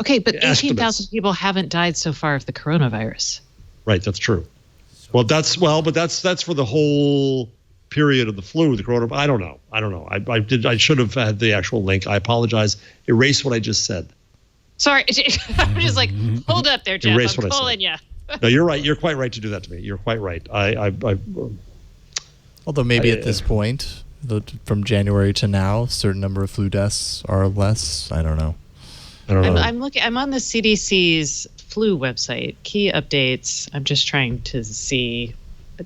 Okay, but 18,000 people haven't died so far of the coronavirus. Right, that's true. But that's for the whole period of the flu, the coronavirus. I don't know. I should have had the actual link. I apologize. Erase what I just said. Sorry, I'm just like, hold up there, Jeff. Erase I'm calling you. No, you're right. You're quite right to do that to me. You're quite right. Although maybe at this point, from January to now, certain number of flu deaths are less. I don't know. I'm looking. I'm on the CDC's flu website. Key updates. I'm just trying to see.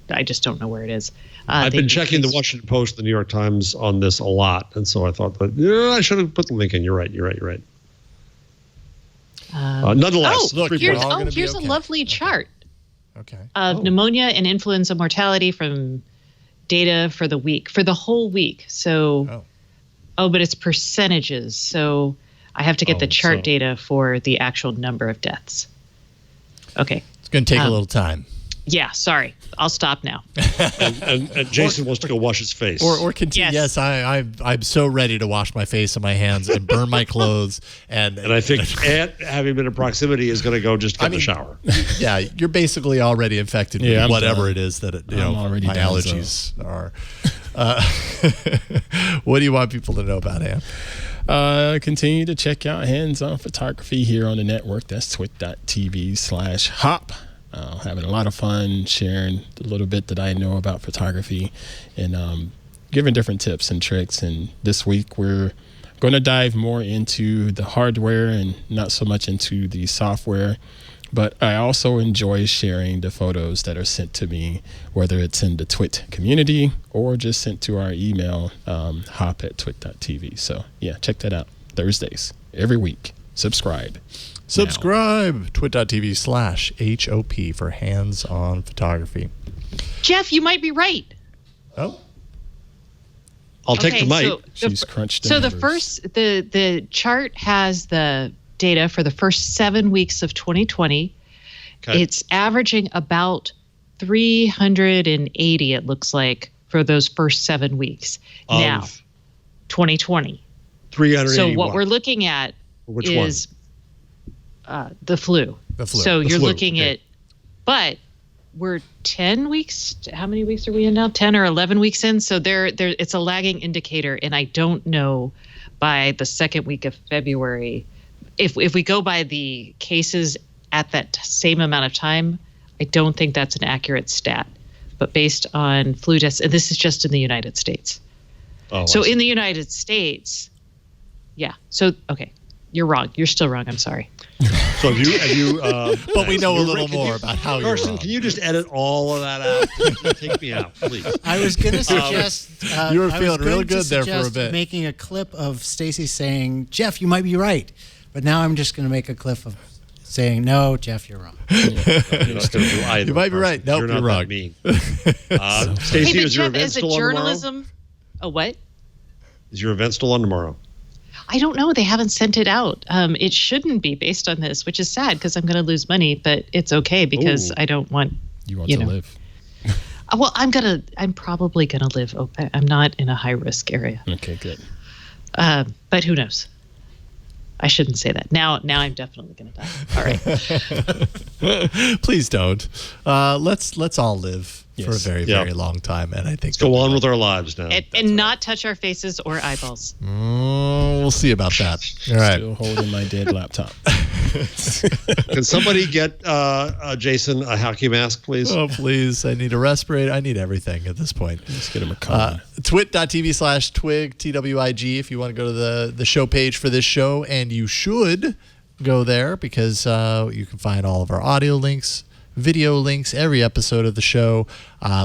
I just don't know where it is. I've been checking the Washington Post, the New York Times on this a lot, and so I thought that I should have put the link in. You're right. Nonetheless, here's a lovely chart. Okay. Pneumonia and influenza mortality from data for the whole week. So, but it's percentages. So I have to get the chart data for the actual number of deaths. Okay. It's going to take a little time. Yeah, sorry. I'll stop now. and Jason wants to go wash his face. Or continue. Yes, I'm so ready to wash my face and my hands and burn my clothes. And I think Ant, having been in proximity, is going to go just get in the shower. Yeah, you're basically already infected with whatever it is that my allergies are. What do you want people to know about Ant? Continue to check out Hands On Photography here on the network. That's twit.tv/hop. Having a lot of fun sharing a little bit that I know about photography and giving different tips and tricks. And this week we're going to dive more into the hardware and not so much into the software. But I also enjoy sharing the photos that are sent to me, whether it's in the Twit community or just sent to our email, hop@twit.tv. So yeah, check that out. Thursdays, every week. Subscribe. Twit.tv/HOP for Hands On Photography. Jeff, you might be right. Oh. I'll take the mic. She's crunched the numbers. The chart has the data for the first 7 weeks of 2020. Okay. It's averaging about 380, it looks like, for those first 7 weeks. Now, 2020. 380. So what we're looking at is the flu. So you're looking at, but we're 10 weeks. How many weeks are we in now? 10 or 11 weeks in. So there, it's a lagging indicator. And I don't know by the second week of February, if we go by the cases at that same amount of time, I don't think that's an accurate stat. But based on flu deaths, and this is just in the United States. So in the United States, yeah. So, okay. You're wrong. You're still wrong. I'm sorry. So have you but we know a little more about how you're Carson, wrong. Can you just edit all of that out? Take me out, please. I was going to suggest you were feeling real good there for a bit. Making a clip of Stacey saying, "Jeff, you might be right," but now I'm just going to make a clip of saying, "No, Jeff, you're wrong." You're not going to do either. You might be right. Nope, you're wrong. Mean. Stacey, is your event still on journalism? Tomorrow? A what? Is your event still on tomorrow? I don't know. They haven't sent it out. It shouldn't be based on this, which is sad because I'm going to lose money, but it's okay because I don't want You want to live. Well, I'm probably gonna live. I'm not in a high risk area. Okay, good. But who knows? I shouldn't say that. Now I'm definitely gonna die. All right. Please don't. Let's all live for a very, very long time. And I think let's go on with our lives now. And not touch our faces or eyeballs. We'll see about that. All right. Still holding my dead laptop. Can somebody get Jason a hockey mask, please? Oh, please. I need a respirator. I need everything at this point. Let's get him a cone. Twit.tv/twig, TWIG, if you want to go to the show page for this show. And you should go there because you can find all of our audio links, video links, every episode of the show,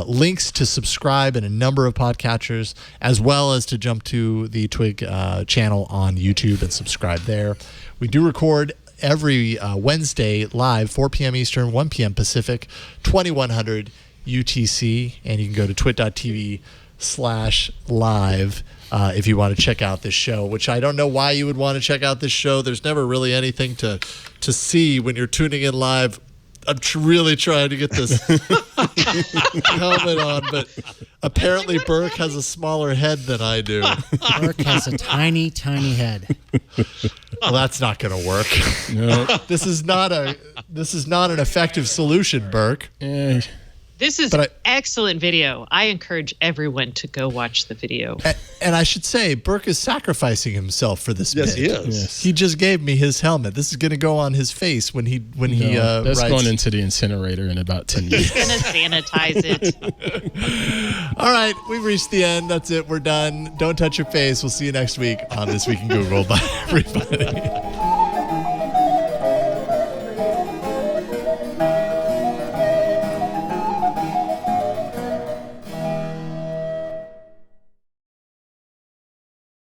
links to subscribe in a number of podcatchers, as well as to jump to the Twig channel on YouTube and subscribe there. We do record every Wednesday live, 4 p.m. Eastern, 1 p.m. Pacific, 2100 UTC, and you can go to twit.tv/live if you want to check out this show, which I don't know why you would want to check out this show. There's never really anything to see when you're tuning in live. I'm really trying to get this helmet on, but apparently Burke has a smaller head than I do. Burke has a tiny, tiny head. Well, that's not going to work. No. This is not an effective solution, Burke. This is excellent video. I encourage everyone to go watch the video. And I should say, Burke is sacrificing himself for this bit. Yes, he is. Yes. He just gave me his helmet. This is going to go on his face when he that's writes. going into the incinerator in about 10 minutes. He's going to sanitize it. All right, we've reached the end. That's it. We're done. Don't touch your face. We'll see you next week on This Week in Google. Bye, everybody.